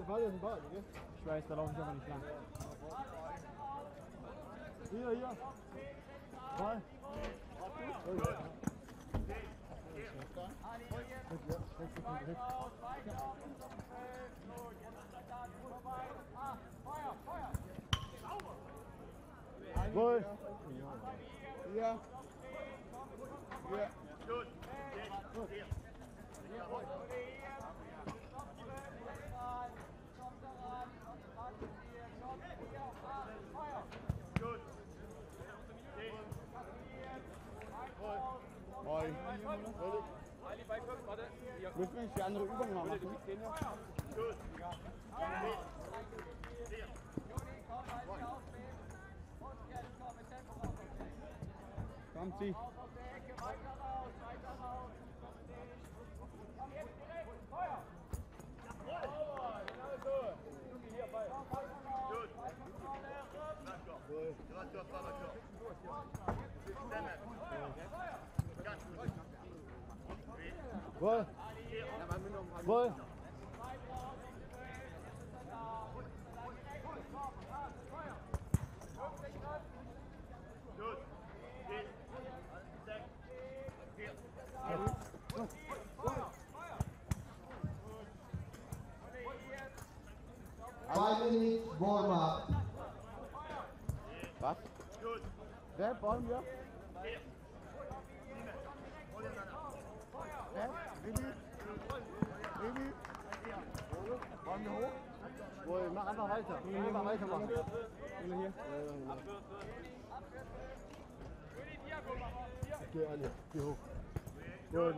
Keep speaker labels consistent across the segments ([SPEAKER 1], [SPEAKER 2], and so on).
[SPEAKER 1] Ich weiß, da laufe ich aber nicht lang. Hier. Ball. Wohl. Ja. Gut. Müssen wir nicht die andere Übung mal machen? Gut. Komm, zieh. Wohl. Wohl.
[SPEAKER 2] Warm up.
[SPEAKER 1] Was? Wer wollen wir? Baby? Wollen wir hoch? Wohl, mach einfach weiter. Einfach weitermachen. Hier. Geh alle, geh hoch. Wohl.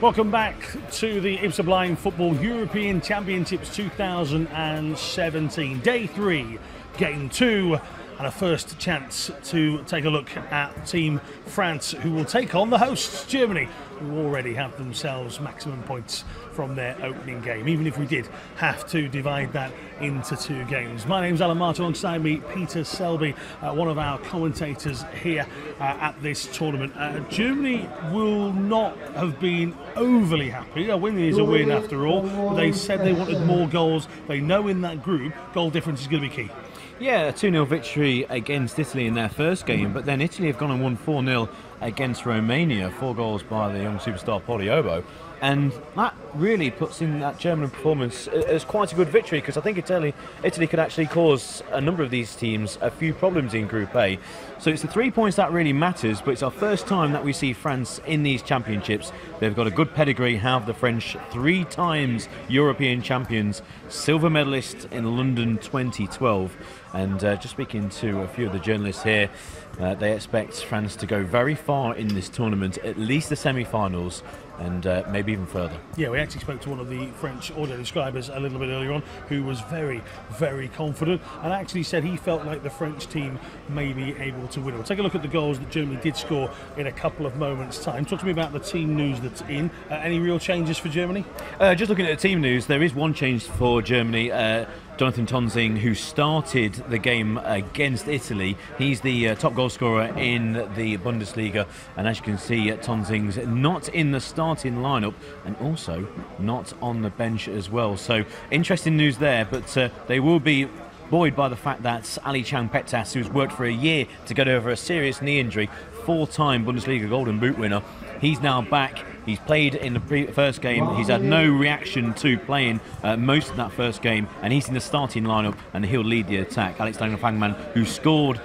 [SPEAKER 3] Welcome back to the IBSA Blind Football European Championships 2017. Day 3, Game 2, and a first chance to take a look at Team France, who will take on the hosts, Germany, who already have themselves maximum points from their opening game, even if we did have to divide that into 2 games. My name's Alan Martin, alongside me Peter Selby, one of our commentators here at this tournament. Germany will not have been overly happy. A win is a win after all, but they said they wanted more goals. They know in that group goal difference is going to be key.
[SPEAKER 4] Yeah, a 2-0 victory against Italy in their first game, but then Italy have gone and won 4-0 against Romania, 4 goals by the young superstar Poliobo. And that really puts in that German performance as quite a good victory, because I think Italy could actually cause a number of these teams a few problems in Group A. So it's the 3 points that really matters, but it's our first time that we see France in these championships. They've got a good pedigree, have the French 3 times European champions, silver medalist in London 2012. And just speaking to a few of the journalists here, they expect France to go very far in this tournament, at least the semi-finals. and maybe even further.
[SPEAKER 3] Yeah, we actually spoke to one of the French audio describers a little bit earlier on, who was very, very confident and actually said he felt like the French team may be able to win. We'll take a look at the goals that Germany did score in a couple of moments' time. Talk to me about the team news that's in. Any real changes for Germany?
[SPEAKER 4] Just looking at the team news, there is one change for Germany. Jonathan Tonzing, who started the game against Italy, he's the top goal scorer in the Bundesliga, and as you can see, Tonzing's not in the starting lineup and also not on the bench as well. So interesting news there, but they will be buoyed by the fact that Ali Chang-Pettas, who's worked for a year to get over a serious knee injury, 4-time Bundesliga Golden Boot winner, he's now back. He's played in the first game. He's had no reaction to playing most of that first game, and he's in the starting lineup, and he'll lead the attack. Alexander Fangman, who scored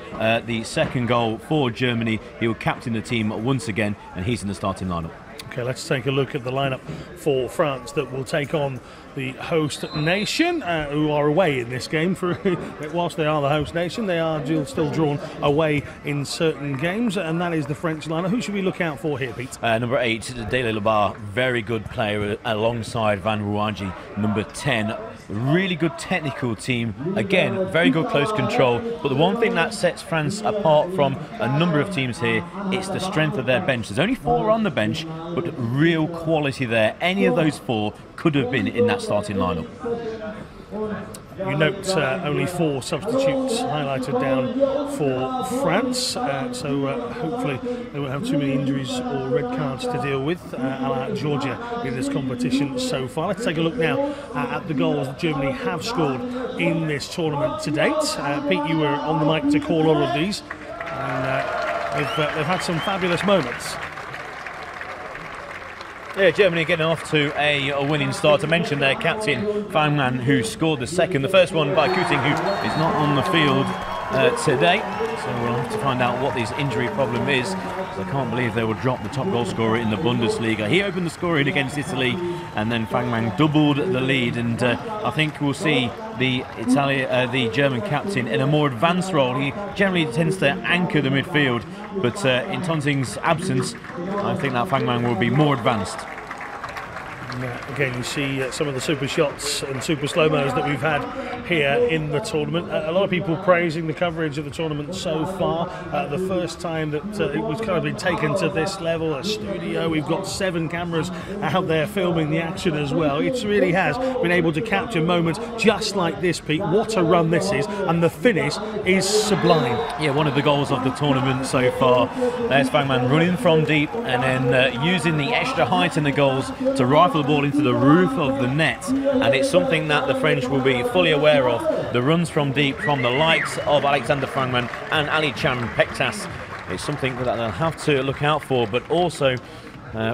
[SPEAKER 4] the second goal for Germany, he will captain the team once again, and he's in the starting lineup.
[SPEAKER 3] Okay, let's take a look at the lineup for France that will take on the host nation, who are away in this game. Whilst they are the host nation, they are still drawn away in certain games, and that is the French lineup. Who should we look out for here, Pete?
[SPEAKER 4] Number 8, Dele Labar, very good player alongside Van Rouagie. Number 10, really good technical team. Again, very good close control. But the one thing that sets France apart from a number of teams here, it's the strength of their bench. There's only 4 on the bench, but real quality there. Any of those 4 could have been in that starting lineup.
[SPEAKER 3] You note only 4 substitutes highlighted down for France, so hopefully they won't have too many injuries or red cards to deal with, a la Georgia in this competition so far. Let's take a look now at the goals that Germany have scored in this tournament to date. Pete, you were on the mic to call all of these, and they've had some fabulous moments.
[SPEAKER 4] Yeah, Germany getting off to a winning start. I mentioned their captain, Fangman, who scored the second. The first one by Kuting, who is not on the field today. So we'll have to find out what his injury problem is. I can't believe they would drop the top goal scorer in the Bundesliga. He opened the scoring against Italy, and then Fangman doubled the lead. And I think we'll see the German captain in a more advanced role. He generally tends to anchor the midfield, but in Tonzing's absence, I think that Fangman will be more advanced.
[SPEAKER 3] Again, you see some of the super shots and super slow-mos that we've had here in the tournament. A lot of people praising the coverage of the tournament so far. The first time that it was kind of been taken to this level, a studio. We've got 7 cameras out there filming the action as well. It really has been able to capture moments just like this, Pete. What a run this is, and the finish is sublime.
[SPEAKER 4] Yeah, one of the goals of the tournament so far. There's Fangman running from deep and then using the extra height in the goals to rifle the ball into the roof of the net, and it's something that the French will be fully aware of. The runs from deep from the likes of Alexander Fangman and Ali Chang-Pettas. It's something that they'll have to look out for, but also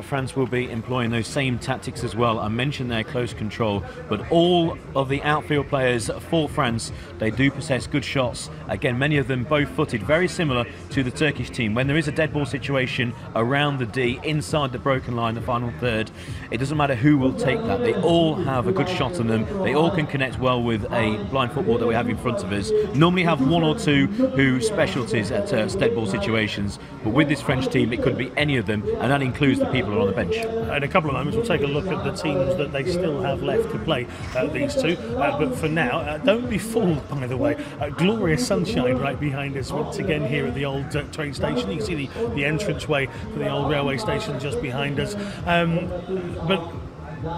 [SPEAKER 4] France will be employing those same tactics as well. I mentioned their close control, but all of the outfield players for France, they do possess good shots. Again, many of them both-footed, very similar to the Turkish team. When there is a dead ball situation around the D, inside the broken line, the final third, it doesn't matter who will take that. They all have a good shot on them. They all can connect well with a blind football that we have in front of us. Normally have 1 or 2 who specialties at dead ball situations, but with this French team, it could be any of them, and that includes the people are on the bench.
[SPEAKER 3] In a couple of moments we'll take a look at the teams that they still have left to play, these 2, but for now, don't be fooled, by the way. Glorious sunshine right behind us once again here at the old train station. You can see the entranceway to the old railway station just behind us, but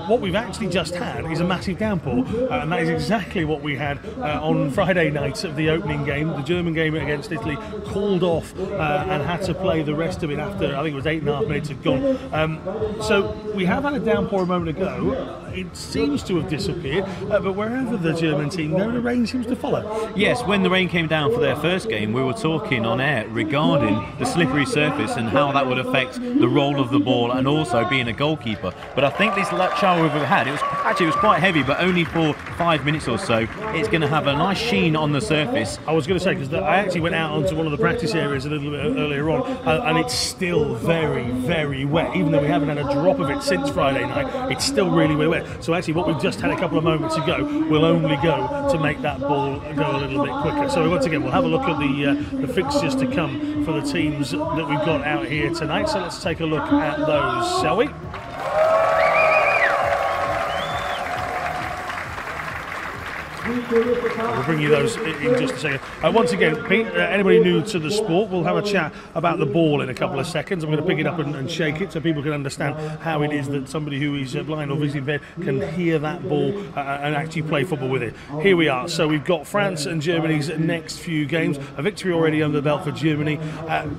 [SPEAKER 3] what we've actually just had is a massive downpour, and that is exactly what we had on Friday night of the opening game. The German game against Italy called off and had to play the rest of it after, I think it was 8.5 minutes had gone. So we have had a downpour a moment ago. It seems to have disappeared, but wherever the German team go, the rain seems to follow.
[SPEAKER 4] Yes, when the rain came down for their first game, we were talking on air regarding the slippery surface and how that would affect the roll of the ball and also being a goalkeeper. But I think this shower we've had, it was quite heavy, but only for 5 minutes or so. It's going to have a nice sheen on the surface.
[SPEAKER 3] I was going to say, because I actually went out onto one of the practice areas a little bit earlier on, and it's still very, very wet. Even though we haven't had a drop of it since Friday night, it's still really, really wet. So actually what we've just had a couple of moments ago will only go to make that ball go a little bit quicker. So once again, we'll have a look at the fixtures to come for the teams that we've got out here tonight. So let's take a look at those, shall we? We'll bring you those in just a second. Once again, Pete, anybody new to the sport, we'll have a chat about the ball in a couple of seconds. I'm going to pick it up and shake it so people can understand how it is that somebody who is blind or visually impaired can hear that ball and actually play football with it. Here we are. So we've got France and Germany's next few games. A victory already under the belt for Germany.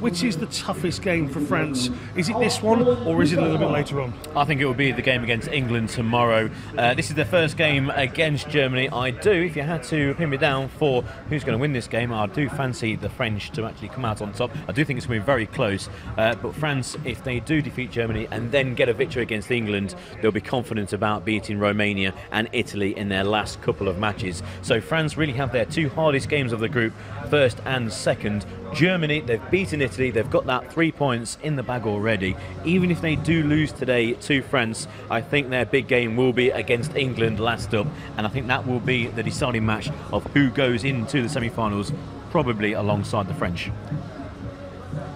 [SPEAKER 3] Which is the toughest game for France? Is it this one, or is it a little bit later on?
[SPEAKER 4] I think it will be the game against England tomorrow. This is the first game against Germany. I do, if you had to pin me down for who's going to win this game, I do fancy the French to actually come out on top. I do think it's going to be very close. But France, if they do defeat Germany and then get a victory against England, they'll be confident about beating Romania and Italy in their last couple of matches. So France really have their two hardest games of the group, first and second. Germany, they've beaten Italy, they've got that 3 points in the bag already. Even if they do lose today to France, I think their big game will be against England last up, and I think that will be the deciding match of who goes into the semi-finals, probably alongside the French.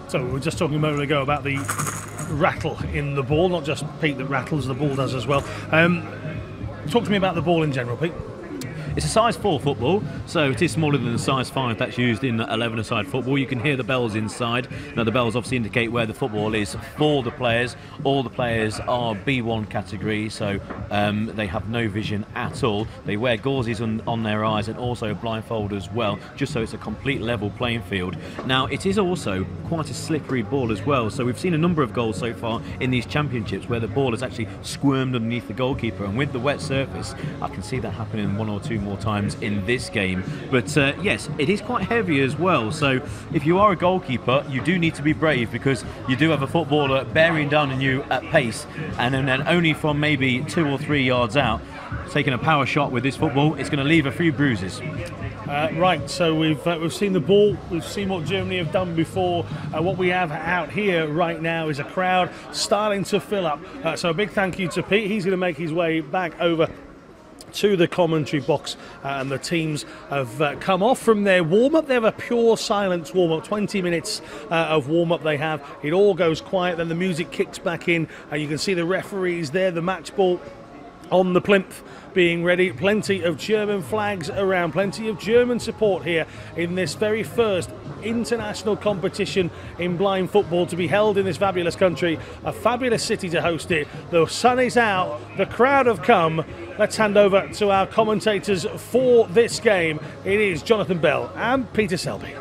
[SPEAKER 3] So we were just talking a moment ago about the rattle in the ball, not just Pete that rattles, the ball does as well. Talk to me about the ball in general, Pete.
[SPEAKER 4] It's a size 4 football, so it is smaller than the size 5 that's used in 11-a-side football. You can hear the bells inside. Now, the bells obviously indicate where the football is for the players. All the players are B1 category, so they have no vision at all. They wear gauzes on their eyes and also a blindfold as well, just so it's a complete level playing field. Now, it is also quite a slippery ball as well, so we've seen a number of goals so far in these championships where the ball has actually squirmed underneath the goalkeeper, and with the wet surface, I can see that happening one or two more times in this game. But yes, it is quite heavy as well, so if you are a goalkeeper, you do need to be brave, because you do have a footballer bearing down on you at pace, and then only from maybe 2 or 3 yards out, taking a power shot with this football, it's going to leave a few bruises.
[SPEAKER 3] Right, so we've seen the ball, we've seen what Germany have done before. What we have out here right now is a crowd starting to fill up. So a big thank you to Pete. He's going to make his way back over to the commentary box, and the teams have come off from their warm-up. They have a pure silence warm-up, 20 minutes of warm-up they have. It all goes quiet, then the music kicks back in, and you can see the referees there, the match ball on the plinth being ready. Plenty of German flags around, plenty of German support here in this very first international competition in blind football to be held in this fabulous country. A fabulous city to host it. The sun is out, the crowd have come. Let's hand over to our commentators for this game. It is Jonathan Bell and Peter Selby.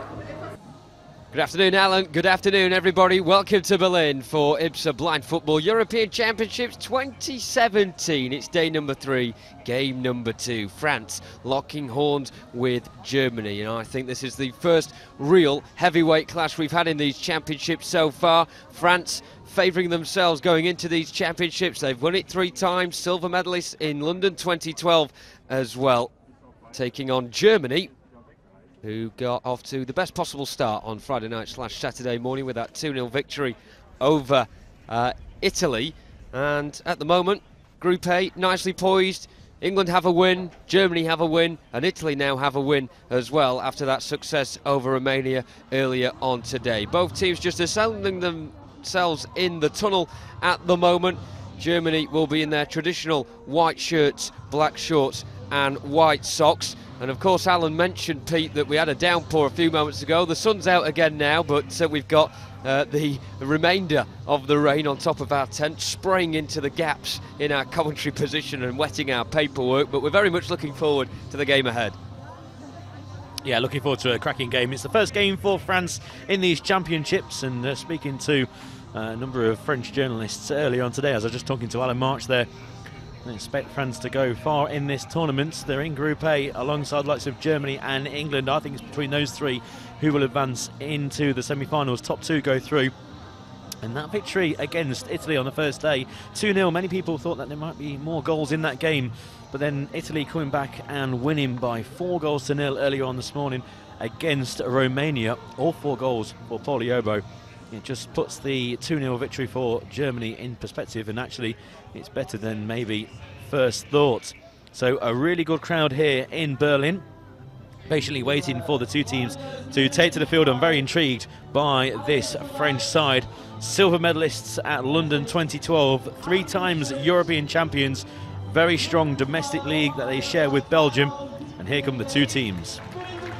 [SPEAKER 5] Good afternoon, Alan. Good afternoon, everybody. Welcome to Berlin for IBSA Blind Football European Championships 2017. It's day number 3, game number 2. France locking horns with Germany. And I think this is the first real heavyweight clash we've had in these championships so far. France favouring themselves going into these championships. They've won it 3 times, silver medalists in London 2012 as well. Taking on Germany, who got off to the best possible start on Friday night / Saturday morning with that 2-0 victory over Italy. And at the moment, Group A nicely poised. England have a win, Germany have a win, and Italy now have a win as well after that success over Romania earlier on today. Both teams just assembling themselves in the tunnel at the moment. Germany will be in their traditional white shirts, black shorts and white socks. And of course, Alan mentioned, Pete, that we had a downpour a few moments ago. The sun's out again now, but we've got the remainder of the rain on top of our tent, spraying into the gaps in our commentary position and wetting our paperwork. But we're very much looking forward to the game ahead.
[SPEAKER 4] Yeah, looking forward to a cracking game. It's the first game for France in these championships, and speaking to a number of French journalists earlier on today, as I was just talking to Alan March there, I expect France to go far in this tournament. They're in Group A alongside the likes of Germany and England. I think it's between those 3 who will advance into the semi-finals. Top 2 go through. And that victory against Italy on the first day, 2-0. Many people thought that there might be more goals in that game, but then Italy coming back and winning by 4-0 earlier on this morning against Romania. All 4 goals for Paralympic. It just puts the 2-0 victory for Germany in perspective, and actually it's better than maybe first thought. So a really good crowd here in Berlin, patiently waiting for the 2 teams to take to the field. I'm very intrigued by this French side. Silver medalists at London 2012, 3 times European champions, very strong domestic league that they share with Belgium. And And here come the two teams.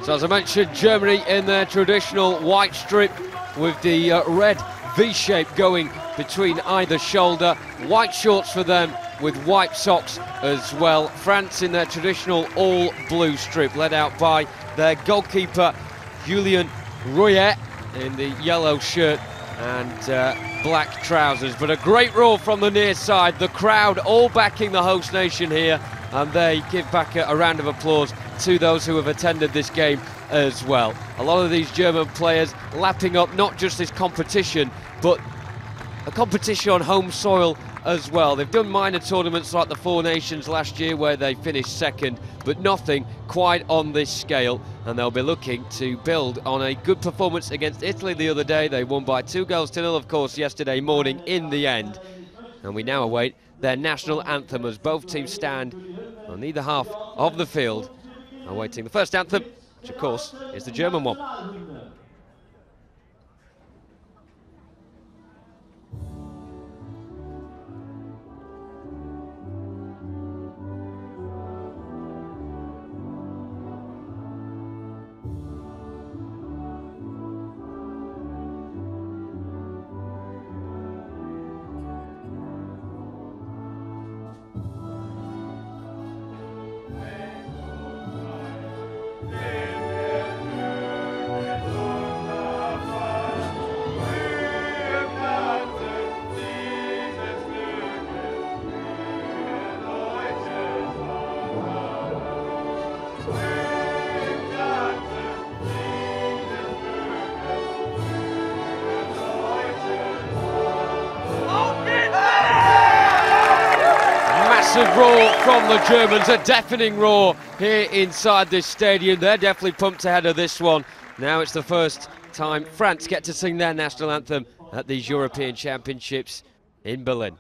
[SPEAKER 5] So as I mentioned, Germany in their traditional white strip with the red V shape going between either shoulder. White shorts for them with white socks as well. France in their traditional all blue strip, led out by their goalkeeper Julien Royer in the yellow shirt and black trousers. But a great roar from the near side. The crowd all backing the host nation here, and they give back a round of applause to those who have attended this game as well. A lot of these German players lapping up not just this competition, but a competition on home soil as well. They've done minor tournaments like the Four Nations last year where they finished second, but nothing quite on this scale, and they'll be looking to build on a good performance against Italy the other day. They won by 2-0, of course, yesterday morning in the end, and we now await their national anthem as both teams stand on either half of the field awaiting the first anthem, which of course is the German one. Roar from the Germans, a deafening roar here inside this stadium. They're definitely pumped ahead of this one. Now it's the first time France get to sing their national anthem at these European Championships in Berlin.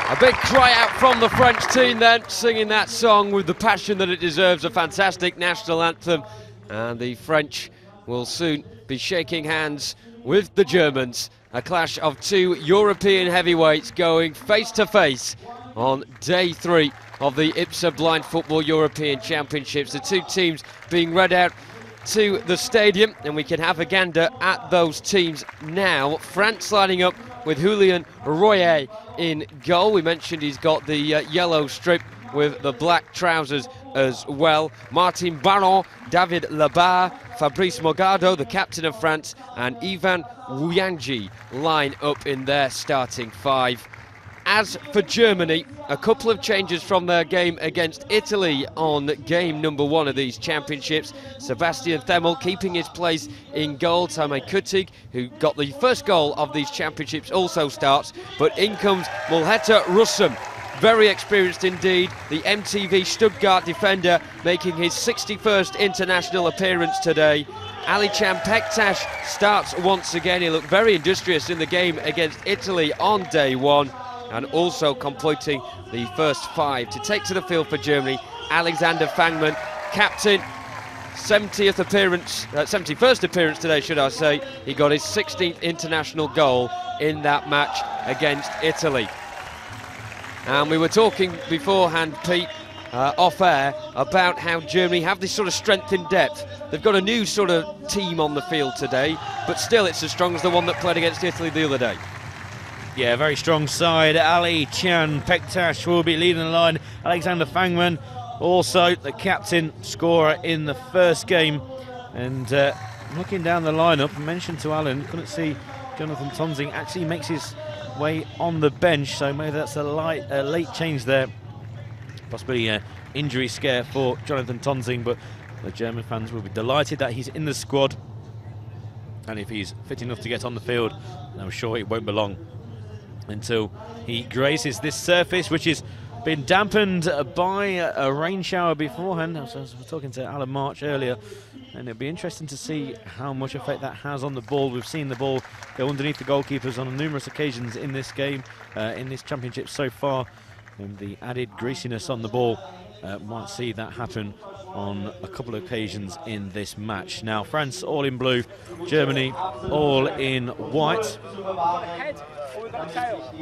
[SPEAKER 5] A big cry out from the French team then, singing that song with the passion that it deserves, a fantastic national anthem. And the French will soon be shaking hands with the Germans. A clash of two European heavyweights going face to face on day 3 of the IBSA Blind Football European Championships. The two teams being read out to the stadium, and we can have a gander at those teams now. France lining up with Julien Royer in goal. We mentioned he's got the yellow strip with the black trousers as well. Martin Baron, David Labarre, Fabrice Morgado, the captain of France, and Ivan Wuyangi line up in their starting 5. As for Germany, a couple of changes from their game against Italy on game number 1 of these championships. Sebastian Themmel keeping his place in goal. Tamay Kutig, who got the first goal of these championships, also starts. But in comes Mulheta Russum, very experienced indeed. The MTV Stuttgart defender making his 61st international appearance today. Alichan Pektas starts once again. He looked very industrious in the game against Italy on day 1. And also completing the first 5 to take to the field for Germany, Alexander Fangman, captain, 71st appearance today, should I say. He got his 16th international goal in that match against Italy. And we were talking beforehand, Pete, off air, about how Germany have this sort of strength in depth. They've got a new sort of team on the field today, but still it's as strong as the one that played against Italy the other day.
[SPEAKER 4] Yeah, very strong side. Ali Chan Pektash will be leading the line. Alexander Fangman, also the captain scorer in the first game. And looking down the lineup, I mentioned to Alan, couldn't see Jonathan Tonsing actually makes his way on the bench, so maybe that's a late change there. Possibly an injury scare for Jonathan Tonsing, but the German fans will be delighted that he's in the squad. And if he's fit enough to get on the field, I'm sure it won't be long until he graces this surface, which has been dampened by a rain shower beforehand. I was talking to Alan March earlier, and it'll be interesting to see how much effect that has on the ball. We've seen the ball go underneath the goalkeepers on numerous occasions in this game, in this championship so far, and the added greasiness on the ball might see that happen on a couple of occasions in this match. Now, France all in blue, Germany all in white.
[SPEAKER 6] Head or tail?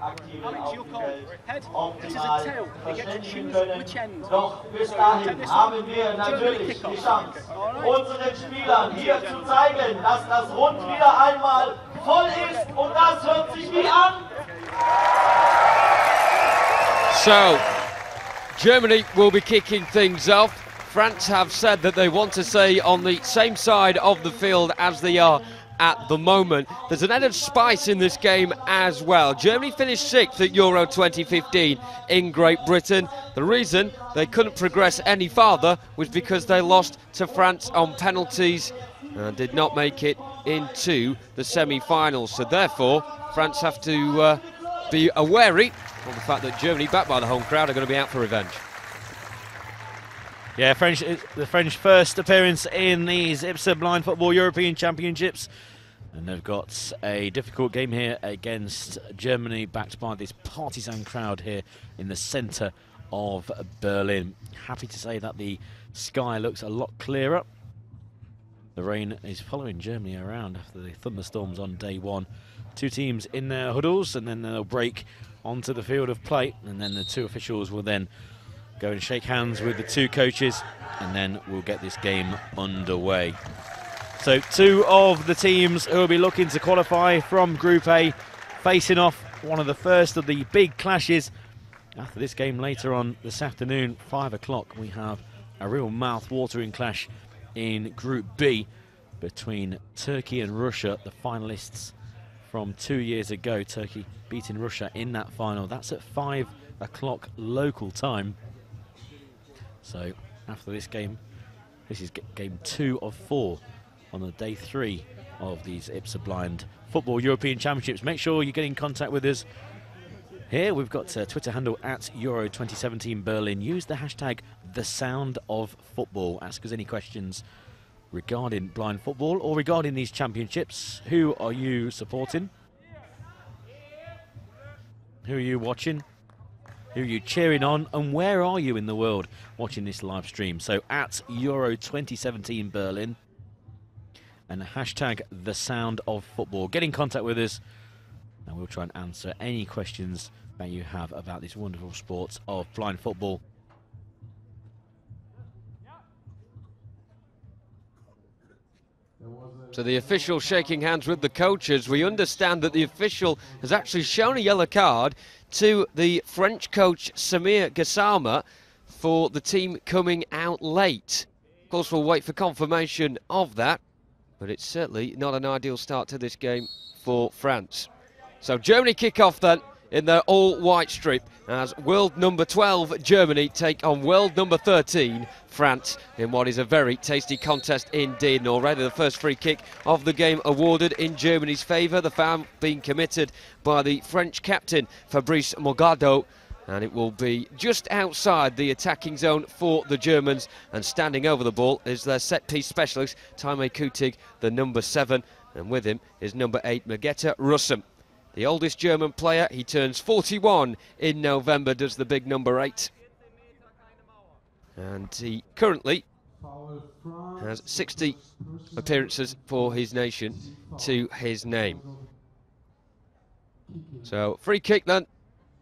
[SPEAKER 6] Alex, your call. Head. This is a tail. You get to choose which end.
[SPEAKER 7] Doch bis dahin haben wir natürlich die Chance, unseren Spielern hier zu zeigen, dass das Rund wieder einmal voll ist, und das hört sich wie an.
[SPEAKER 5] So, Germany will be kicking things off. France have said that they want to stay on the same side of the field as they are at the moment. There's an added spice in this game as well. Germany finished 6th at Euro 2015 in Great Britain. The reason they couldn't progress any farther was because they lost to France on penalties and did not make it into the semi-finals. So therefore, France have to be wary of the fact that Germany, backed by the home crowd, are going to be out for revenge.
[SPEAKER 4] Yeah, the French first appearance in these IBSA Blind Football European Championships. And they've got a difficult game here against Germany, backed by this partisan crowd here in the centre of Berlin. Happy to say that the sky looks a lot clearer. The rain is following Germany around after the thunderstorms on day one. Two teams in their huddles, and then they'll break onto the field of play, and then the two officials will then go and shake hands with the two coaches, and then we'll get this game underway. So two of the teams who will be looking to qualify from Group A facing off one of the first of the big clashes. After this game later on this afternoon, 5 o'clock, we have a real mouth-watering clash in Group B between Turkey and Russia, the finalists from 2 years ago. Turkey beating Russia in that final. That's at 5 o'clock local time. So after this game, this is game 2 of 4 on the day 3 of these IBSA Blind Football European Championships. Make sure you get in contact with us. Here we've got a Twitter handle at Euro 2017 Berlin. Use the hashtag #TheSoundOfFootball. Ask us any questions regarding blind football or regarding these championships. Who are you supporting? Who are you watching? Who are you cheering on? And where are you in the world watching this live stream? So at Euro 2017 Berlin and hashtag #TheSoundOfFootball. Get in contact with us and we'll try and answer any questions that you have about this wonderful sport of blind football.
[SPEAKER 5] So the official shaking hands with the coaches. We understand that the official has actually shown a yellow card to the French coach Samir Gassama for the team coming out late. Of course, we'll wait for confirmation of that, but it's certainly not an ideal start to this game for France. So Germany kick off then in their all-white strip as world number 12 Germany take on world number 13 France in what is a very tasty contest indeed. And already the first free kick of the game awarded in Germany's favour, the foul being committed by the French captain Fabrice Morgado, and it will be just outside the attacking zone for the Germans, and standing over the ball is their set-piece specialist Taime Kutig, the number 7, and with him is number 8 Mageta Russum. The oldest German player, he turns 41 in November, does the big number 8. And he currently has 60 appearances for his nation to his name. So free kick then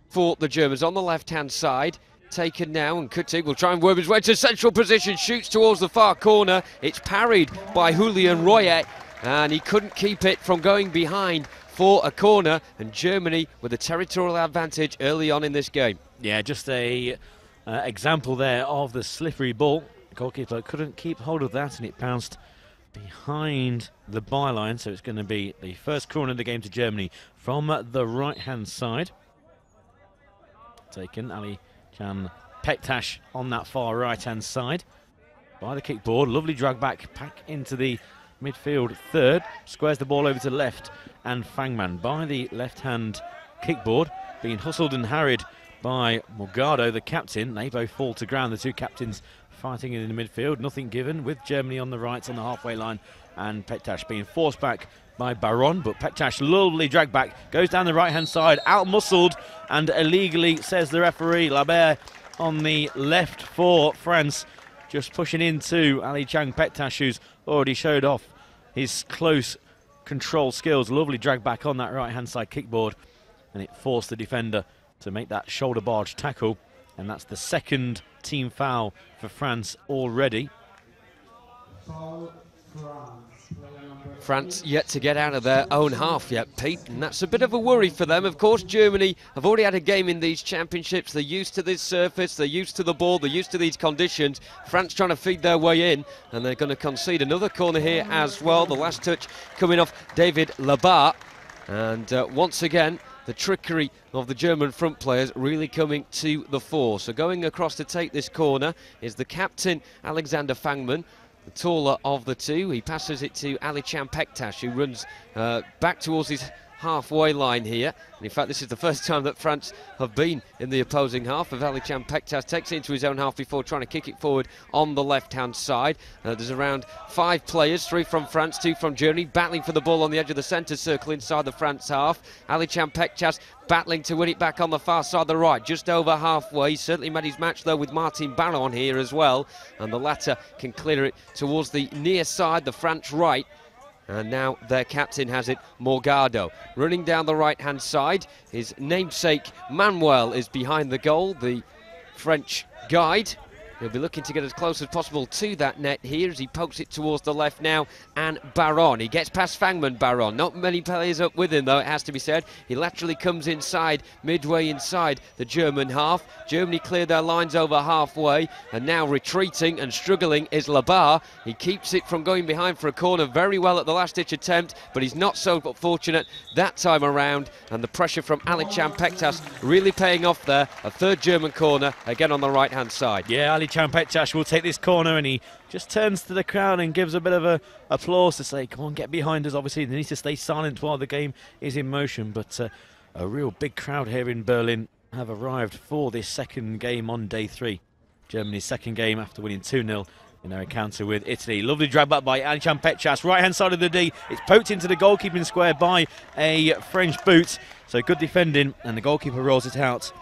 [SPEAKER 5] for the Germans on the left-hand side. Taken now, and Kutig will try and worm his way to central position, shoots towards the far corner. It's parried by Julian Royer, and he couldn't keep it from going behind for a corner, and Germany with a territorial advantage early on in this game.
[SPEAKER 4] Yeah, just a example there of the slippery ball. The goalkeeper couldn't keep hold of that, and it bounced behind the byline, so it's going to be the first corner of the game to Germany from the right-hand side. Taken Ali Can Pektash on that far right-hand side by the kickboard. Lovely drag back into the midfield third. Squares the ball over to the left, and Fangman by the left-hand kickboard, being hustled and harried by Morgado, the captain. They both fall to ground, the two captains fighting in the midfield. Nothing given with Germany on the right on the halfway line, and Pektash being forced back by Baron, but Pektash lovely drag back, goes down the right hand side, out muscled and illegally, says the referee. Labert on the left for France, just pushing into Ali Chang Pektash, who's already showed off his close control skills. Lovely drag back on that right hand side kickboard, and it forced the defender to make that shoulder barge tackle, and that's the second team foul for France already.
[SPEAKER 5] France yet to get out of their own half yet, Pete, and that's a bit of a worry for them. Of course, Germany have already had a game in these championships. They're used to this surface, they're used to the ball, they're used to these conditions. France trying to feed their way in, and they're going to concede another corner here as well. The last touch coming off David Labat, and once again, the trickery of the German front players really coming to the fore. So going across to take this corner is the captain, Alexander Fangman, the taller of the two. He passes it to Ali Can Pektash, who runs back towards his halfway line here. And in fact, this is the first time that France have been in the opposing half. Of Ali Can Pektash takes it into his own half before trying to kick it forward on the left-hand side. There's around 5 players, 3 from France, 2 from Germany, battling for the ball on the edge of the centre circle inside the France half. Ali Can Pektash battling to win it back on the far side of the right, just over halfway. He's certainly made his match though with Martin Baron here as well, and the latter can clear it towards the near side, the French right. And now their captain has it, Morgado. Running down the right-hand side, his namesake Manuel is behind the goal, the French guide. He'll be looking to get as close as possible to that net here as he pokes it towards the left now, and Baron. He gets past Fangman, Baron. Not many players up with him, though, it has to be said. He laterally comes inside, midway inside the German half. Germany cleared their lines over halfway, and now retreating and struggling is Labar. He keeps it from going behind for a corner very well at the last-ditch attempt, but he's not so fortunate that time around, and the pressure from Ali Can Pektash really paying off there. A third German corner, again on the right-hand side.
[SPEAKER 4] Yeah, Ali Can Pektash will take this corner, and he just turns to the crowd and gives a bit of a applause to say, come on, get behind us. Obviously, they need to stay silent while the game is in motion, but a real big crowd here in Berlin have arrived for this second game on day 3. Germany's second game after winning 2-0 in their encounter with Italy. Lovely drag back by Ali Can Pektash, right-hand side of the D. It's poked into the goalkeeping square by a French boot, so good defending, and the goalkeeper rolls it out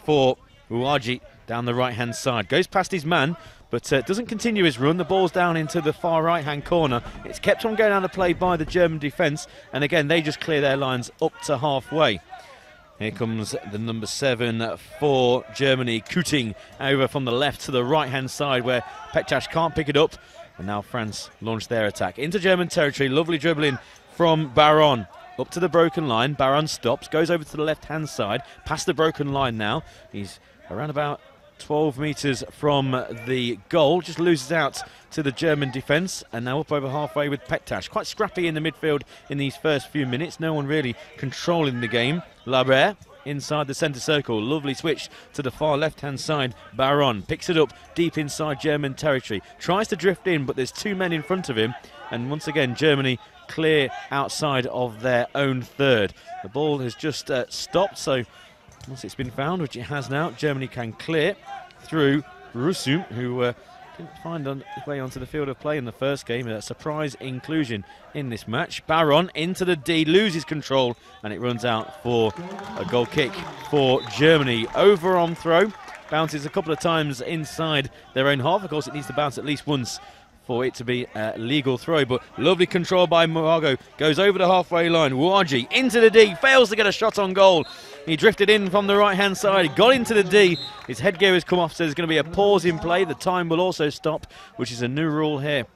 [SPEAKER 4] for Ouaji down the right-hand side. Goes past his man, but doesn't continue his run. The ball's down into the far right-hand corner. It's kept on going out of play by the German defence, and again, they just clear their lines up to halfway. Here comes the number 7 for Germany, Kuting, over from the left to the right-hand side where Pektash can't pick it up, and now France launch their attack into German territory. Lovely dribbling from Baron. Up to the broken line, Baron stops, goes over to the left-hand side, past the broken line now. He's around about 12 metres from the goal, just loses out to the German defence, and now up over halfway with Pektash. Quite scrappy in the midfield in these first few minutes, no one really controlling the game. Labert inside the centre circle, lovely switch to the far left-hand side. Baron picks it up deep inside German territory, tries to drift in, but there's 2 men in front of him, and once again Germany clear outside of their own third. The ball has just stopped, so once it's been found, which it has now, Germany can clear through Rusum, who didn't find his way onto the field of play in the first game. A surprise inclusion in this match. Baron into the D, loses control, and it runs out for a goal kick for Germany. Over on throw, bounces a couple of times inside their own half. Of course, it needs to bounce at least once for it to be a legal throw, but lovely control by Morago. Goes over the halfway line. Ouaji into the D, fails to get a shot on goal. He drifted in from the right-hand side, got into the D. His headgear has come off, so there's going to be a pause in play. The time will also stop, which is a new rule here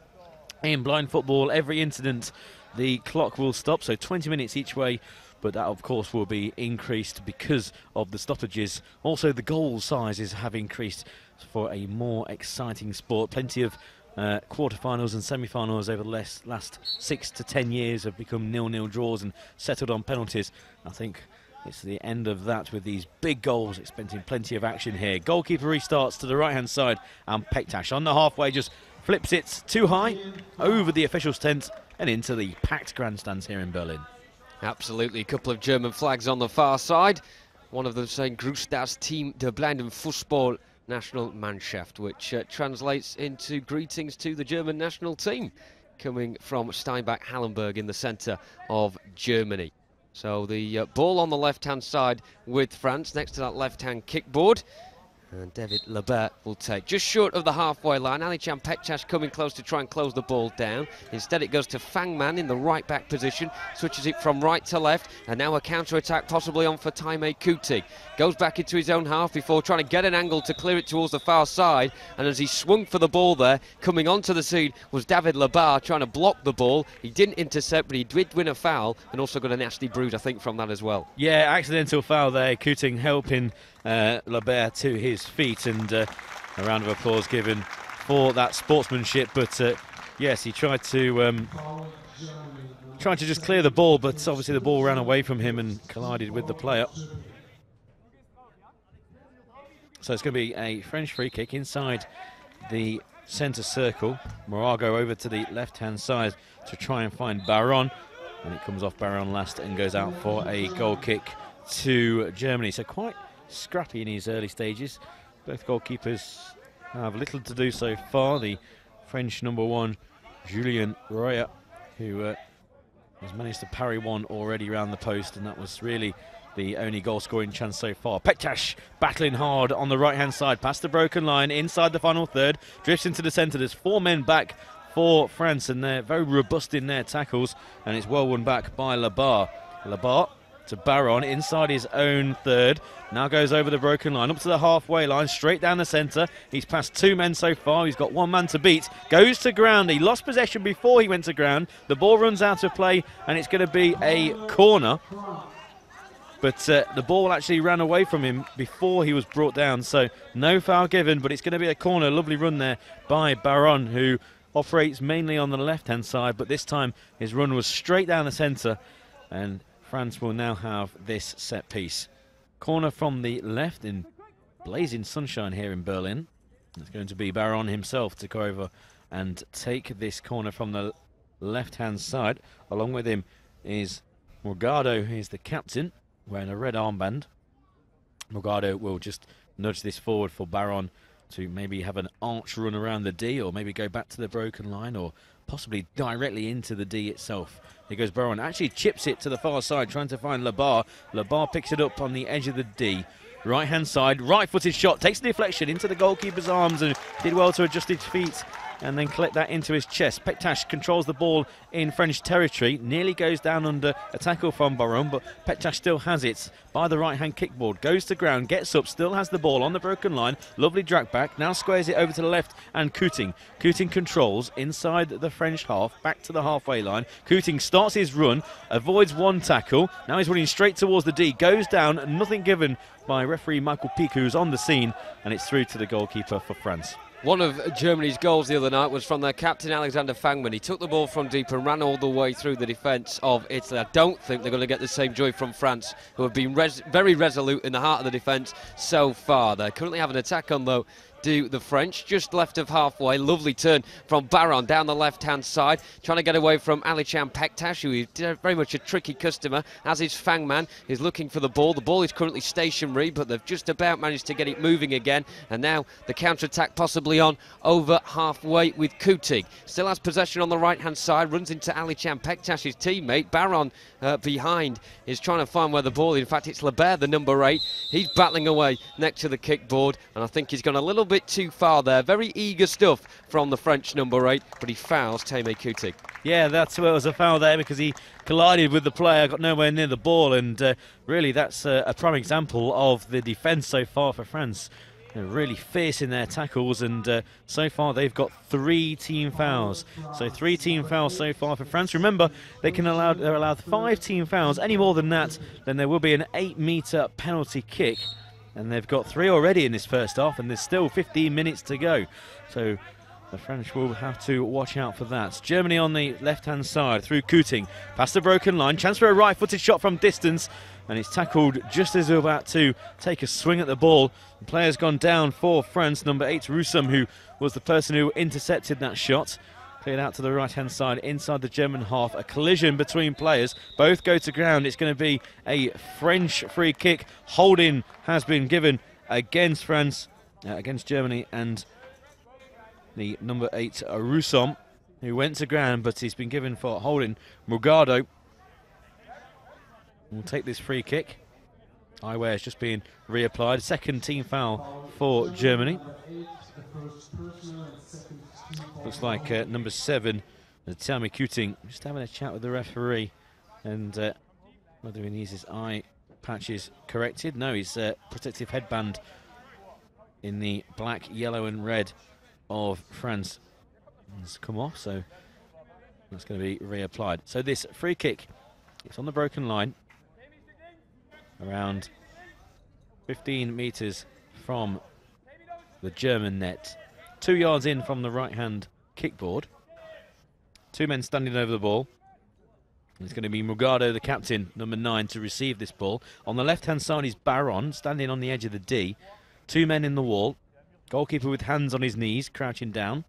[SPEAKER 4] in blind football. Every incident, the clock will stop, so 20 minutes each way but that of course will be increased because of the stoppages. Also the goal sizes have increased for a more exciting sport. Plenty of quarterfinals and semi-finals over the last 6 to 10 years have become 0-0 draws and settled on penalties. I think it's the end of that with these big goals, expecting plenty of action here. Goalkeeper restarts to the right-hand side, and Pektas on the halfway just flips it too high over the officials' tent and into the packed grandstands here in Berlin.
[SPEAKER 5] Absolutely, a couple of German flags on the far side. One of them saying Gruß das Team der blinden Fußball National Mannschaft, which translates into greetings to the German national team, coming from Steinbach-Hallenberg in the centre of Germany. So the ball on the left-hand side with France, next to that left-hand kickboard. And David Lebert will take just short of the halfway line. Alichan Pektas coming close to try and close the ball down. Instead it goes to Fangman in the right back position, switches it from right to left, and now a counter-attack possibly on for Taime Kuti. Goes back into his own half before trying to get an angle to clear it towards the far side, and as he swung for the ball there, coming onto the scene was David Lebert trying to block the ball. He didn't intercept, but he did win a foul, and also got a nasty bruise I think from that as well.
[SPEAKER 4] Yeah, accidental foul there. Kuting helping Lebert to his feet, and a round of applause given for that sportsmanship. But yes, he tried to just clear the ball, but obviously the ball ran away from him and collided with the player. So it's going to be a French free kick inside the centre circle. Morago over to the left-hand side to try and find Baron, and it comes off Baron last and goes out for a goal kick to Germany. So quite scrappy in his early stages. Both goalkeepers have little to do so far. The French number one, Julien Royer, who has managed to parry one already round the post, and that was really the only goal-scoring chance so far. Pektas battling hard on the right-hand side, past the broken line, inside the final third, drifts into the centre. There's 4 men back for France, and they're very robust in their tackles, and it's well won back by Lebert. Lebert to Baron inside his own third, now goes over the broken line up to the halfway line, straight down the centre. He's passed 2 men so far, he's got 1 man to beat, goes to ground. He lost possession before he went to ground. The ball runs out of play and it's going to be a corner, but the ball actually ran away from him before he was brought down, so no foul given, but it's going to be a corner. Lovely run there by Baron, who operates mainly on the left hand side, but this time his run was straight down the centre, and France will now have this set piece. Corner from the left in blazing sunshine here in Berlin. It's going to be Baron himself to go over and take this corner from the left-hand side. Along with him is Morgado, who's the captain, wearing a red armband. Morgado will just nudge this forward for Baron to maybe have an arch run around the D, or maybe go back to the broken line, or possibly directly into the D itself. Here goes Baron, actually chips it to the far side, trying to find Lebert. Lebert picks it up on the edge of the D. Right hand side, right footed shot, takes the deflection into the goalkeeper's arms, and did well to adjust his feet and then collect that into his chest. Pektas controls the ball in French territory, nearly goes down under a tackle from Baron, but Pektas still has it by the right hand kickboard, goes to ground, gets up, still has the ball on the broken line. Lovely drag back, now squares it over to the left, and Kuting controls inside the French half, back to the halfway line. Kuting starts his run, avoids 1 tackle, now he's running straight towards the D, goes down, nothing given by referee Michael Pick, who's on the scene, and it's through to the goalkeeper for France.
[SPEAKER 5] One of Germany's goals the other night was from their captain Alexander Fangman. He took the ball from deep and ran all the way through the defence of Italy. I don't think they're going to get the same joy from France, who have been very resolute in the heart of the defence so far. They currently have an attack on, though, do the French, just left of halfway. Lovely turn from Baron down the left-hand side, trying to get away from Alichan Pektas, who is very much a tricky customer, as is Fangman. Is looking for the ball. The ball is currently stationary, but they've just about managed to get it moving again, and now the counter-attack possibly on over halfway with Kuting. Still has possession on the right-hand side, runs into Alichan Pektas, his teammate. Baron behind is trying to find where the ball is. In fact, it's Lebert, the number 8. He's battling away next to the kickboard, and I think he's gone a little bit too far there. Very eager stuff from the French number 8, but he fouls Taime Kuti.
[SPEAKER 4] Yeah, that's where it was a foul there, because he collided with the player, got nowhere near the ball, and really that's a prime example of the defence so far for France. They're really fierce in their tackles, and so far they've got 3 team fouls. So 3 team fouls so far for France. Remember, they're allowed 5 team fouls. Any more than that, then there will be an 8-metre penalty kick. And they've got 3 already in this first half, and there's still 15 minutes to go. So the French will have to watch out for that. Germany on the left-hand side through Kuting. Past the broken line. Chance for a right-footed shot from distance. And it's tackled just as they're about to take a swing at the ball. The player's gone down for France. Number 8, Rusum, who was the person who intercepted that shot. Cleared out to the right-hand side inside the German half. A collision between players. Both go to ground. It's going to be a French free kick. Holding has been given against France, against Germany, and the number 8, Rusum, who went to ground, but he's been given for holding. Morgado will take this free kick. Eyewear has just been reapplied. Second team foul for Germany. Looks like number 7, Tammy Kuting, just having a chat with the referee, and whether he needs his eye patches corrected. No, his protective headband in the black, yellow and red of France has come off, so that's going to be reapplied. So this free kick, it's on the broken line, around 15 metres from the German net, 2 yards in from the right-hand kickboard. 2 men standing over the ball. It's going to be Morgado, the captain, number 9, to receive this ball. On the left-hand side is Baron, standing on the edge of the D. 2 men in the wall. Goalkeeper with hands on his knees, crouching down.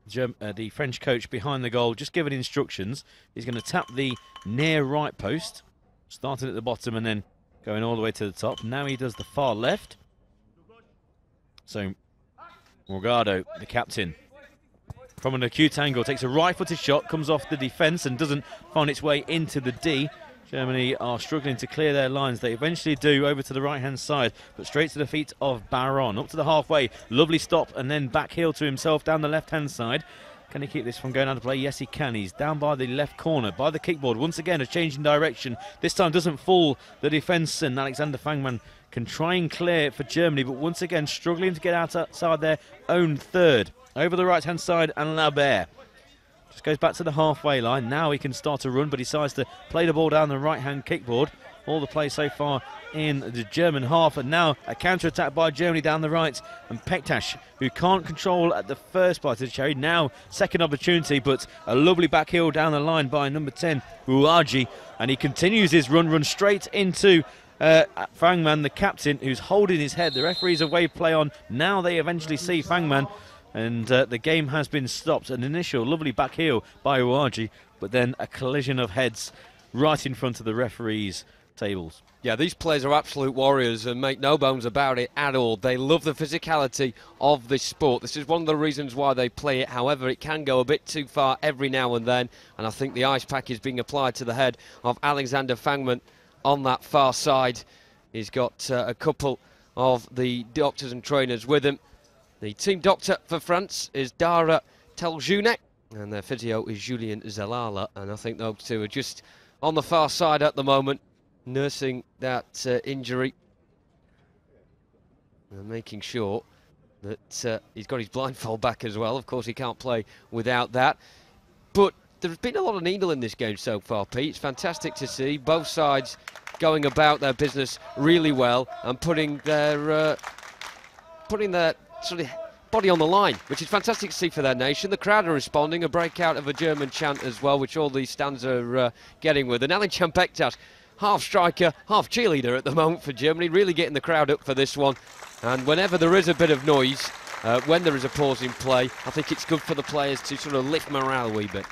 [SPEAKER 4] The French coach behind the goal, just giving instructions. He's going to tap the near right post, starting at the bottom and then going all the way to the top. Now he does the far left. So Morgado, the captain, from an acute angle, takes a right-footed shot, comes off the defence and doesn't find its way into the D. Germany are struggling to clear their lines. They eventually do, over to the right-hand side, but straight to the feet of Baron. Up to the halfway, lovely stop, and then back heel to himself down the left-hand side. Can he keep this from going out of play? Yes, he can. He's down by the left corner, by the kickboard. Once again, a change in direction. This time doesn't fool the defence, and Alexander Fangman can try and clear it for Germany, but once again struggling to get outside their own third. Over the right-hand side, and Labert just goes back to the halfway line. Now he can start to run, but he decides to play the ball down the right-hand kickboard. All the play so far in the German half, and now a counter-attack by Germany down the right, and Pektas, who can't control at the first bite of the cherry, now second opportunity, but a lovely back heel down the line by number 10, Uaji, and he continues his run straight into Fangman, the captain, who's holding his head. The referees have waved play on. Now they eventually see Fangman, and the game has been stopped. An initial lovely back heel by Uaji, but then a collision of heads right in front of the referees' tables.
[SPEAKER 5] Yeah, these players are absolute warriors and make no bones about it at all. They love the physicality of this sport. This is one of the reasons why they play it. However, it can go a bit too far every now and then, and I think the ice pack is being applied to the head of Alexander Fangman on that far side. He's got a couple of the doctors and trainers with him. The team doctor for France is Dara Teljounek, and their physio is Julien Zalala, and I think those two are just on the far side at the moment, nursing that injury and making sure that he's got his blindfold back as well. Of course, he can't play without that. But there's been a lot of needle in this game so far, Pete. It's fantastic to see both sides going about their business really well and putting their sort of body on the line, which is fantastic to see for their nation. The crowd are responding, a breakout of a German chant as well, which all these stands are getting with. And Alan Pektas, half striker, half cheerleader at the moment for Germany, really getting the crowd up for this one. And whenever there is a bit of noise, when there is a pause in play, I think it's good for the players to sort of lift morale a wee bit.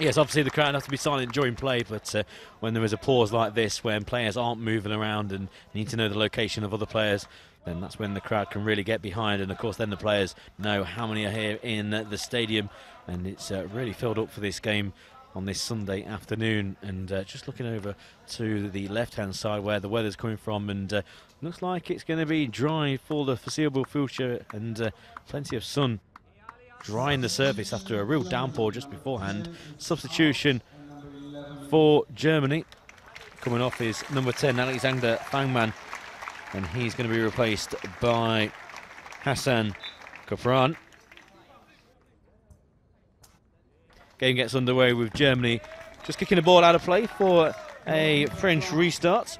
[SPEAKER 4] Yes, obviously the crowd have to be silent during play, but when there is a pause like this, when players aren't moving around and need to know the location of other players, then that's when the crowd can really get behind, and of course then the players know how many are here in the stadium, and it's really filled up for this game on this Sunday afternoon. And just looking over to the left-hand side where the weather's coming from, and looks like it's going to be dry for the foreseeable future, and plenty of sun drying the surface after a real downpour just beforehand. Substitution for Germany coming off is number 10, Alexander Fangman, and he's going to be replaced by Hassan Kopran. Game gets underway with Germany just kicking the ball out of play for a French restart.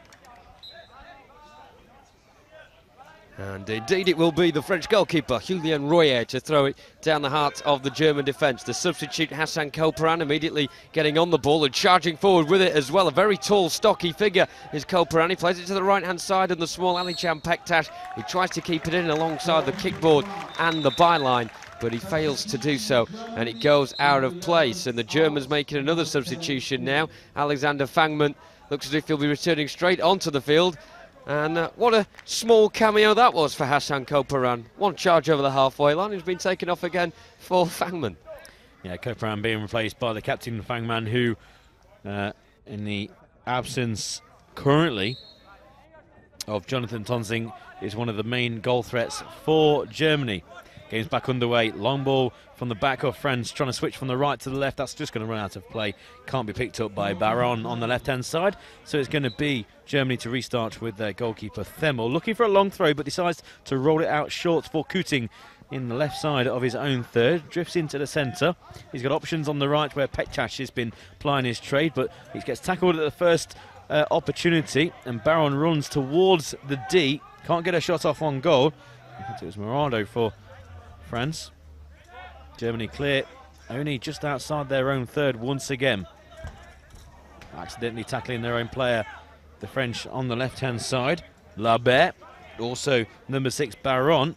[SPEAKER 5] And indeed it will be the French goalkeeper, Julien Royer, to throw it down the heart of the German defence. The substitute, Hassan Kopran, immediately getting on the ball and charging forward with it as well. A very tall, stocky figure is Kopran. He plays it to the right-hand side, and the small Alichan Pektash, he tries to keep it in alongside the kickboard and the byline, but he fails to do so, and it goes out of place. And the Germans making another substitution now. Alexander Fangman looks as if he'll be returning straight onto the field. And what a small cameo that was for Hassan Kopran. One charge over the halfway line, he's been taken off again for Fangman.
[SPEAKER 4] Yeah, Kopran being replaced by the captain Fangman, who, in the absence currently of Jonathan Tonsing, is one of the main goal threats for Germany. Game's back underway. Long ball from the back of France, trying to switch from the right to the left. That's just going to run out of play. Can't be picked up by Baron on the left-hand side. So it's going to be Germany to restart with their goalkeeper Themel, looking for a long throw, but decides to roll it out short for Kuting in the left side of his own third. Drifts into the centre. He's got options on the right where Pektash has been plying his trade, but he gets tackled at the first opportunity, and Baron runs towards the D. Can't get a shot off on goal. I think it was Morado for France. Germany clear, only just outside their own third once again. Accidentally tackling their own player, the French on the left-hand side. Labert, also number 6 Baron,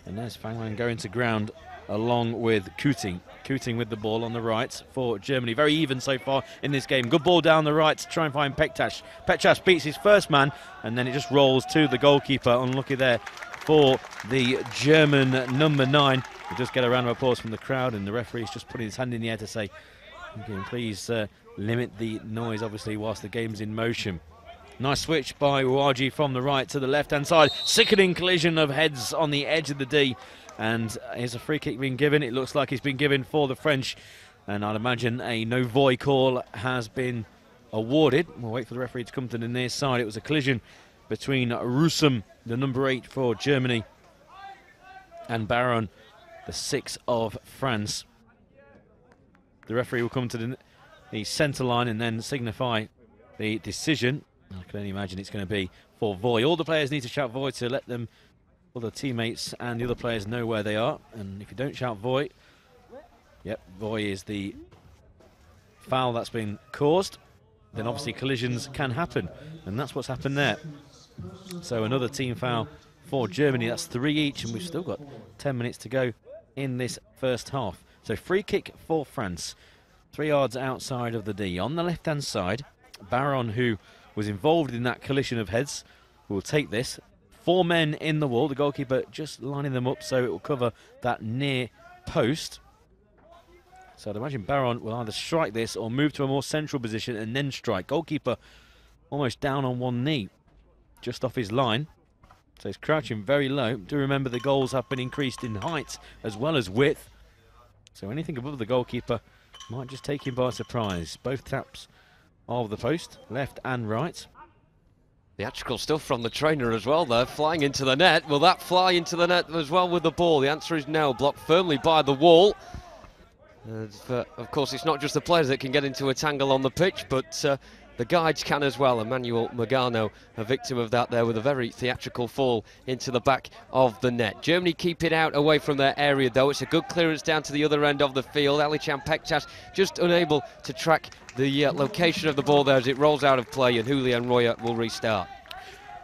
[SPEAKER 4] and there's Fangman going to ground along with Kuting. Kuting with the ball on the right for Germany. Very even so far in this game. Good ball down the right to try and find Pektash. Pektash beats his first man, and then it just rolls to the goalkeeper. Unlucky there for the German number 9. We just get a round of applause from the crowd, and the referee is just putting his hand in the air to say, please limit the noise, obviously, whilst the game's in motion. Nice switch by Ouaji from the right to the left-hand side. Sickening collision of heads on the edge of the D, and here's a free kick being given. It looks like it's been given for the French, and I'd imagine a no-voy call has been awarded. We'll wait for the referee to come to the near side. It was a collision between Roussem, the number 8 for Germany, and Baron, the 6 of France. The referee will come to the centre line and then signify the decision. I can only imagine it's going to be for voy. All the players need to shout voy to let them, all the teammates and the other players know where they are. And if you don't shout voy, yep, voy is the foul that's been caused. Then obviously collisions can happen, and that's what's happened there. So another team foul for Germany. That's 3 each, and we've still got 10 minutes to go in this first half. So free kick for France, 3 yards outside of the D. On the left-hand side, Baron, who was involved in that collision of heads, will take this. 4 men in the wall, the goalkeeper just lining them up so it will cover that near post. So I'd imagine Baron will either strike this or move to a more central position and then strike. Goalkeeper almost down on one knee, just off his line. So he's crouching very low. Do remember the goals have been increased in height as well as width. So anything above the goalkeeper might just take him by surprise. Both taps of the post, left and right.
[SPEAKER 5] Theatrical stuff from the trainer as well there, flying into the net. Will that fly into the net as well with the ball? The answer is no, blocked firmly by the wall. Of course, it's not just the players that can get into a tangle on the pitch, but the guides can as well. Emmanuel Magano, a victim of that there with a very theatrical fall into the back of the net. Germany keep it out away from their area though. It's a good clearance down to the other end of the field. Alichan Pektash just unable to track the location of the ball there as it rolls out of play, and Julien Royer will restart.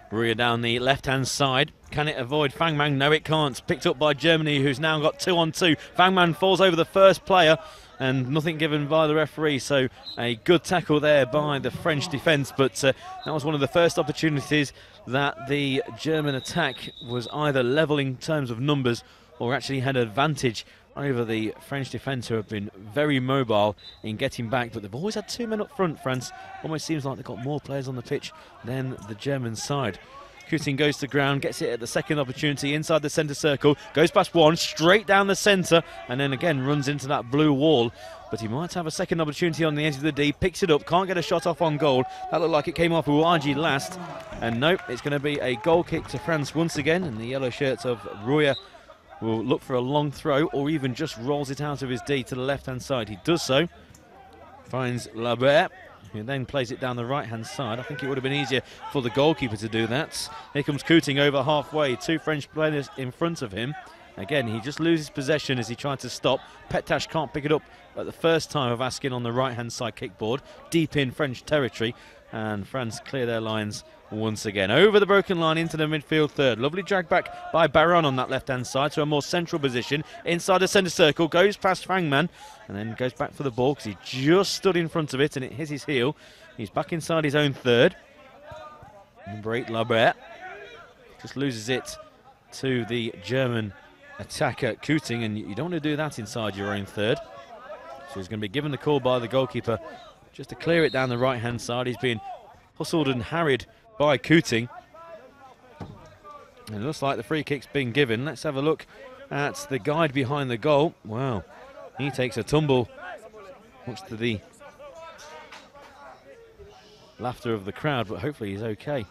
[SPEAKER 4] Royer down the left-hand side. Can it avoid Fangman? No, it can't. Picked up by Germany, who's now got 2-on-2. Fangman falls over the first player, and nothing given by the referee. So a good tackle there by the French defence, but that was one of the first opportunities that the German attack was either level in terms of numbers or actually had advantage over the French defence, who have been very mobile in getting back. But they've always had 2 men up front, France. Almost seems like they've got more players on the pitch than the German side. Kuting goes to ground, gets it at the second opportunity inside the centre circle, goes past one, straight down the centre, and then again runs into that blue wall. But he might have a second opportunity on the edge of the D, picks it up, can't get a shot off on goal. That looked like it came off Ouaji last, And nope, it's going to be a goal kick to France once again, and the yellow shirts of Roya will look for a long throw, or even just rolls it out of his D to the left-hand side. He does so, finds Labert, who then plays it down the right-hand side. I think it would have been easier for the goalkeeper to do that. Here comes Couting over halfway, 2 French players in front of him. Again, he just loses possession as he tried to stop. Petach can't pick it up at the first time of asking on the right-hand side kickboard, deep in French territory, and France clear their lines once again. Over the broken line into the midfield third. Lovely drag back by Baron on that left-hand side to a more central position. Inside the centre circle, goes past Fangman, and then goes back for the ball because he just stood in front of it and it hit his heel. He's back inside his own third. Number 8, Labert, just loses it to the German attacker Couting, and you don't want to do that inside your own third. So he's going to be given the call by the goalkeeper just to clear it down the right-hand side. He's been hustled and harried by Couting. And it looks like the free kick's been given. Let's have a look at the guide behind the goal. Wow, he takes a tumble, much to the laughter of the crowd, but hopefully he's okay.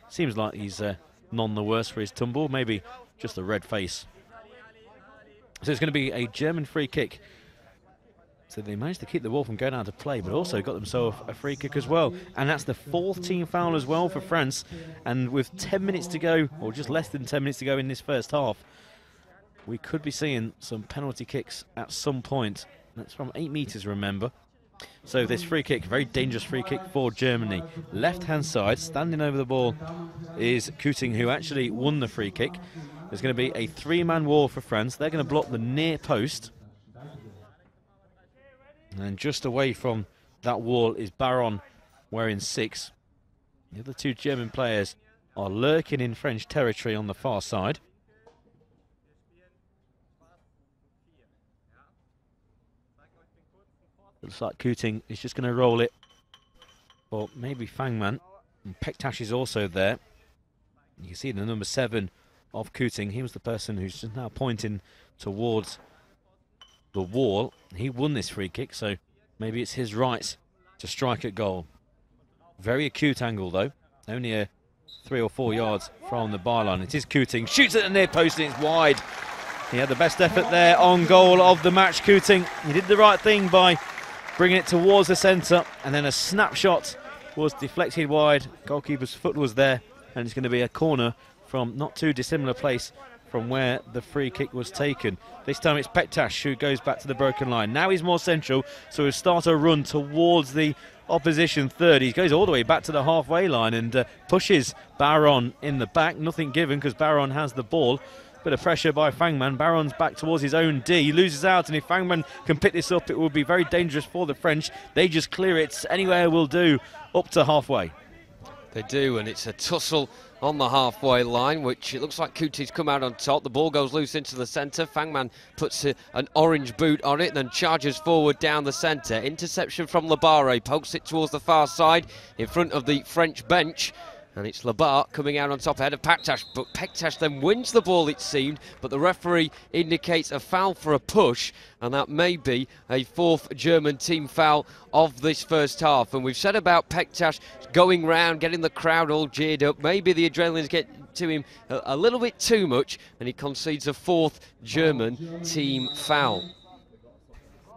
[SPEAKER 4] Seems like he's none the worse for his tumble, maybe just a red face. So it's going to be a German free kick. So they managed to keep the ball from going out of play, but also got themselves a free kick as well. And that's the 4th team foul as well for France. And with 10 minutes to go, or just less than 10 minutes to go in this first half, we could be seeing some penalty kicks at some point. That's from 8 metres, remember. So this free kick, very dangerous free kick for Germany. Left-hand side, standing over the ball, is Couting, who actually won the free kick. There's going to be a 3-man wall for France. They're going to block the near post. And just away from that wall is Baron, wearing 6. The other 2 German players are lurking in French territory on the far side. Looks like Couting is just going to roll it, or maybe Fangman. And Petach is also there. You can see the number 7 of Couting. He was the person who's just now pointing towards the wall. He won this free kick, so maybe it's his right to strike at goal. Very acute angle though, only a 3 or 4 yards from the byline. It is Couting, shoots at the near post and it's wide. He had the best effort there on goal of the match, Couting. He did the right thing by bringing it towards the centre, and then a snapshot was deflected wide. Goalkeeper's foot was there, and it's going to be a corner from not too dissimilar place from where the free kick was taken. This time it's Petach who goes back to the broken line. Now he's more central, so he'll start a run towards the opposition third. He goes all the way back to the halfway line and pushes Baron in the back. Nothing given because Baron has the ball. Bit of pressure by Fangman. Baron's back towards his own D. He loses out, and if Fangman can pick this up, it will be very dangerous for the French. They just clear it. Anywhere will do up to halfway.
[SPEAKER 5] They do, and it's a tussle on the halfway line, which it looks like Couting's come out on top. The ball goes loose into the centre. Fangman puts an orange boot on it, then charges forward down the centre. Interception from Labare, pokes it towards the far side in front of the French bench. And it's Labart coming out on top ahead of Petach, but Petach then wins the ball, it seemed, but the referee indicates a foul for a push, and that may be a 4th German team foul of this first half. And we've said about Petach going round, getting the crowd all jeered up. Maybe the adrenaline's get to him a little bit too much, and he concedes a 4th German team foul.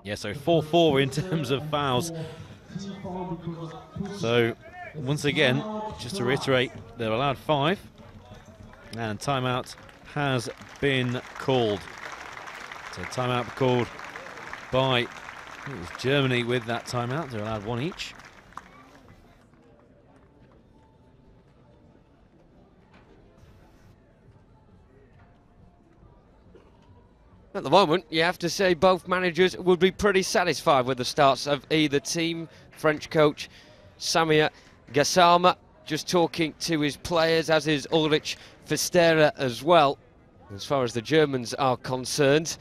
[SPEAKER 4] Yeah, so 4-4 in terms of fouls. So once again, just to reiterate, they're allowed 5, and timeout has been called. So timeout called by, I think it was Germany with that timeout. They're allowed 1 each.
[SPEAKER 5] At the moment, you have to say both managers would be pretty satisfied with the starts of either team. French coach Samir Gassama just talking to his players, as is Ulrich Versterer as well, as far as the Germans are concerned.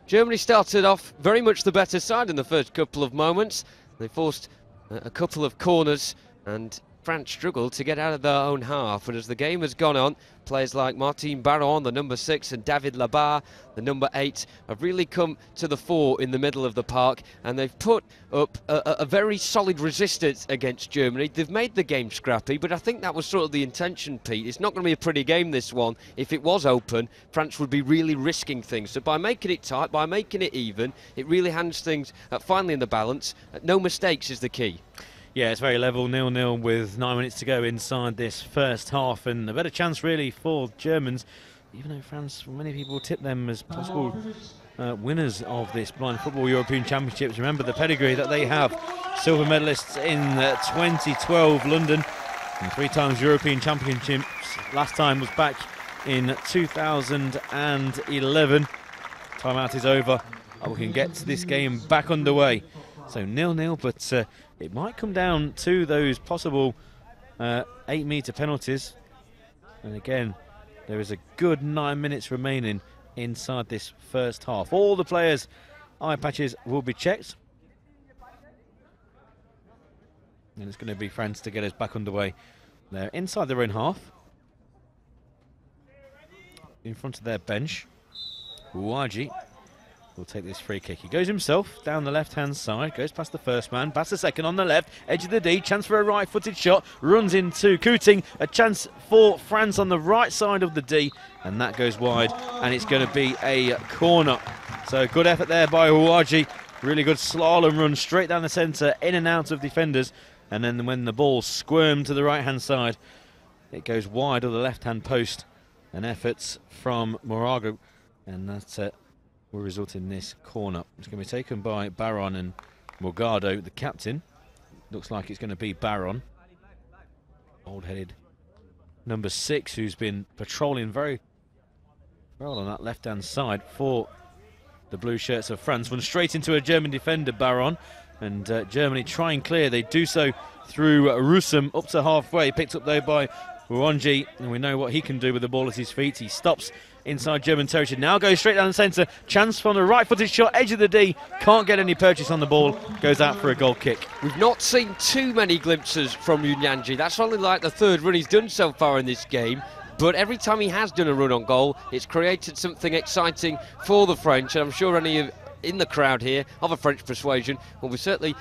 [SPEAKER 5] Germany started off very much the better side in the first couple of moments. They forced a couple of corners, and France struggled to get out of their own half. But as the game has gone on, players like Martin Baron, the number 6, and David Labar, the number 8, have really come to the fore in the middle of the park, and they've put up a very solid resistance against Germany. They've made the game scrappy, but I think that was sort of the intention, Pete. It's not going to be a pretty game, this one. If it was open, France would be really risking things. So by making it tight, by making it even, it really hands things finally in the balance. No mistakes is the key.
[SPEAKER 4] Yeah, it's very level, 0-0 with 9 minutes to go inside this first half, and a better chance really for Germans, even though France, many people tip them as possible winners of this blind football European Championships. Remember the pedigree that they have. Silver medalists in 2012 London, and 3 times European Championships. Last time was back in 2011. Timeout is over. We can get this game back underway. So 0-0, but it might come down to those possible 8-metre penalties. And again, there is a good 9 minutes remaining inside this first half. All the players' eye patches will be checked. And it's going to be France to get us back underway. They're inside their own half. In front of their bench. Ouaji will take this free kick. He goes himself down the left-hand side, goes past the first man, past the second on the left, edge of the D, chance for a right-footed shot, runs into Kuting, a chance for France on the right side of the D, and that goes wide, and it's going to be a corner. So good effort there by Ouaji, really good slalom run straight down the centre, in and out of defenders, and then when the ball squirmed to the right-hand side, it goes wide of the left-hand post, and efforts from Morago, and that's it. Will result in this corner. It's going to be taken by Baron and Morgado, the captain. Looks like it's going to be Baron. Old-headed number 6, who's been patrolling very well on that left-hand side for the blue shirts of France. Run straight into a German defender, Baron. And Germany try and clear. They do so through Rusum up to halfway. Picked up though by Ouaji, and we know what he can do with the ball at his feet. He stops inside German territory, now goes straight down the centre, chance from the right-footed shot, edge of the D, can't get any purchase on the ball, goes out for a goal kick.
[SPEAKER 5] We've not seen too many glimpses from Unyanji. That's only like the 3rd run he's done so far in this game, but every time he has done a run on goal, it's created something exciting for the French, and I'm sure any of in the crowd here of a French persuasion will be certainly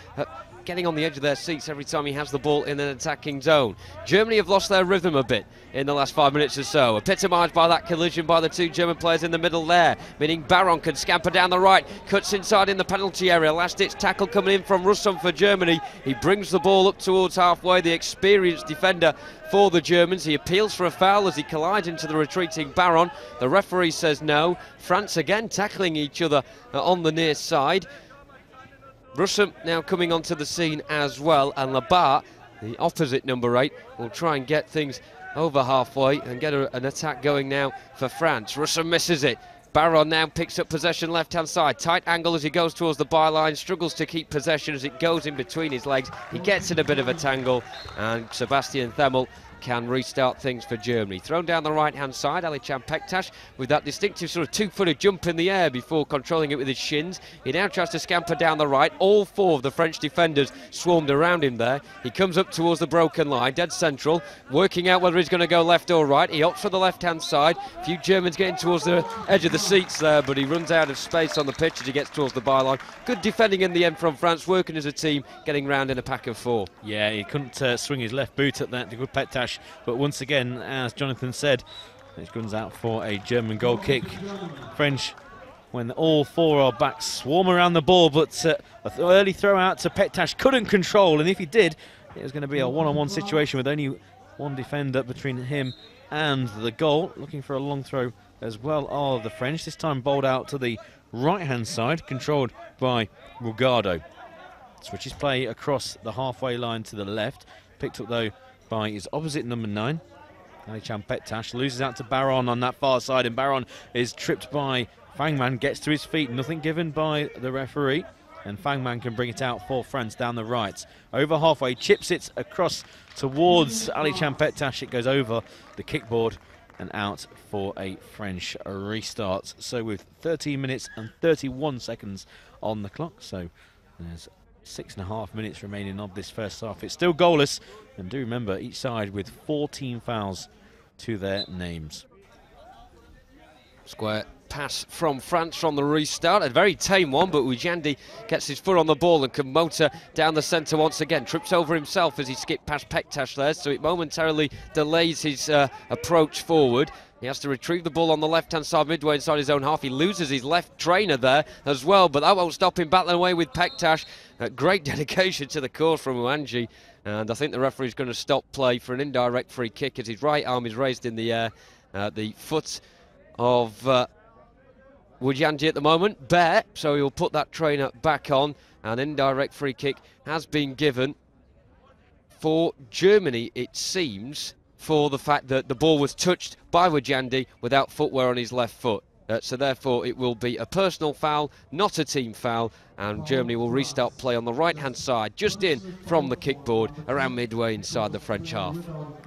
[SPEAKER 5] getting on the edge of their seats every time he has the ball in an attacking zone. Germany have lost their rhythm a bit in the last 5 minutes or so, epitomised by that collision by the 2 German players in the middle there, meaning Baron can scamper down the right, cuts inside in the penalty area, last-ditch tackle coming in from Rusum for Germany. He brings the ball up towards halfway, the experienced defender for the Germans. He appeals for a foul as he collides into the retreating Baron. The referee says no. France again tackling each other on the near side. Rusum now coming onto the scene as well, and Labar, the opposite number 8, will try and get things over halfway and get an attack going now for France. Rusum misses it. Baron now picks up possession left-hand side. Tight angle as he goes towards the byline, struggles to keep possession as it goes in between his legs. He gets in a bit of a tangle, and Sebastian Themmel can restart things for Germany. Thrown down the right-hand side, Alichan Pektas with that distinctive sort of 2-footed jump in the air before controlling it with his shins. He now tries to scamper down the right. All 4 of the French defenders swarmed around him there. He comes up towards the broken line, dead central, working out whether he's going to go left or right. He opts for the left-hand side. A few Germans getting towards the edge of the seats there, but he runs out of space on the pitch as he gets towards the byline. Good defending in the end from France, working as a team, getting round in a pack of 4.
[SPEAKER 4] Yeah, he couldn't swing his left boot at that, the good Pektas. But once again, as Jonathan said, it comes out for a German goal kick. French, when all 4 are back, swarm around the ball, but an early throw out to Pektas couldn't control, and if he did, it was going to be a one-on-one situation with only one defender between him and the goal. Looking for a long throw as well are the French, this time bowled out to the right-hand side, controlled by Morgado. Switches play across the halfway line to the left, picked up though by his opposite number 9, Alichan Pektas, loses out to Baron on that far side, and Baron is tripped by Fangman, gets to his feet, nothing given by the referee, and Fangman can bring it out for France down the right. Over halfway, chips it across towards Alichan Pektas, it goes over the kickboard and out for a French restart. So with 13 minutes and 31 seconds on the clock, so there's 6.5 minutes remaining of this first half. It's still goalless, and do remember, each side with 14 fouls to their names.
[SPEAKER 5] Square pass from France from the restart. A very tame one, but Ujandi gets his foot on the ball and can motor down the centre once again. Trips over himself as he skipped past Pektash there, so it momentarily delays his approach forward. He has to retrieve the ball on the left-hand side, midway inside his own half. He loses his left trainer there as well, but that won't stop him battling away with Pektash. Great dedication to the cause from Uanji, and I think the referee's going to stop play for an indirect free kick as his right arm is raised in the air. The foot of Uanji at the moment, bare, so he'll put that trainer back on. An indirect free kick has been given for Germany, it seems, for the fact that the ball was touched by Ujandi without footwear on his left foot. So therefore it will be a personal foul, not a team foul, and Germany will restart play on the right-hand side, just in from the kickboard, around midway inside the French half.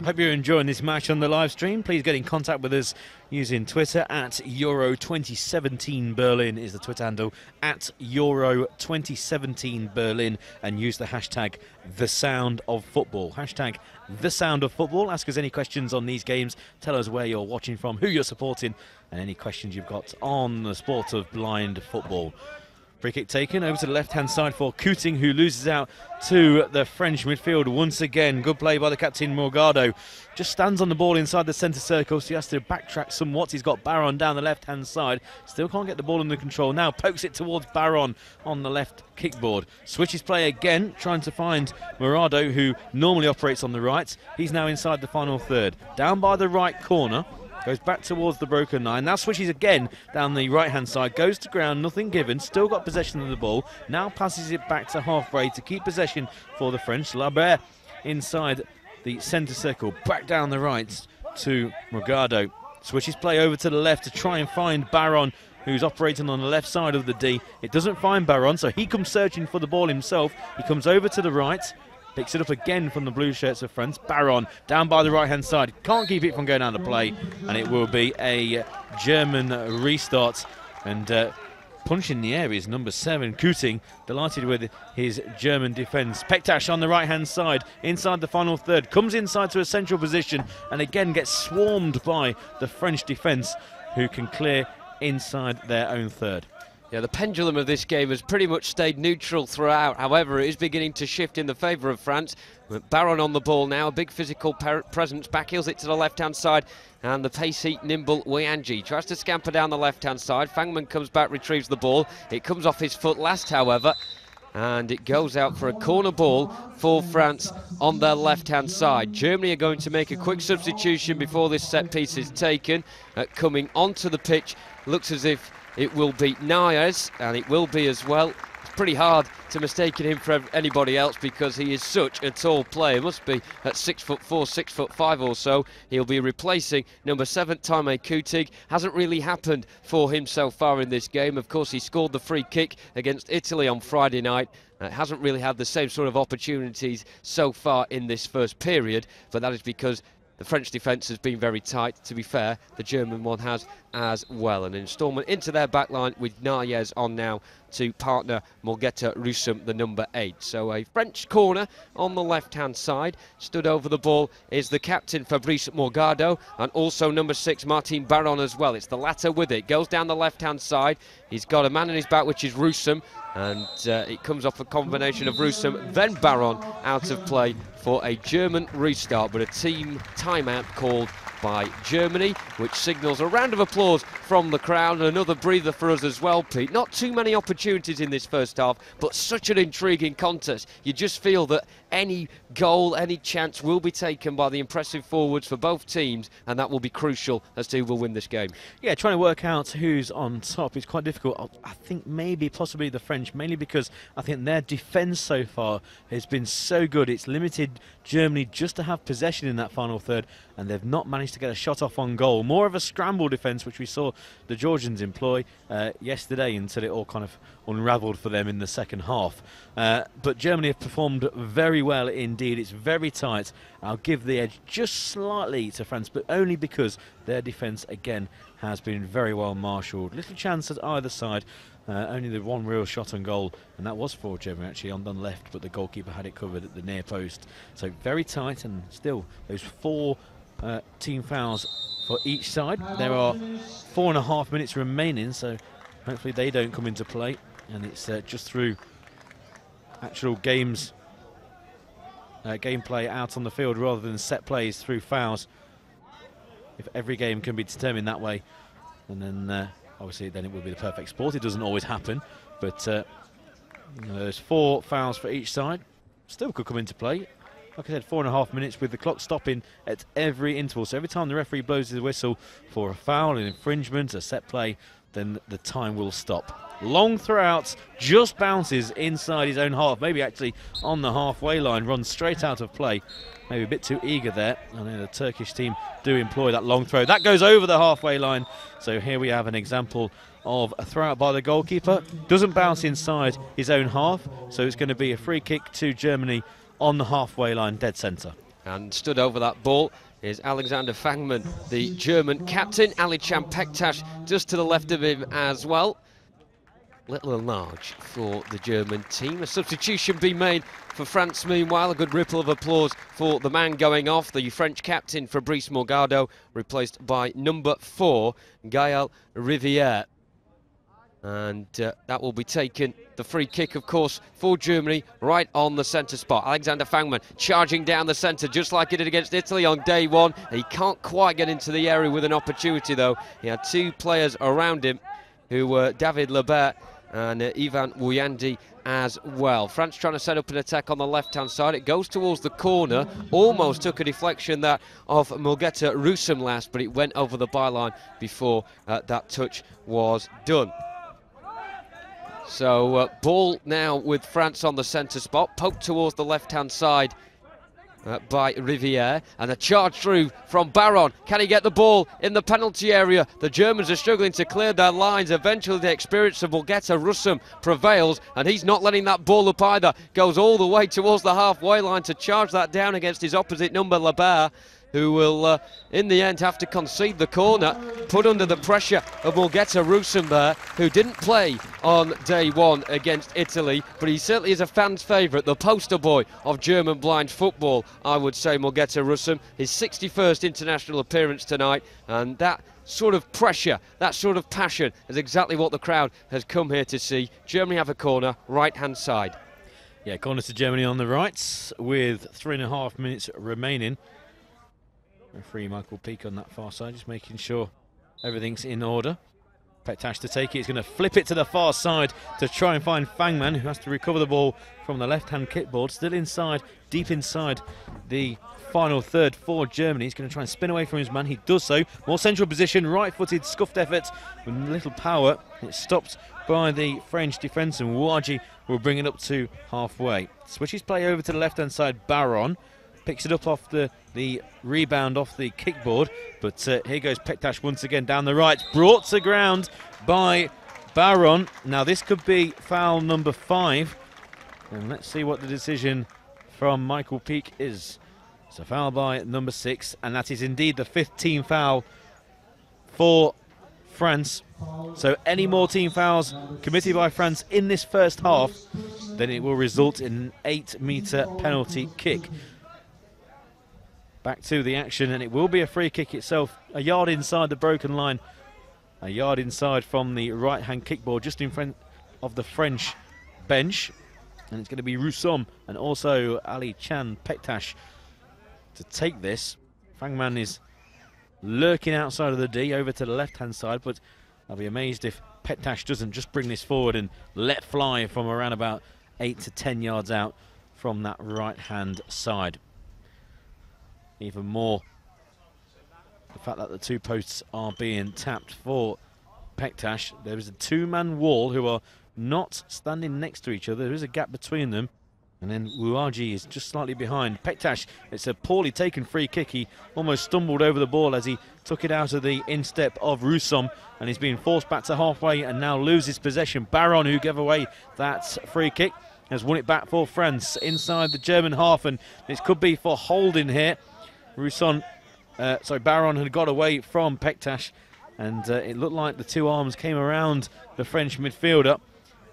[SPEAKER 4] Hope you're enjoying this match on the live stream. Please get in contact with us using Twitter at Euro 2017 Berlin is the Twitter handle, at Euro 2017 Berlin, and use the hashtag #TheSoundOfFootball. Hashtag #TheSoundOfFootball. Ask us any questions on these games. Tell us where you're watching from, who you're supporting, and any questions you've got on the sport of blind football. Free kick taken over to the left-hand side for Couting, who loses out to the French midfield once again. Good play by the captain, Morgado. Just stands on the ball inside the centre circle, so he has to backtrack somewhat. He's got Baron down the left-hand side. Still can't get the ball under control. Now pokes it towards Baron on the left kickboard. Switches play again, trying to find Morgado, who normally operates on the right. He's now inside the final third. Down by the right corner. Goes back towards the broken line. Now switches again down the right-hand side. Goes to ground, nothing given. Still got possession of the ball. Now passes it back to halfway to keep possession for the French. Labert inside the centre circle. Back down the right to Morgado. Switches play over to the left to try and find Baron, who's operating on the left side of the D. It doesn't find Baron, so he comes searching for the ball himself. He comes over to the right. Picks it up again from the blue shirts of France. Baron down by the right-hand side. Can't keep it from going out of play. And it will be a German restart. And punch in the air is number 7, Couting. Delighted with his German defence. Pektash on the right-hand side. Inside the final third. Comes inside to a central position. And again gets swarmed by the French defence, who can clear inside their own third.
[SPEAKER 5] Yeah, the pendulum of this game has pretty much stayed neutral throughout. However, it is beginning to shift in the favour of France. Baron on the ball now, a big physical presence, backheels it to the left-hand side, and the pacey, nimble Uanji tries to scamper down the left-hand side. Fangman comes back, retrieves the ball. It comes off his foot last, however, and it goes out for a corner ball for France on their left-hand side. Germany are going to make a quick substitution before this set piece is taken. Coming onto the pitch, looks as if it will be Nayes, and it will be as well. It's pretty hard to mistake him for anybody else because he is such a tall player. Must be at 6'4", 6'5" or so. He'll be replacing number 7, Taime Couting. Hasn't really happened for him so far in this game. Of course, he scored the free kick against Italy on Friday night. Hasn't really had the same sort of opportunities so far in this first period, but that is because the French defence has been very tight. To be fair, the German one has as well. An instalment into their backline with Nayes on now to partner Morgetta Rusum, the number 8. So a French corner on the left-hand side. Stood over the ball is the captain, Fabrice Morgado, and also number 6, Martin Baron as well. It's the latter with it. Goes down the left-hand side. He's got a man in his back, which is Rusum, and it comes off a combination of Rusum, then Baron out of play for a German restart, but a team timeout called by Germany, which signals a round of applause from the crowd, and another breather for us as well, Pete. Not too many opportunities in this first half, but such an intriguing contest. You just feel that any goal, any chance will be taken by the impressive forwards for both teams, and that will be crucial as to who will win this game.
[SPEAKER 4] Yeah, trying to work out who's on top is quite difficult. I think maybe possibly the French, mainly because I think their defence so far has been so good. It's limited Germany just to have possession in that final third, and they've not managed to get a shot off on goal. More of a scramble defence, which we saw the Georgians employ yesterday, until it all kind of unravelled for them in the second half. But Germany have performed very very well indeed. It's very tight. I'll give the edge just slightly to France, but only because their defence again has been very well marshalled. Little chance at either side. Only the one real shot on goal, and that was for Germany actually on the left, but the goalkeeper had it covered at the near post. So very tight, and still those 4 team fouls for each side. There are 4.5 minutes remaining, so hopefully they don't come into play, and it's just through actual gameplay out on the field rather than set plays through fouls. If every game can be determined that way, and then obviously then it would be the perfect sport. It doesn't always happen, but you know, there's 4 fouls for each side. Still could come into play. Like I said, 4.5 minutes with the clock stopping at every interval. So every time the referee blows his whistle for a foul, an infringement, a set play, then the time will stop. Long throw-outs, just bounces inside his own half, maybe actually on the halfway line, runs straight out of play. Maybe a bit too eager there. I know the Turkish team do employ that long throw. That goes over the halfway line. So here we have an example of a throw-out by the goalkeeper. Doesn't bounce inside his own half, so it's going to be a free kick to Germany on the halfway line, dead centre. And
[SPEAKER 5] stood over that ball is Alexander Fangmann, the German captain. Ali-Can Pektas just to the left of him as well. Little and large for the German team. A substitution being made for France meanwhile. A good ripple of applause for the man going off. The French captain Fabrice Morgado, replaced by number 4, Gaël Rivière. And that will be taken, the free kick of course for Germany, right on the centre spot. Alexander Fangmann charging down the centre just like he did against Italy on day 1. He can't quite get into the area with an opportunity though. He had 2 players around him who were David Lebert and Ivan Wuyandi as well. France trying to set up an attack on the left-hand side. It goes towards the corner. Almost took a deflection that of Mulgeta Rusum last, but it went over the byline before that touch was done. So ball now with France on the centre spot, poked towards the left-hand side by Rivière, and a charge through from Baron. Can he get the ball in the penalty area? The Germans are struggling to clear their lines. Eventually the experience of Mulgeta Rusum prevails, and he's not letting that ball up either. Goes all the way towards the halfway line to charge that down against his opposite number, Lebert, who will in the end have to concede the corner, put under the pressure of Mulgeta Rusum there, who didn't play on day 1 against Italy, but he certainly is a fan's favourite, the poster boy of German blind football, I would say, Mulgeta Rusum. His 61st international appearance tonight, and that sort of pressure, that sort of passion is exactly what the crowd has come here to see. Germany have a corner, right-hand side.
[SPEAKER 4] Yeah, corner to Germany on the right with 3.5 minutes remaining. Referee Michael Peake on that far side, just making sure everything's in order. Pektas to take it. He's going to flip it to the far side to try and find Fangmann, who has to recover the ball from the left-hand kickboard. Still inside, deep inside the final third for Germany. He's going to try and spin away from his man. He does so. More central position, right-footed, scuffed effort with little power. It's stopped by the French defence, and Ouaji will bring it up to halfway. Switches play over to the left-hand side. Baron picks it up off the rebound off the kickboard, but here goes Pektas once again down the right, brought to ground by Baron. Now this could be foul number 5, and let's see what the decision from Michael Peake is. It's a foul by number 6, and that is indeed the 5th team foul for France. So any more team fouls committed by France in this first half, then it will result in an 8-metre penalty kick. Back to the action, and it will be a free kick itself, a yard inside the broken line, a yard inside from the right-hand kickboard, just in front of the French bench. And it's going to be Rusum and also Ali-Can Pektas to take this. Fangmann is lurking outside of the D over to the left-hand side, but I'll be amazed if Pektas doesn't just bring this forward and let fly from around about 8 to 10 yards out from that right-hand side. Even more, the fact that the 2 posts are being tapped for Pektas. There is a 2-man wall who are not standing next to each other. There is a gap between them. And then Ouaji is just slightly behind. Pektas, it's a poorly taken free kick. He almost stumbled over the ball as he took it out of the instep of Rusum, and he's being forced back to halfway and now loses possession. Baron, who gave away that free kick. has won it back for France inside the German half, and this could be for holding here. Baron had got away from Pektas, and it looked like the two arms came around the French midfielder.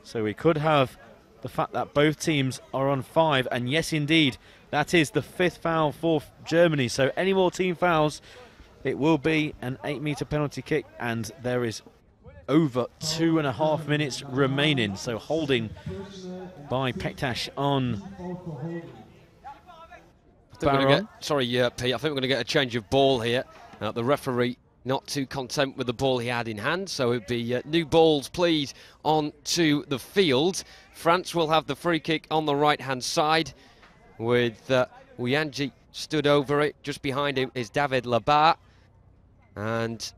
[SPEAKER 4] So we could have the fact that both teams are on 5, and yes indeed, that is the 5th foul for Germany. So any more team fouls, it will be an 8-metre penalty kick, and there is over 2.5 minutes remaining. So holding by Pektas on Baron.
[SPEAKER 5] Pete, I think we're going to get a change of ball here. The referee not too content with the ball he had in hand, so it'd be new balls, please, on to the field. France will have the free kick on the right-hand side with Ouyanji stood over it. Just behind him is David Labat. And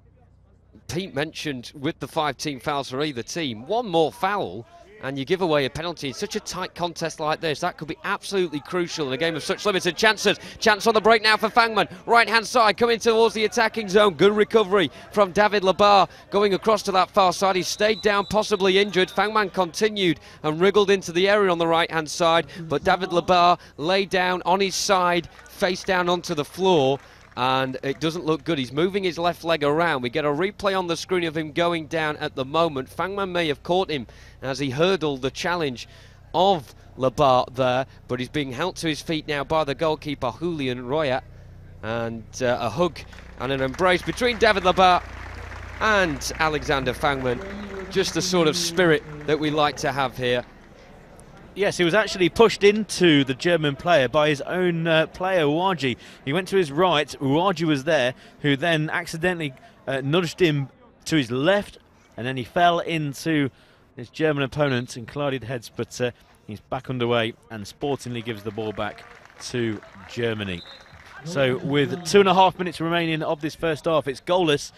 [SPEAKER 5] Pete mentioned with the 5 team fouls for either team, one more foul and you give away a penalty in such a tight contest like this. That could be absolutely crucial in a game of such limited chances. Chance on the break now for Fangman. Right-hand side coming towards the attacking zone. Good recovery from David Labar going across to that far side. He stayed down, possibly injured. Fangman continued and wriggled into the area on the right-hand side, but David Labar lay down on his side, face down onto the floor, and it doesn't look good. He's moving his left leg around. We get a replay on the screen of him going down at the moment. Fangman may have caught him as he hurdled the challenge of Labar there, but he's being held to his feet now by the goalkeeper Julian Royat, and a hug and an embrace between David Labar and Alexander Fangman. Just the sort of spirit that we like to have here.
[SPEAKER 4] Yes, he was actually pushed into the German player by his own player, Ouaji. He went to his right, Ouaji was there, who then accidentally nudged him to his left, and then he fell into his German opponent and collided heads, but he's back underway and sportingly gives the ball back to Germany. So with 2.5 minutes remaining of this first half, it's goalless,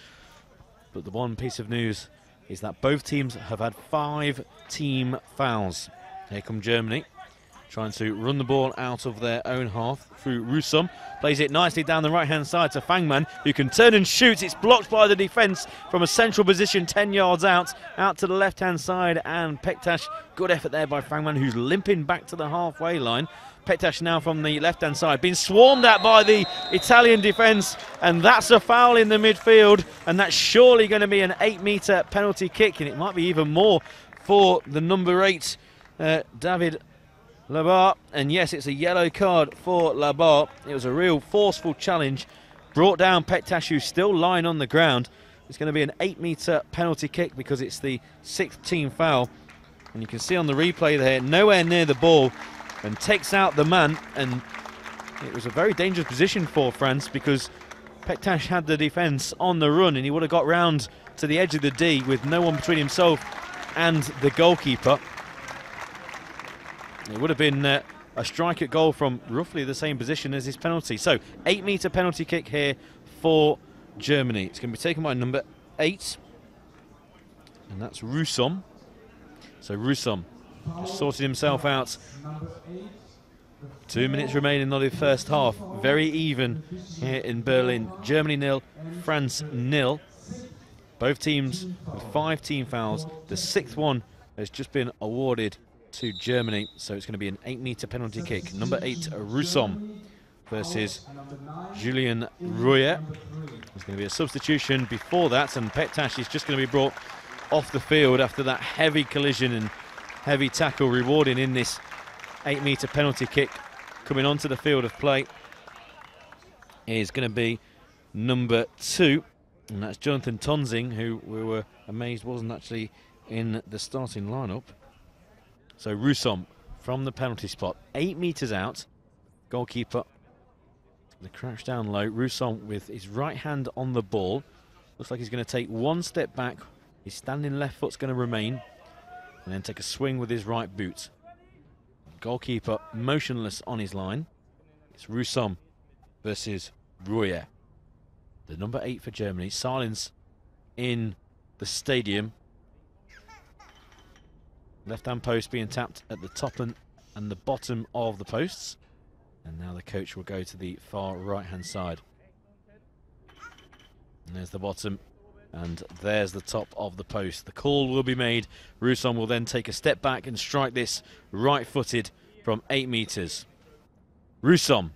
[SPEAKER 4] but the one piece of news is that both teams have had 5 team fouls. Here come Germany, trying to run the ball out of their own half through Rusum. Plays it nicely down the right-hand side to Fangman, who can turn and shoot. It's blocked by the defence from a central position 10 yards out to the left-hand side. And Pektas, good effort there by Fangman, who's limping back to the halfway line. Pektas now from the left-hand side, being swarmed at by the Italian defence, and that's a foul in the midfield, and that's surely going to be an 8-metre penalty kick, and it might be even more for the number 8, David Labar. And yes, it's a yellow card for Labar. It was a real forceful challenge, brought down Pektas, who's still lying on the ground. It's going to be an 8-metre penalty kick because it's the 6th team foul, and you can see on the replay there, nowhere near the ball, and takes out the man. And it was a very dangerous position for France because Pektas had the defence on the run, and he would have got round to the edge of the D with no one between himself and the goalkeeper. It would have been a strike at goal from roughly the same position as his penalty. So 8-metre penalty kick here for Germany. It's going to be taken by number 8, and that's Rusum. So Rusum just sorted himself out. 2 minutes remaining on the first half. Very even here in Berlin. Germany 0, France 0. Both teams with 5 team fouls. The 6th one has just been awarded to Germany, so it's going to be an 8-metre penalty kick. Number 8, Rusum versus Julien Royer. There's going to be a substitution before that, and Pektas is just going to be brought off the field after that heavy collision and heavy tackle, rewarding in this 8-metre penalty kick. Coming onto the field of play is going to be number 2, and that's Jonathan Tonsing, who we were amazed wasn't actually in the starting lineup. So Rusum from the penalty spot, 8 metres out. Goalkeeper, the crouch down low. Rusum with his right hand on the ball. Looks like he's going to take one step back. His standing left foot's going to remain, and then take a swing with his right boot. Goalkeeper motionless on his line. It's Rusum versus Royer. The number 8 for Germany. Silence in the stadium. Left-hand post being tapped at the top and the bottom of the posts. And now the coach will go to the far right-hand side. And there's the bottom And there's the top of the post. The call will be made. Russon will then take a step back and strike this right-footed from 8 metres. Russon.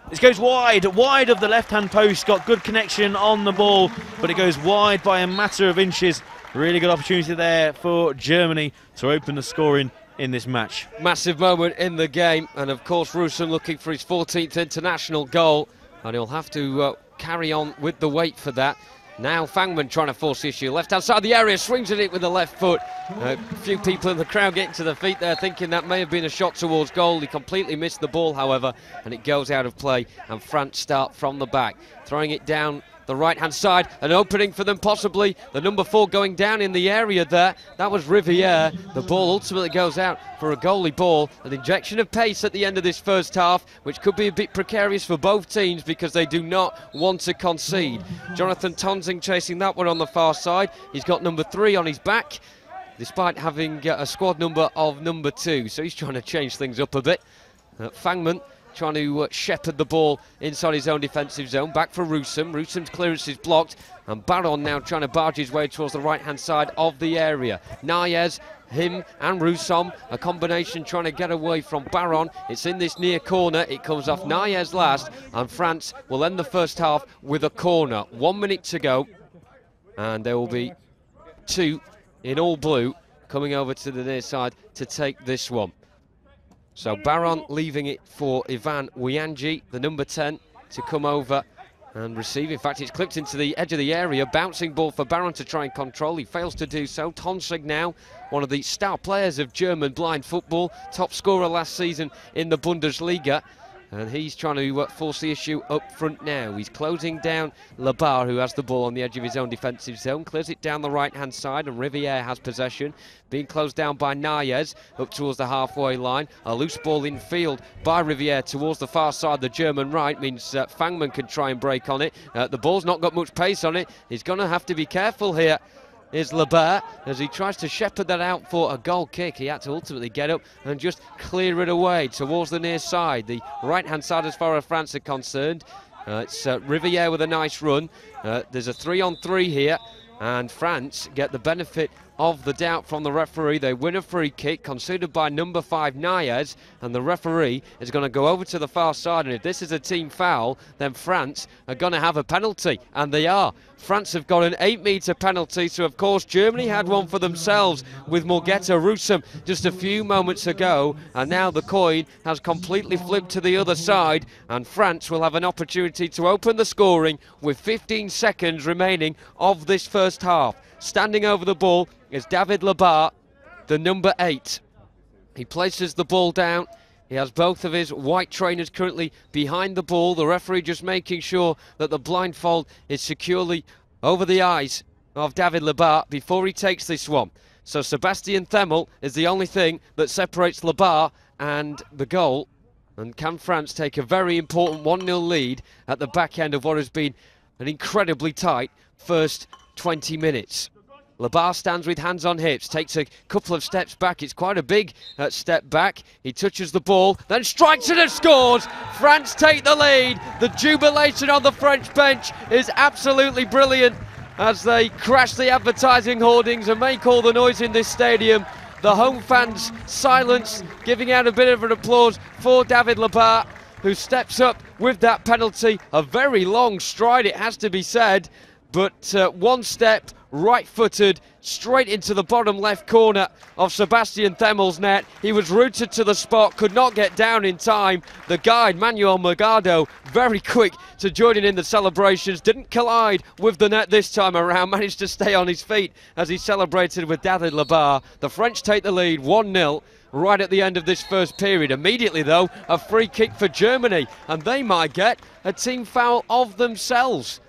[SPEAKER 4] This goes wide of the left-hand post. Got good connection on the ball, but it goes wide by a matter of inches. Really good opportunity there for Germany to open the scoring in this match.
[SPEAKER 5] Massive moment in the game, and of course Russon looking for his 14th international goal, and he'll have to carry on with the weight for that. Now Fangman trying to force the issue. Left hand side of the area, swings at it with the left foot. A few people in the crowd getting to their feet there, thinking that may have been a shot towards goal. He completely missed the ball, however, and it goes out of play, and France start from the back. Throwing it down the right-hand side, an opening for them possibly. The number 4 going down in the area there. That was Riviere. The ball ultimately goes out for a goalie ball. An injection of pace at the end of this first half, which could be a bit precarious for both teams because they do not want to concede. Jonathan Tonsing chasing that one on the far side. He's got number 3 on his back, despite having a squad number of number 2. So he's trying to change things up a bit. Fangman trying to shepherd the ball inside his own defensive zone. Back for Russon. Russon's clearance is blocked, and Baron now trying to barge his way towards the right-hand side of the area. Nayez, him and Russon, a combination trying to get away from Baron. It's in this near corner. It comes off Nayez last, and France will end the first half with a corner. 1 minute to go, and there will be 2 in all blue coming over to the near side to take this one. So Baron leaving it for Ivan Wianji, the number 10, to come over and receive. In fact, it's clipped into the edge of the area. Bouncing ball for Baron to try and control. He fails to do so. Tonsig now, one of the star players of German blind football, top scorer last season in the Bundesliga. And he's trying to force the issue up front now. He's closing down Labar, who has the ball on the edge of his own defensive zone. Clears it down the right-hand side, and Riviere has possession. Being closed down by Nayez up towards the halfway line. A loose ball in field by Riviere towards the far side, the German right. Means Fangman can try and break on it. The ball's not got much pace on it. He's going to have to be careful here. Is Labar, as he tries to shepherd that out for a goal kick. He had to ultimately get up and just clear it away towards the near side, the right-hand side as far as France are concerned. It's Riviere with a nice run. There's a 3-on-3 here, and France get the benefit of the doubt from the referee. They win a free kick conceded by number 5 Nayez, and the referee is going to go over to the far side, and if this is a team foul, then France are going to have a penalty, and they are. France have got an 8-metre penalty, so of course Germany had one for themselves with Morgetta Russon just a few moments ago, and now the coin has completely flipped to the other side, and France will have an opportunity to open the scoring with 15 seconds remaining of this first half. Standing over the ball is David Labar, the number 8. He places the ball down. He has both of his white trainers currently behind the ball. The referee just making sure that the blindfold is securely over the eyes of David Labar before he takes this one. So Sebastian Themmel is the only thing that separates Labar and the goal. And can France take a very important 1-0 lead at the back end of what has been an incredibly tight first 20 minutes. Labar stands with hands on hips, takes a couple of steps back. It's quite a big step back. He touches the ball, then strikes it and scores. France take the lead. The jubilation on the French bench is absolutely brilliant as they crash the advertising hoardings and make all the noise in this stadium. The home fans silence, giving out a bit of an applause for David Labar, who steps up with that penalty. A very long stride, it has to be said, but one step, right-footed, straight into the bottom left corner of Sebastian Themmel's net. He was rooted to the spot, could not get down in time. The guide, Manuel Morgado, very quick to join in the celebrations. Didn't collide with the net this time around, managed to stay on his feet as he celebrated with David Labar. The French take the lead 1-0. Right at the end of this first period. Immediately, though, a free kick for Germany, and they might get a team foul of themselves.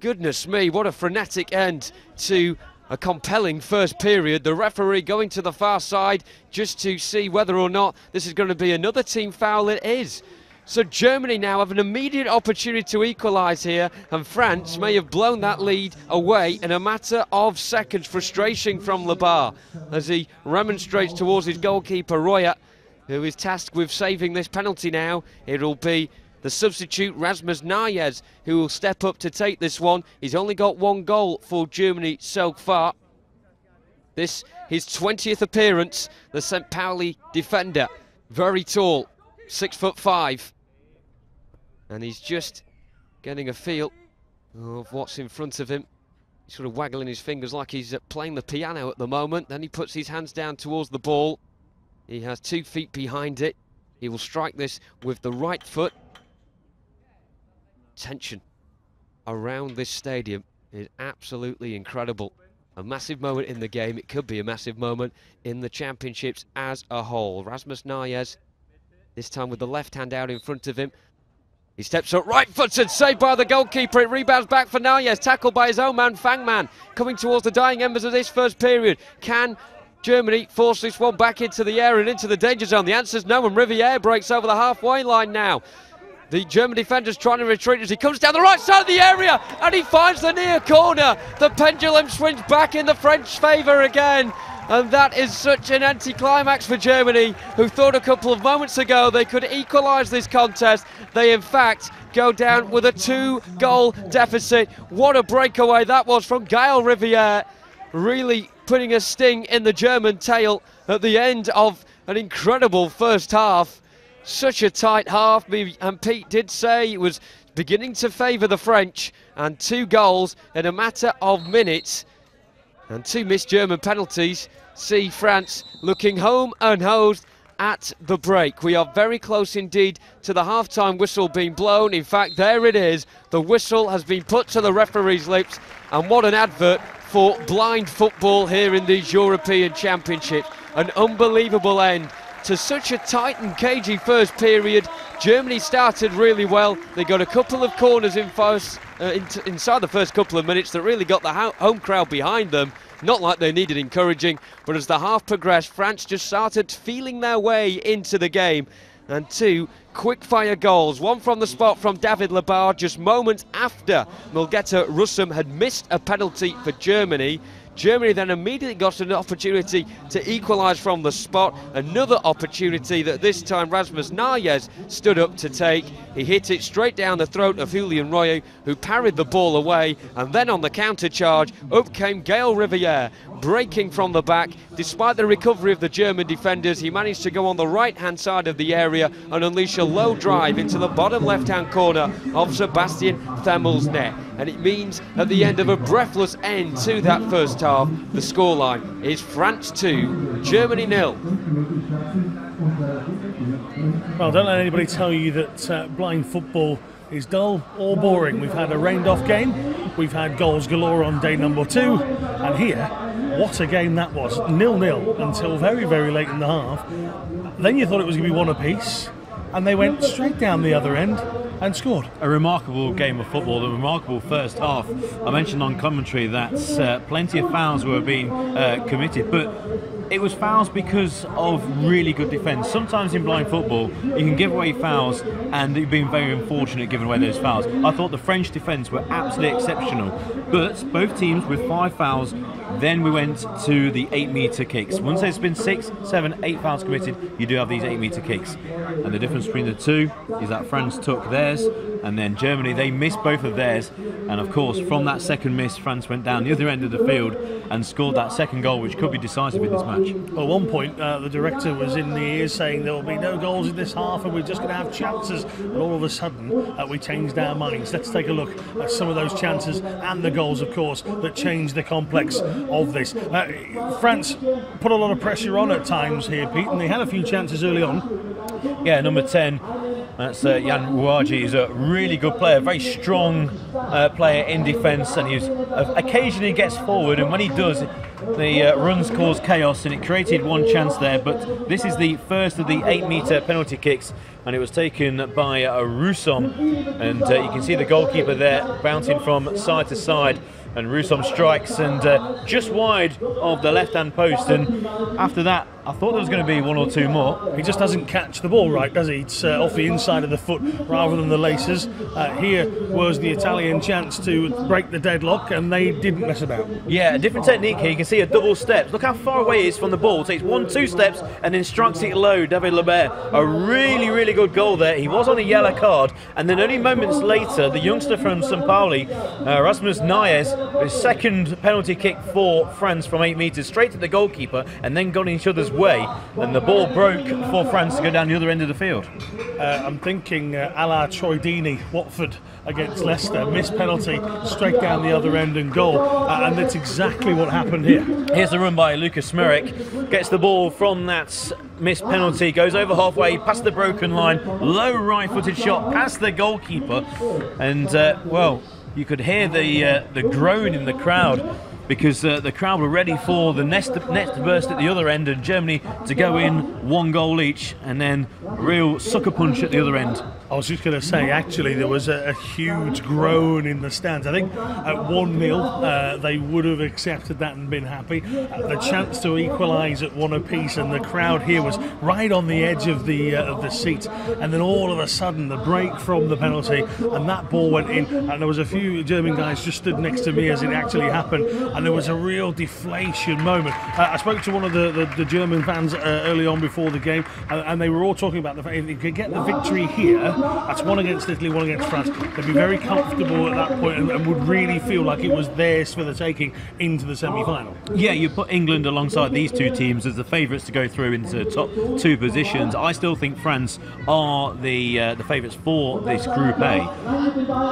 [SPEAKER 5] Goodness me, what a frenetic end to a compelling first period. The referee going to the far side just to see whether or not this is going to be another team foul. It is. So Germany now have an immediate opportunity to equalise here, and France may have blown that lead away in a matter of seconds. Frustration from Labar as he remonstrates towards his goalkeeper Roya, who is tasked with saving this penalty now. It'll be the substitute Rasmus Nayes, who will step up to take this one. He's only got 1 goal for Germany so far. This his 20th appearance, the St. Pauli defender. Very tall, 6'5", and he's just getting a feel of what's in front of him. He's sort of waggling his fingers like he's playing the piano at the moment. Then he puts his hands down towards the ball. He has 2 feet behind it. He will strike this with the right foot. Tension around this stadium is absolutely incredible. A massive moment in the game. It could be a massive moment in the championships as a whole. Rasmus Nayes, this time with the left hand out in front of him. He steps up, right-footed, saved by the goalkeeper. It rebounds back for Nayes, tackled by his own man, Fangman, coming towards the dying embers of this first period. Can Germany force this one back into the air and into the danger zone? The answer's no, and Riviere breaks over the halfway line now. The German defender's trying to retreat as he comes down the right side of the area, and he finds the near corner. The pendulum swings back in the French favour again, and that is such an anticlimax for Germany, who thought a couple of moments ago they could equalise this contest. They in fact go down with a 2-goal deficit. What a breakaway that was from Gaël Riviere, really putting a sting in the German tail at the end of an incredible first half. Such a tight half, and Pete did say it was beginning to favour the French, and 2 goals in a matter of minutes and 2 missed German penalties see France looking home and hosed at the break. We are very close indeed to the half-time whistle being blown. In fact, there it is. The whistle has been put to the referee's lips, and what an advert for blind football here in these European Championships. An unbelievable end to such a tight and cagey first period. Germany started really well. They got a couple of corners in inside the first couple of minutes that really got the home crowd behind them. Not like they needed encouraging, but as the half progressed, France just started feeling their way into the game. And 2 quick-fire goals, one from the spot from David Labar just moments after Mulgeta Russum had missed a penalty for Germany. Germany then immediately got an opportunity to equalise from the spot. Another opportunity that this time Rasmus Nayes stood up to take. He hit it straight down the throat of Julien Royer, who parried the ball away. And then on the counter charge, up came Gaël Riviere, breaking from the back. Despite the recovery of the German defenders, he managed to go on the right-hand side of the area and unleash a low drive into the bottom left-hand corner of Sebastian Themmel's net. And it means at the end of a breathless end to that first half, the scoreline is France 2, Germany 0.
[SPEAKER 3] Well, don't let anybody tell you that blind football is dull or boring. We've had a rained-off game, we've had goals galore on day number 2, and here, what a game that was. 0-0 until very, very late in the half. Then you thought it was going to be 1 apiece, and they went straight down the other end and scored.
[SPEAKER 4] A remarkable game of football, a remarkable first half. I mentioned on commentary that plenty of fouls were being committed, but it was fouls because of really good defence. Sometimes in blind football, you can give away fouls, and you've been very unfortunate giving away those fouls. I thought the French defence were absolutely exceptional, but both teams with 5 fouls. Then we went to the 8-metre kicks. Once there's been 6, 7, 8 fouls committed, you do have these 8-metre kicks. And the difference between the 2 is that France took theirs, and then Germany, they missed both of theirs. And of course, from that second miss, France went down the other end of the field and scored that second goal, which could be decisive in this match.
[SPEAKER 3] Well, at one point, the director was in the ears saying there will be no goals in this half and we're just going to have chances. And all of a sudden, we changed our minds. Let's take a look at some of those chances and the goals, of course, that changed the complex of this. France put a lot of pressure on at times here, Pete, and they had a few chances early on.
[SPEAKER 4] Yeah, number 10, that's Jan Ouaji. He's a really good player, very strong player in defence, and he occasionally gets forward, and when he does, the runs cause chaos, and it created one chance there. But this is the first of the 8-metre penalty kicks, and it was taken by Roussom, and you can see the goalkeeper there bouncing from side to side. And Roussom strikes, and just wide of the left-hand post. And after that, I thought there was going to be 1 or 2 more.
[SPEAKER 3] He just doesn't catch the ball right, does he? It's off the inside of the foot rather than the laces. Here was the Italian chance to break the deadlock, and they didn't mess about.
[SPEAKER 4] Yeah, a different technique here. You can see a double step. Look how far away he is from the ball. Takes 1-2 steps and then strikes it low. David Lebert, a really, really good goal there. He was on a yellow card, and then only moments later, the youngster from St. Pauli, Rasmus Naes, his second penalty kick for France from 8 metres, straight to the goalkeeper, and then got in each other's way, and the ball broke for France to go down the other end of the field.
[SPEAKER 3] I'm thinking a la Troy Deeney, Watford against Leicester, missed penalty, straight down the other end and goal, and that's exactly what happened here.
[SPEAKER 4] Here's the run by Lucas Smerek, gets the ball from that missed penalty, goes over halfway, past the broken line, low right-footed shot past the goalkeeper, and well, you could hear the groan in the crowd, because the crowd were ready for the net to burst at the other end and Germany to go in 1 goal each, and then real sucker punch at the other end.
[SPEAKER 3] I was just going to say, actually, there was a huge groan in the stands. I think at 1-0, they would have accepted that and been happy. The chance to equalise at 1 apiece, and the crowd here was right on the edge of the seat. And then all of a sudden, the break from the penalty, and that ball went in. And there was a few German guys just stood next to me as it actually happened, and there was a real deflation moment. I spoke to one of the German fans early on before the game, and they were all talking about the fact if they could get the victory here, that's 1 against Italy, 1 against France, they'd be very comfortable at that point and would really feel like it was theirs for the taking into the semi-final.
[SPEAKER 4] Yeah, you put England alongside these two teams as the favourites to go through into the top 2 positions. I still think France are the favourites for this Group A.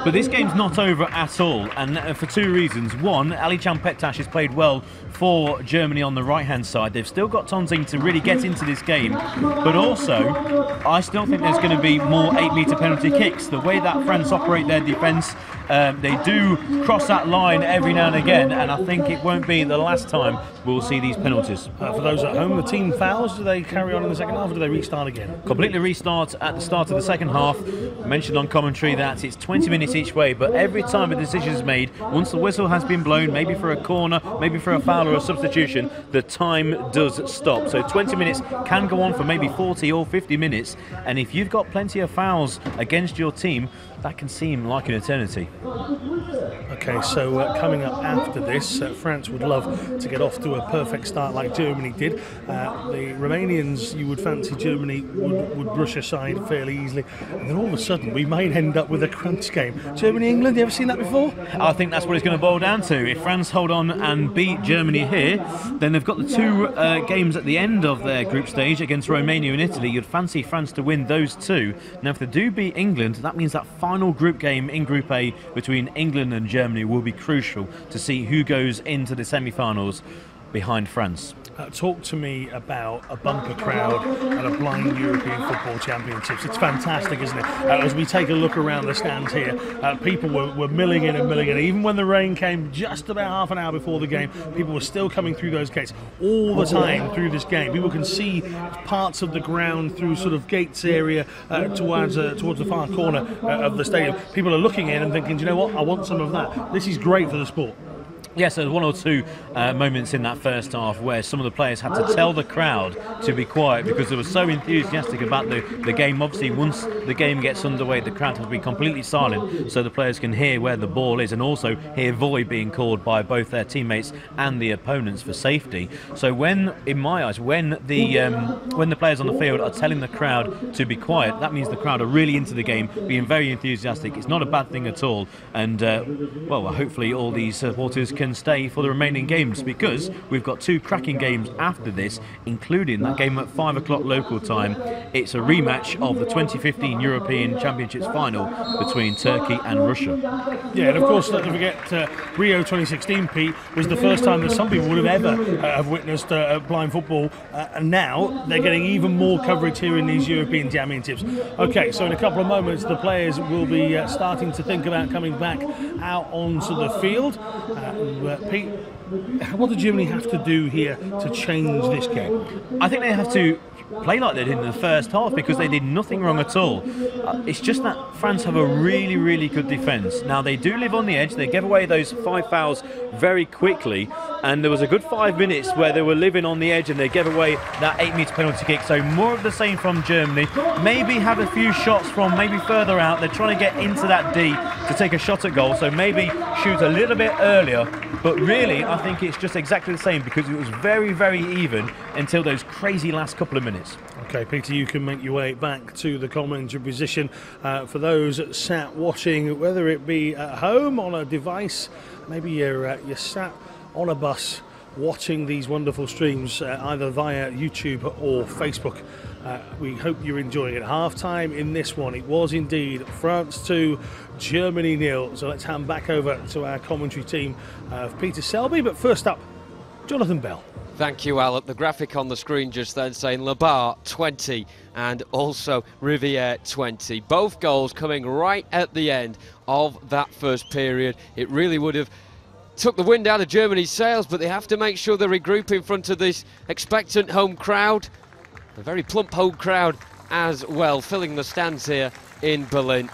[SPEAKER 4] But this game's not over at all, and for 2 reasons. One, Ali Champetash has played well for Germany on the right-hand side. They've still got Tonting to really get into this game, but also I still think there's going to be more 8-metre penalty kicks. The way that France operate their defence, they do cross that line every now and again, and I think it won't be the last time we'll see these penalties.
[SPEAKER 3] For those at home, the team fouls, do they carry on in the second half, or do they restart again?
[SPEAKER 4] Completely restart at the start of the second half. I mentioned on commentary that it's 20 minutes each way, but every time a decision is made, once the whistle has been blown, maybe for a corner, maybe for a foul or a substitution, the time does stop. So 20 minutes can go on for maybe 40 or 50 minutes, and if you've got plenty of fouls against your team, that can seem like an eternity.
[SPEAKER 3] Okay, so coming up after this, France would love to get off to a perfect start like Germany did. The Romanians, you would fancy Germany would brush aside fairly easily, and then all of a sudden we might end up with a crunch game. Germany-England, you ever seen that before?
[SPEAKER 4] I think that's what it's going to boil down to. If France hold on and beat Germany here, then they've got the 2 games at the end of their group stage against Romania and Italy. You'd fancy France to win those 2. Now, if they do beat England, that means that final group game in Group A between England and Germany will be crucial to see who goes into the semi-finals behind France.
[SPEAKER 3] Talk to me about a bumper crowd at a blind European Football Championships. It's fantastic, isn't it? As we take a look around the stands here, people were milling in and milling in. Even when the rain came just about half an hour before the game, people were still coming through those gates all the time through this game. People can see parts of the ground through sort of gates area towards the far corner of the stadium. People are looking in and thinking, do you know what, I want some of that. This is great for the sport.
[SPEAKER 4] Yes, there was 1 or 2 moments in that first half where some of the players had to tell the crowd to be quiet because they were so enthusiastic about the game. Obviously, once the game gets underway, the crowd has to be completely silent so the players can hear where the ball is and also hear volley being called by both their teammates and the opponents for safety. So when, in my eyes, when the players on the field are telling the crowd to be quiet, that means the crowd are really into the game, being very enthusiastic. It's not a bad thing at all, and well, hopefully all these supporters can stay for the remaining games, because we've got 2 cracking games after this, including that game at 5 o'clock local time. It's a rematch of the 2015 European Championships final between Turkey and Russia.
[SPEAKER 3] Yeah, and of course, don't forget, Rio 2016, Pete, was the first time that some people would have ever have witnessed blind football, and now they're getting even more coverage here in these European Championships. Okay, so in a couple of moments, the players will be starting to think about coming back out onto the field. Pete, what do Germany have to do here to change this game?
[SPEAKER 4] I think they have to play like they did in the first half, because they did nothing wrong at all. It's just that France have a really, really good defence. Now, they do live on the edge. They gave away those 5 fouls very quickly, and there was a good 5 minutes where they were living on the edge and they gave away that 8-metre penalty kick. So more of the same from Germany. Maybe have a few shots from maybe further out. They're trying to get into that D, to take a shot at goal, so maybe shoot a little bit earlier. But really, I think it's just exactly the same, because it was very, very even until those crazy last couple of minutes.
[SPEAKER 3] Okay, Peter, you can make your way back to the commentary position. For those sat watching, whether it be at home on a device, maybe you're sat on a bus watching these wonderful streams either via YouTube or Facebook. We hope you're enjoying it. Half-time in this one, it was indeed France 2, Germany 0. So let's hand back over to our commentary team of Peter Selby. But first up, Jonathan Bell.
[SPEAKER 5] Thank you, Alan. The graphic on the screen just then saying Labar 20 and also Riviere 20. Both goals coming right at the end of that first period. It really would have took the wind out of Germany's sails, but they have to make sure they regroup in front of this expectant home crowd. A very plump home crowd as well, filling the stands here in Berlin.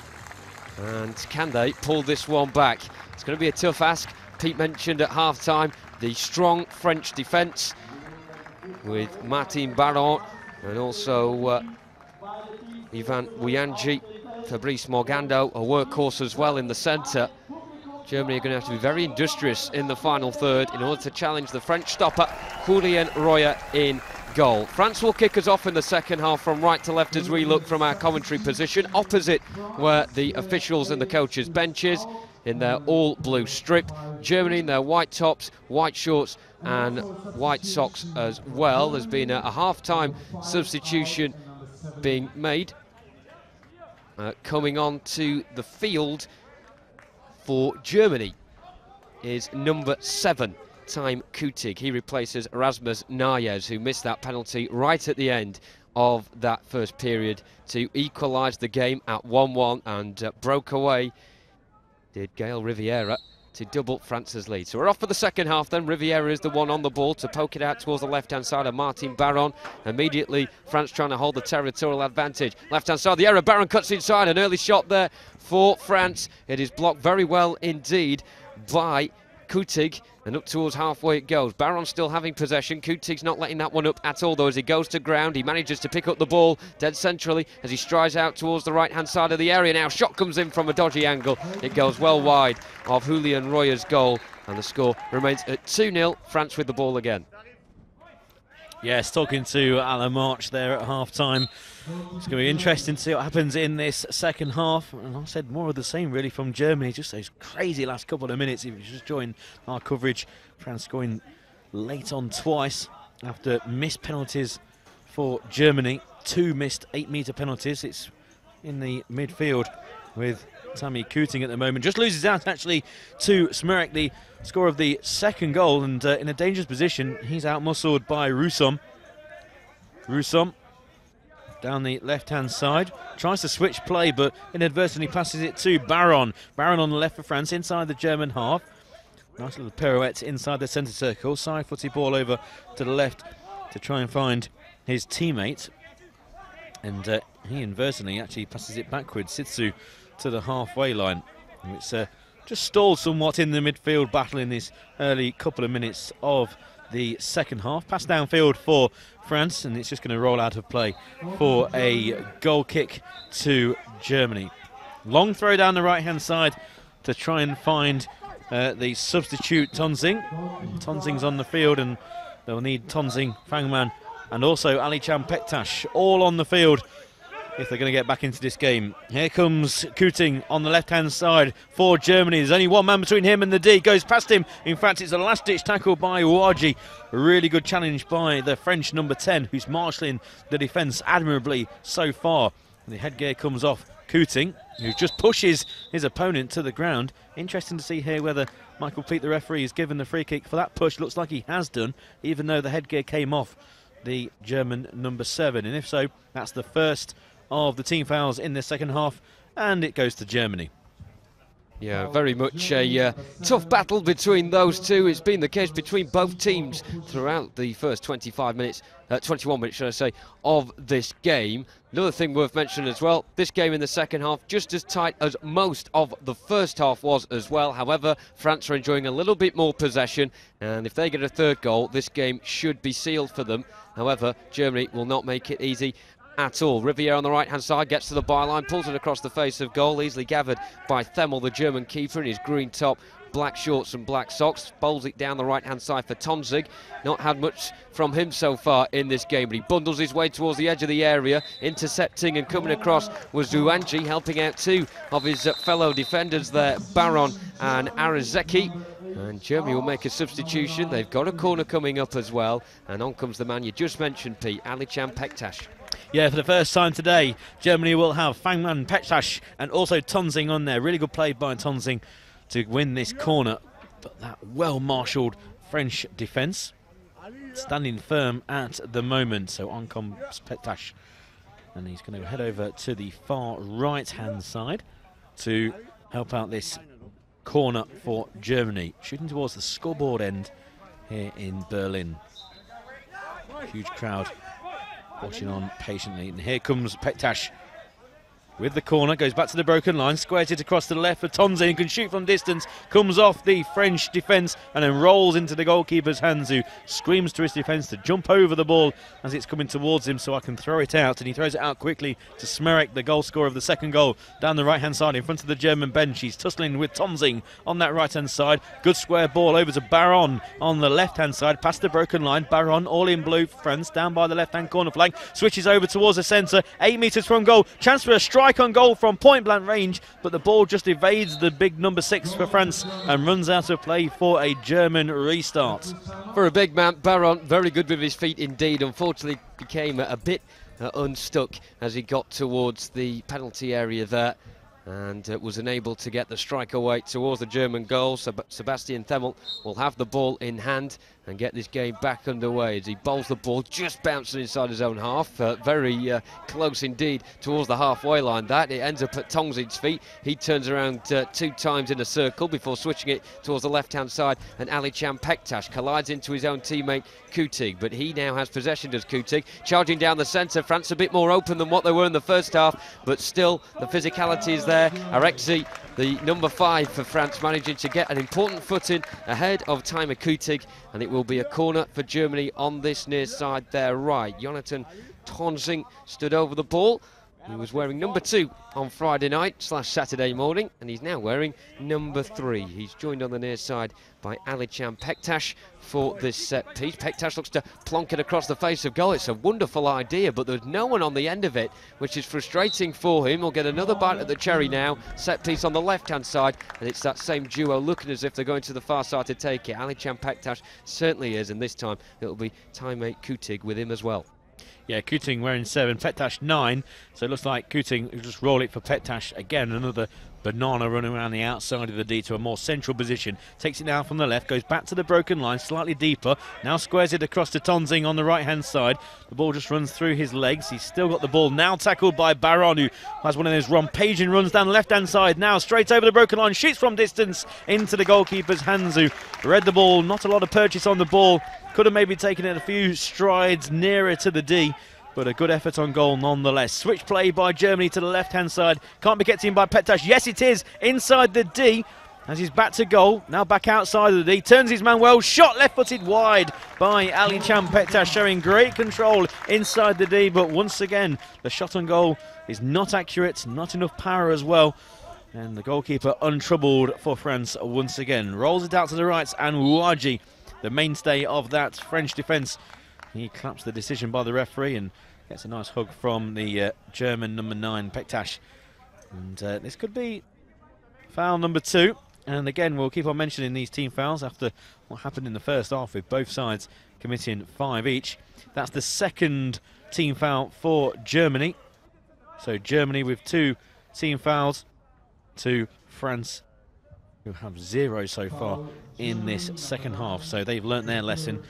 [SPEAKER 5] And can they pull this one back? It's going to be a tough ask. Pete mentioned at half-time the strong French defence with Martin Baron and also Ivan Wianji, Fabrice Morgando, a workhorse as well in the centre. Germany are going to have to be very industrious in the final third in order to challenge the French stopper, Julien Royer, in goal. France will kick us off in the second half from right to left as we look from our commentary position, opposite where the officials and the coaches' benches, in their all blue strip. Germany in their white tops, white shorts and white socks as well. There's been a half-time substitution being made. Coming on to the field for Germany is number 7, Time Kutig. He replaces Rasmus Nayes, who missed that penalty right at the end of that first period to equalise the game at 1-1, and broke away did Gaël Riviera to double France's lead. So we're off for the second half then. Riviera is the one on the ball to poke it out towards the left-hand side of Martin Baron. Immediately, France trying to hold the territorial advantage. Left-hand side, the error. Baron cuts inside. An early shot there for France. It is blocked very well indeed by Kutig, and up towards halfway it goes. Baron still having possession. Kutig's not letting that one up at all, though, as he goes to ground. He manages to pick up the ball dead centrally as he strides out towards the right-hand side of the area. Now, shot comes in from a dodgy angle. It goes well wide of Julien Royer's goal, and the score remains at 2-0. France with the ball again.
[SPEAKER 4] Yes, talking to Alan March there at half-time. It's going to be interesting to see what happens in this second half. And I said more of the same, really, from Germany. Just those crazy last couple of minutes. If you just join our coverage, France going late on twice after missed penalties for Germany. 2 missed 8-metre penalties. It's in the midfield with Tammy Kuting at the moment. Just loses out, actually, to Smirek, the scorer of the second goal, and in a dangerous position. He's out-muscled by Roussom. Roussom down the left-hand side, tries to switch play, but inadvertently passes it to Baron. Baron on the left for France, inside the German half. Nice little pirouette inside the centre circle. Side-footed ball over to the left to try and find his teammate. And he inadvertently actually passes it backwards. Sitsu to the halfway line. It's just stalled somewhat in the midfield battle in this early couple of minutes of the second half. Pass downfield for France, and it's just going to roll out of play for a goal kick to Germany. Long throw down the right-hand side to try and find the substitute Tonzing. Tonzing's on the field, and they'll need Tonzing, Fangman, and also Ali Chan Pektash all on the field if they're going to get back into this game. Here comes Kuting on the left-hand side for Germany. There's only one man between him and the D. Goes past him. In fact, it's a last-ditch tackle by Ouadji. A really good challenge by the French number 10, who's marshalling the defence admirably so far. And the headgear comes off Kuting, who just pushes his opponent to the ground. Interesting to see here whether Michael Peet, the referee, is given the free kick for that push. Looks like he has done, even though the headgear came off the German number 7. And if so, that's the first of the team fouls in the second half, and it goes to Germany.
[SPEAKER 5] Yeah, very much a tough battle between those two. It's been the case between both teams throughout the first 21 minutes, should I say, of this game. Another thing worth mentioning as well, this game in the second half just as tight as most of the first half was as well. However, France are enjoying a little bit more possession, and if they get a third goal, this game should be sealed for them. However, Germany will not make it easy. at all. Riviere on the right-hand side gets to the byline, pulls it across the face of goal, easily gathered by Themmel, the German keeper, in his green top, black shorts and black socks. Bowls it down the right-hand side for Tonzig. Not had much from him so far in this game, but he bundles his way towards the edge of the area. Intercepting and coming across was Zuanji, helping out two of his fellow defenders there, Baron and Arazeki. And Germany will make a substitution. They've got a corner coming up as well. And on comes the man you just mentioned, Pete, Alican Pektas.
[SPEAKER 4] Yeah, for the first time today, Germany will have Fangman Pektas and also Tonzing on there. Really good play by Tonzing to win this corner. But that well-marshalled French defence standing firm at the moment. So on comes Pektas. And he's going to head over to the far right-hand side to help out this corner for Germany. Shooting towards the scoreboard end here in Berlin. Huge crowd watching on patiently. And here comes Pektas with the corner, goes back to the broken line, squares it across to the left for Tonzing, can shoot from distance, comes off the French defence and then rolls into the goalkeeper's hands, who screams to his defence to jump over the ball as it's coming towards him so I can throw it out. And he throws it out quickly to Smerek, the goal scorer of the second goal, down the right hand side in front of the German bench. He's tussling with Tonzing on that right hand side. Good square ball over to Baron on the left hand side, past the broken line. Baron, all in blue for France, down by the left hand corner flag, switches over towards the centre, 8 metres from goal, chance for a strike on goal from point blank range, but the ball just evades the big number 6 for France and runs out of play for a German restart.
[SPEAKER 5] For a big man, Baron, very good with his feet indeed. Unfortunately became a bit unstuck as he got towards the penalty area there, and was unable to get the strike away towards the German goal. Sebastian Themmel will have the ball in hand and get this game back underway as he bowls the ball, just bouncing inside his own half, very close indeed towards the halfway line. That it ends up at Tongzig's feet. He turns around 2 times in a circle before switching it towards the left-hand side, and Alican Pektas collides into his own teammate Kutig, but he now has possession as Kutig, charging down the centre. France a bit more open than what they were in the first half, but still the physicality is there. Arexi, the number 5 for France, managing to get an important footing ahead of Timer Kutig, and it will be a corner for Germany on this near side there right. Jonathan Tonzing stood over the ball. He was wearing number 2 on Friday night / Saturday morning, and he's now wearing number 3. He's joined on the near side by Alican Pektas for this set piece. Pektas looks to plonk it across the face of goal. It's a wonderful idea, but there's no one on the end of it, which is frustrating for him. He'll get another bite at the cherry now. Set piece on the left-hand side, and it's that same duo looking as if they're going to the far side to take it. Alican Pektas certainly is, and this time it'll be teammate Kutig with him as well.
[SPEAKER 4] Yeah, Kuting wearing 7, Pektas 9. So it looks like Kuting will just roll it for Pektas again. Another banana running around the outside of the D to a more central position. Takes it now from the left, goes back to the broken line, slightly deeper. Now squares it across to Tonzing on the right-hand side. The ball just runs through his legs. He's still got the ball. Now tackled by Baron, who has one of those rampaging runs down the left-hand side. Now straight over the broken line, shoots from distance into the goalkeeper's hands, who read the ball. Not a lot of purchase on the ball. Could have maybe taken it a few strides nearer to the D, but a good effort on goal nonetheless. Switch play by Germany to the left-hand side. Can't be kept in by Pektas. Yes, it is. Inside the D as he's back to goal. Now back outside of the D. Turns his man well. Shot left-footed wide by Alican Pektas, showing great control inside the D. But once again, the shot on goal is not accurate. Not enough power as well. And the goalkeeper untroubled for France once again. Rolls it out to the right, and Ouaji, the mainstay of that French defence, he claps the decision by the referee and gets a nice hug from the German number 9, Pektas. And this could be foul number 2. And again, we'll keep on mentioning these team fouls after what happened in the first half with both sides committing 5 each. That's the second team foul for Germany. So Germany with 2 team fouls to France, who have 0 so far in this second half. So they've learnt their lesson,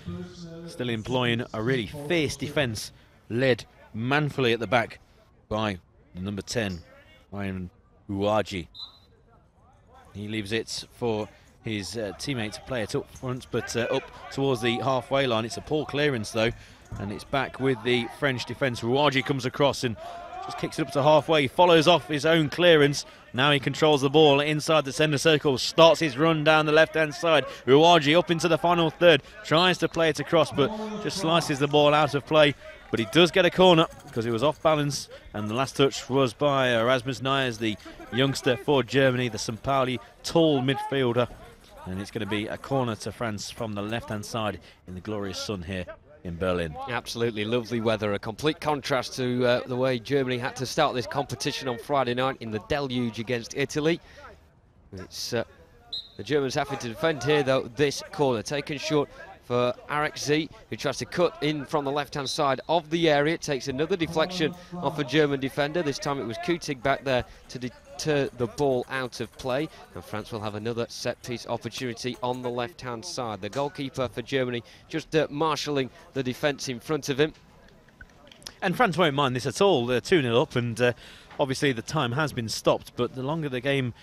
[SPEAKER 4] still employing a really fierce defence, led manfully at the back by the number 10, Ryan Ouaji. He leaves it for his teammate to play it up front, but up towards the halfway line. It's a poor clearance though, and it's back with the French defence. Ouaji comes across and just kicks it up to halfway, follows off his own clearance. Now he controls the ball inside the centre circle, starts his run down the left-hand side. Ouaji up into the final third, tries to play it across, but just slices the ball out of play. but he does get a corner because he was off balance, and the last touch was by Rasmus Nyers, the youngster for Germany, the St. Pauli tall midfielder, and it's going to be a corner to France from the left-hand side in the glorious sun here in Berlin.
[SPEAKER 5] Absolutely lovely weather, a complete contrast to the way Germany had to start this competition on Friday night in the deluge against Italy. It's the Germans having to defend here, though. This corner taken short for RXZ, who tries to cut in from the left-hand side of the area. It takes another deflection off a German defender. This time it was Kutig back there to deter the ball out of play. And France will have another set-piece opportunity on the left-hand side. The goalkeeper for Germany just marshalling the defence in front of him.
[SPEAKER 4] And France won't mind this at all. They're 2-0 up, and obviously the time has been stopped, but the longer the game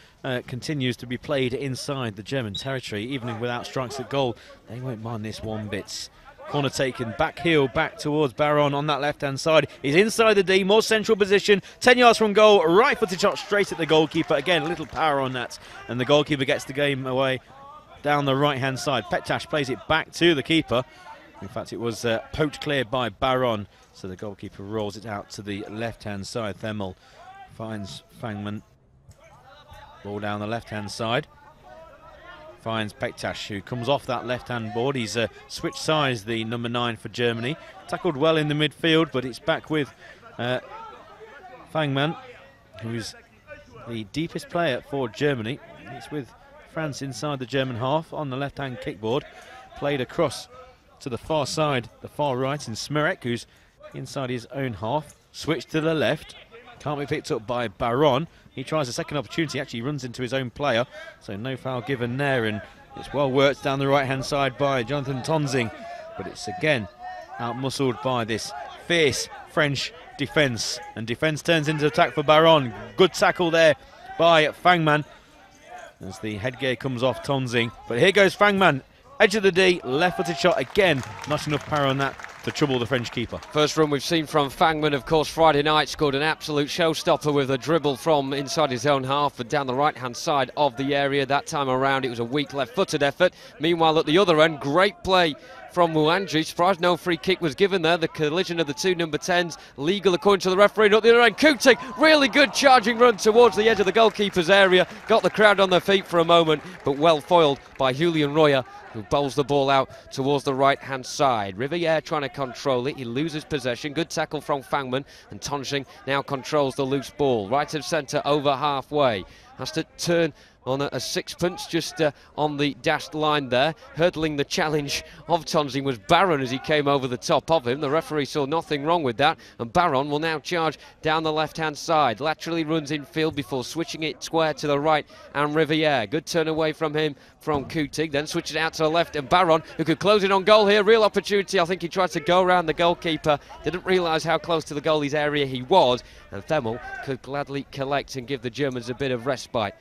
[SPEAKER 4] continues to be played inside the German territory, even without strikes at goal, they won't mind this one bit. Corner taken, back heel, back towards Baron on that left-hand side. He's inside the D, more central position, 10 yards from goal, right-footed shot straight at the goalkeeper. Again, a little power on that, and the goalkeeper gets the game away down the right-hand side. Petach plays it back to the keeper. In fact, it was poked clear by Baron, so the goalkeeper rolls it out to the left-hand side. Themmel finds Fangman. Ball down the left-hand side. Finds Petach, who comes off that left-hand board. He's switched sides, the number 9 for Germany. Tackled well in the midfield, but it's back with Fangman, who's the deepest player for Germany. It's with France inside the German half on the left-hand kickboard. Played across to the far side, the far right, in Smirek, who's inside his own half. Switched to the left. Can't be picked up by Baron. He tries a second opportunity, actually runs into his own player, so no foul given there, and it's well worked down the right-hand side by Jonathan Tonzing, but it's again out-muscled by this fierce French defence, and defence turns into attack for Baron. Good tackle there by Fangman as the headgear comes off Tonzing, but here goes Fangman, edge of the D, left-footed shot again, not enough power on that to trouble the French keeper.
[SPEAKER 5] First run we've seen from Fangman, of course, Friday night, scored an absolute showstopper with a dribble from inside his own half and down the right-hand side of the area. That time around it was a weak left-footed effort. Meanwhile, at the other end, great play from Muandri. Surprised no free kick was given there. The collision of the two number 10s, legal according to the referee. And at the other end, Kutig, really good charging run towards the edge of the goalkeeper's area. Got the crowd on their feet for a moment, but well foiled by Julian Royer, who bowls the ball out towards the right-hand side. Riviere trying to control it. He loses possession. Good tackle from Fangman, and Tonjing now controls the loose ball. Right of centre, over halfway. Has to turn on a sixpence just on the dashed line there. Hurdling the challenge of Tonzing was Baron as he came over the top of him. The referee saw nothing wrong with that, and Baron will now charge down the left-hand side. Laterally runs in field before switching it square to the right, and Riviere. Good turn away from him from Kutig, then switches out to the left, and Baron, who could close it on goal here. Real opportunity. I think he tried to go around the goalkeeper. Didn't realise how close to the goalie's area he was, and Themmel could gladly collect and give the Germans a bit of respite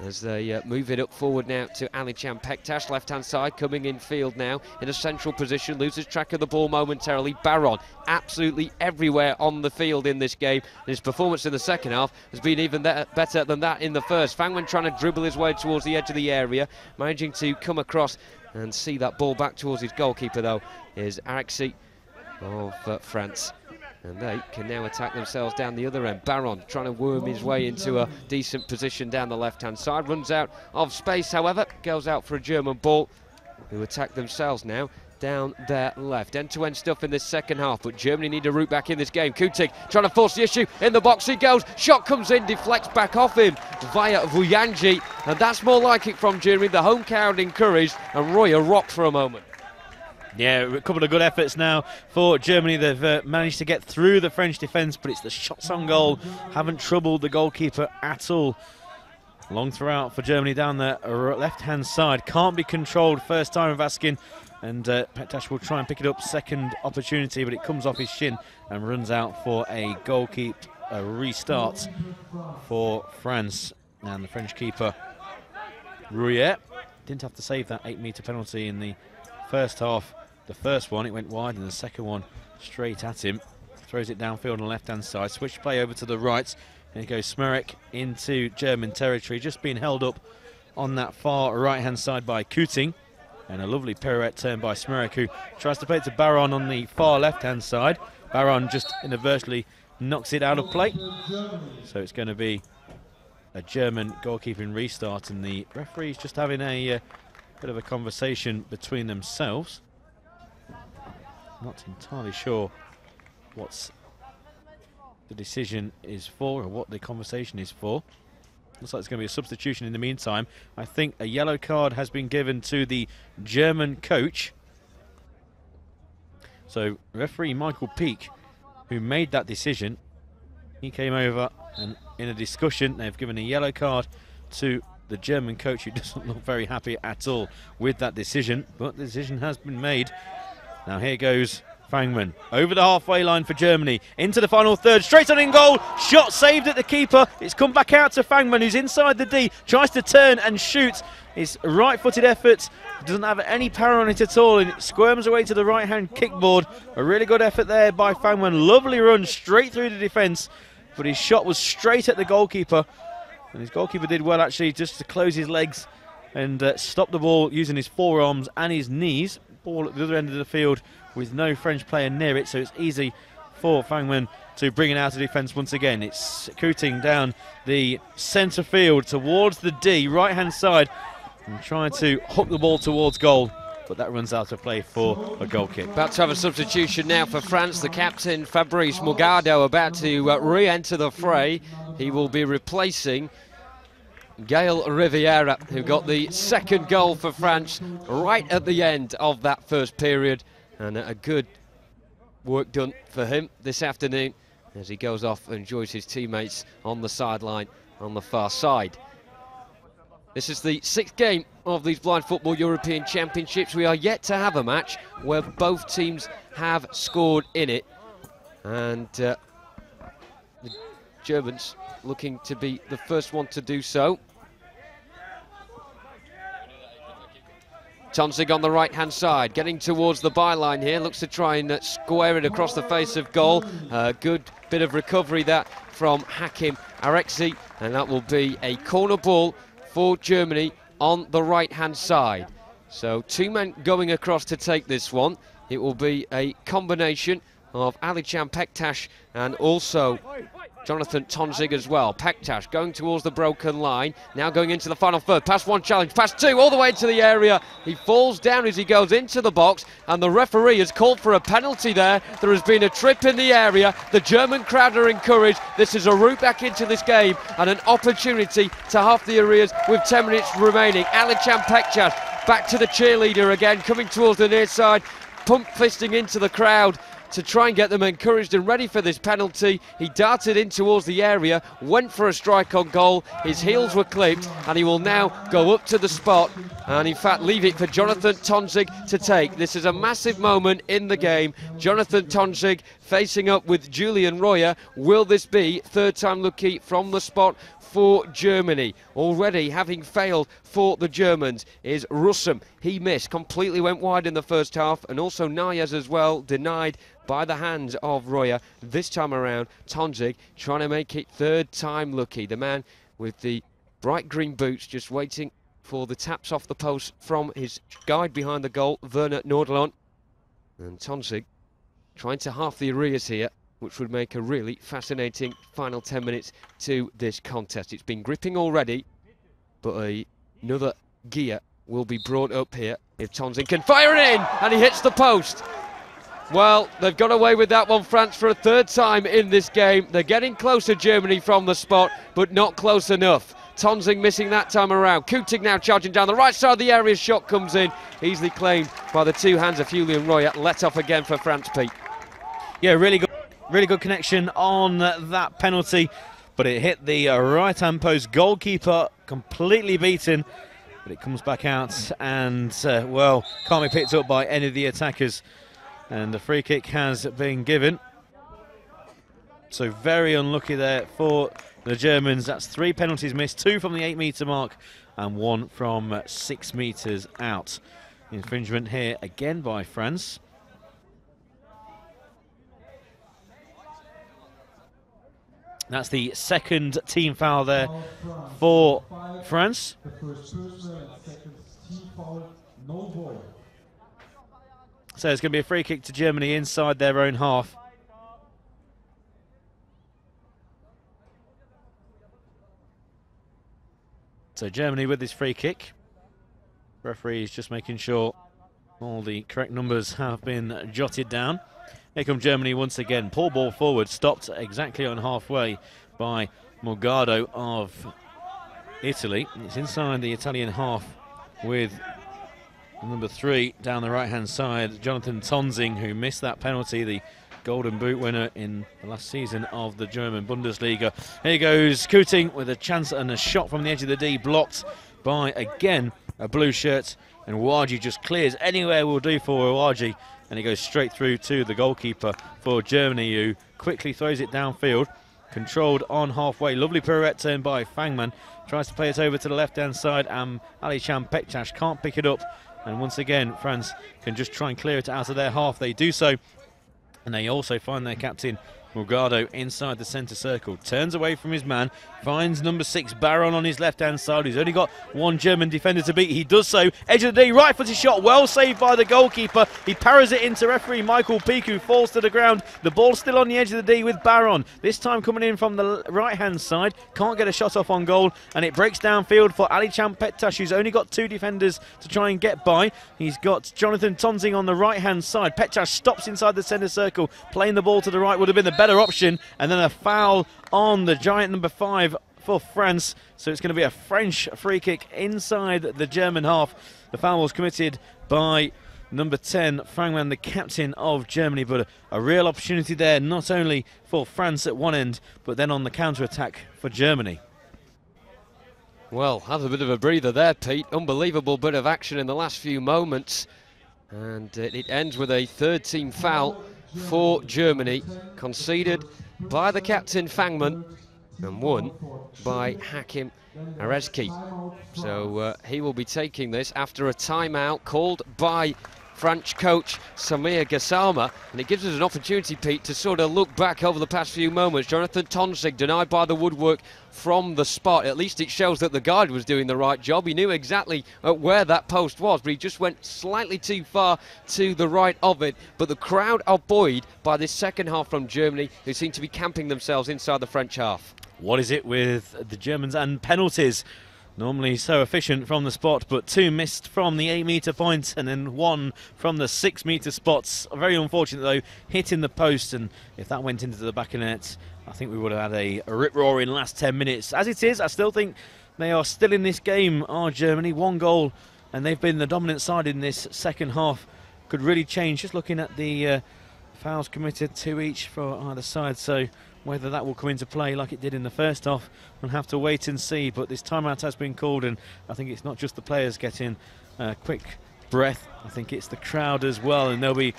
[SPEAKER 5] as they move it up forward now to Alichan Pektas, left-hand side, coming in field now in a central position, loses track of the ball momentarily. Baron absolutely everywhere on the field in this game. His performance in the second half has been even better than that in the first. Fangman trying to dribble his way towards the edge of the area, managing to come across and see that ball back towards his goalkeeper, though, is Araxi of France. And they can now attack themselves down the other end. Baron trying to worm his way into a decent position down the left-hand side. Runs out of space, however. Goes out for a German ball, who attack themselves now down their left. End-to-end stuff in this second half, but Germany need a route back in this game. Kutig trying to force the issue. In the box he goes. Shot comes in, deflects back off him via Vuyanji. And that's more like it from Germany. The home crowd encouraged, and Royer rocked for a moment.
[SPEAKER 4] Yeah, a couple of good efforts now for Germany. They've managed to get through the French defence, but it's the shots on goal haven't troubled the goalkeeper at all. Long throughout for Germany down the left-hand side. Can't be controlled first time of asking, and Pektas will try and pick it up second opportunity, but it comes off his shin and runs out for a a restart for France. And the French keeper, Rouillet, didn't have to save that 8-metre penalty in the first half. The first one, it went wide, and the second one straight at him. Throws it downfield on the left-hand side. Switch play over to the right. And it goes Smirek into German territory. Just being held up on that far right-hand side by Kuting. And a lovely pirouette turn by Smirek, who tries to play it to Baron on the far left-hand side. Baron just inadvertently knocks it out of play. So it's going to be a German goalkeeping restart, and the referee's just having a bit of a conversation between themselves. Not entirely sure what's the decision is for, or what the conversation is for. Looks like it's going to be a substitution in the meantime. I think a yellow card has been given to the German coach. So referee Michael Peake, who made that decision, he came over and in a discussion they've given a yellow card to the German coach, who doesn't look very happy at all with that decision, but the decision has been made. Now here goes Fangman over the halfway line for Germany, into the final third, straight on in goal, shot saved at the keeper. It's come back out to Fangman, who's inside the D, tries to turn and shoot. His right-footed effort doesn't have any power on it at all, and it squirms away to the right-hand kickboard. A really good effort there by Fangman, lovely run straight through the defence, but his shot was straight at the goalkeeper, and his goalkeeper did well actually just to close his legs and stop the ball using his forearms and his knees. Ball at the other end of the field with no French player near it, so it's easy for Fangman to bring it out of defence once again. It's cooting down the centre field towards the D, right-hand side, and trying to hook the ball towards goal, but that runs out of play for a goal kick.
[SPEAKER 5] About to have a substitution now for France. The captain, Fabrice Morgado, about to re-enter the fray. He will be replacing Gaël Riviera, who got the second goal for France right at the end of that first period. And a good work done for him this afternoon as he goes off and enjoys his teammates on the sideline on the far side. This is the 6th game of these Blind Football European Championships. We are yet to have a match where both teams have scored in it. And the Germans looking to be the first one to do so. Tonzig on the right-hand side, getting towards the byline here, looks to try and square it across the face of goal. Good bit of recovery that from Hakim Arexi, and that will be a corner ball for Germany on the right-hand side. So 2 men going across to take this one. It will be a combination of Alican Pektash and also Jonathan Tonzig as well. Pektash going towards the broken line, now going into the final third. Pass 1 challenge, pass 2 all the way into the area. He falls down as he goes into the box, and the referee has called for a penalty there. There has been a trip in the area. The German crowd are encouraged. This is a route back into this game and an opportunity to half the arrears with 10 minutes remaining. Alican Pektash back to the cheerleader again, coming towards the near side, pump fisting into the crowd to try and get them encouraged and ready for this penalty. He darted in towards the area, went for a strike on goal, his heels were clipped, and he will now go up to the spot and in fact leave it for Jonathan Tonzig to take. This is a massive moment in the game. Jonathan Tonzig facing up with Julian Royer. Will this be 3rd time lucky from the spot for Germany? Already having failed for the Germans is Russum. He missed, completely went wide in the first half, and also Nayez as well, denied by the hands of Royer. This time around, Tonzig trying to make it 3rd time lucky. The man with the bright green boots just waiting for the taps off the post from his guide behind the goal, Werner Nordelon. And Tonzig trying to half the arrears here, which would make a really fascinating final 10 minutes to this contest. It's been gripping already, but another gear will be brought up here if Tonzig can fire it in, and he hits the post. Well, they've got away with that one, France, for a 3rd time in this game. They're getting closer, Germany, from the spot, but not close enough. Tonzig missing that time around. Kutig now charging down the right side of the area. Shot comes in, easily claimed by the 2 hands of Julian Royer. Let off again for France, Pete.
[SPEAKER 4] Yeah, really good connection on that penalty, but it hit the right-hand post. Goalkeeper completely beaten, but it comes back out and, well, can't be picked up by any of the attackers. And the free kick has been given. So very unlucky there for the Germans. That's 3 penalties missed, 2 from the 8-metre mark and 1 from 6 metres out. Infringement here again by France. That's the 2nd team foul there for France.
[SPEAKER 2] The first personal and second team foul, no ball.
[SPEAKER 4] So it's going to be a free kick to Germany inside their own half. So Germany with this free kick. Referee is just making sure all the correct numbers have been jotted down. Here comes Germany once again. Poor ball forward, stopped exactly on halfway by Morgado of Italy. It's inside the Italian half with number 3 down the right-hand side, Jonathan Tonzing, who missed that penalty, the Golden Boot winner in the last season of the German Bundesliga. Here goes Kuting with a chance and a shot from the edge of the D, blocked by, again, a blue shirt, and Waji just clears. Anywhere will do for Waji, and he goes straight through to the goalkeeper for Germany, who quickly throws it downfield. Controlled on halfway. Lovely pirouette turn by Fangman. Tries to play it over to the left-hand side, and Alişan Bektaş can't pick it up. And once again, France can just try and clear it out of their half. They do so, and they also find their captain, Morgado, inside the centre circle. Turns away from his man, finds number 6, Baron, on his left-hand side. He's only got one German defender to beat. He does so. Edge of the D, right-footed shot, well saved by the goalkeeper. He parries it into referee Michael Peake, who falls to the ground. The ball's still on the edge of the D with Baron. This time coming in from the right-hand side. Can't get a shot off on goal, and it breaks downfield for Alişan Bektaş, who's only got 2 defenders to try and get by. He's got Jonathan Tonzing on the right-hand side. Bektaş stops inside the centre circle. Playing the ball to the right would have been the better option, and then a foul on the giant number 5 for France. So it's going to be a French free kick inside the German half. The foul was committed by number 10, Fangman, the captain of Germany, but a real opportunity there, not only for France at one end, but then on the counter-attack for Germany.
[SPEAKER 5] Well, have a bit of a breather there, Pete. Unbelievable bit of action in the last few moments, and it ends with a third-team foul for Germany, conceded by the captain Fangman and won by Hakim Arezki. So he will be taking this after a timeout called by French coach Samir Gassama, and it gives us an opportunity, Pete, to sort of look back over the past few moments. Jonathan Tonzing denied by the woodwork from the spot. At least it shows that the guard was doing the right job. He knew exactly where that post was, but he just went slightly too far to the right of it. But the crowd are buoyed by this second half from Germany, who seem to be camping themselves inside the French half.
[SPEAKER 4] What is it with the Germans and penalties? Normally so efficient from the spot, but 2 missed from the 8-metre point and then 1 from the 6-metre spots. Very unfortunate though, hitting the post, and if that went into the back of the net, I think we would have had a rip-roaring last 10 minutes. As it is, I still think they are still in this game, are Germany. 1 goal, and they've been the dominant side in this second half. Could really change, just looking at the fouls committed, 2 each for either side, so whether that will come into play like it did in the first half, we'll have to wait and see. But this timeout has been called, and I think it's not just the players getting a quick breath, I think it's the crowd as well, and they'll be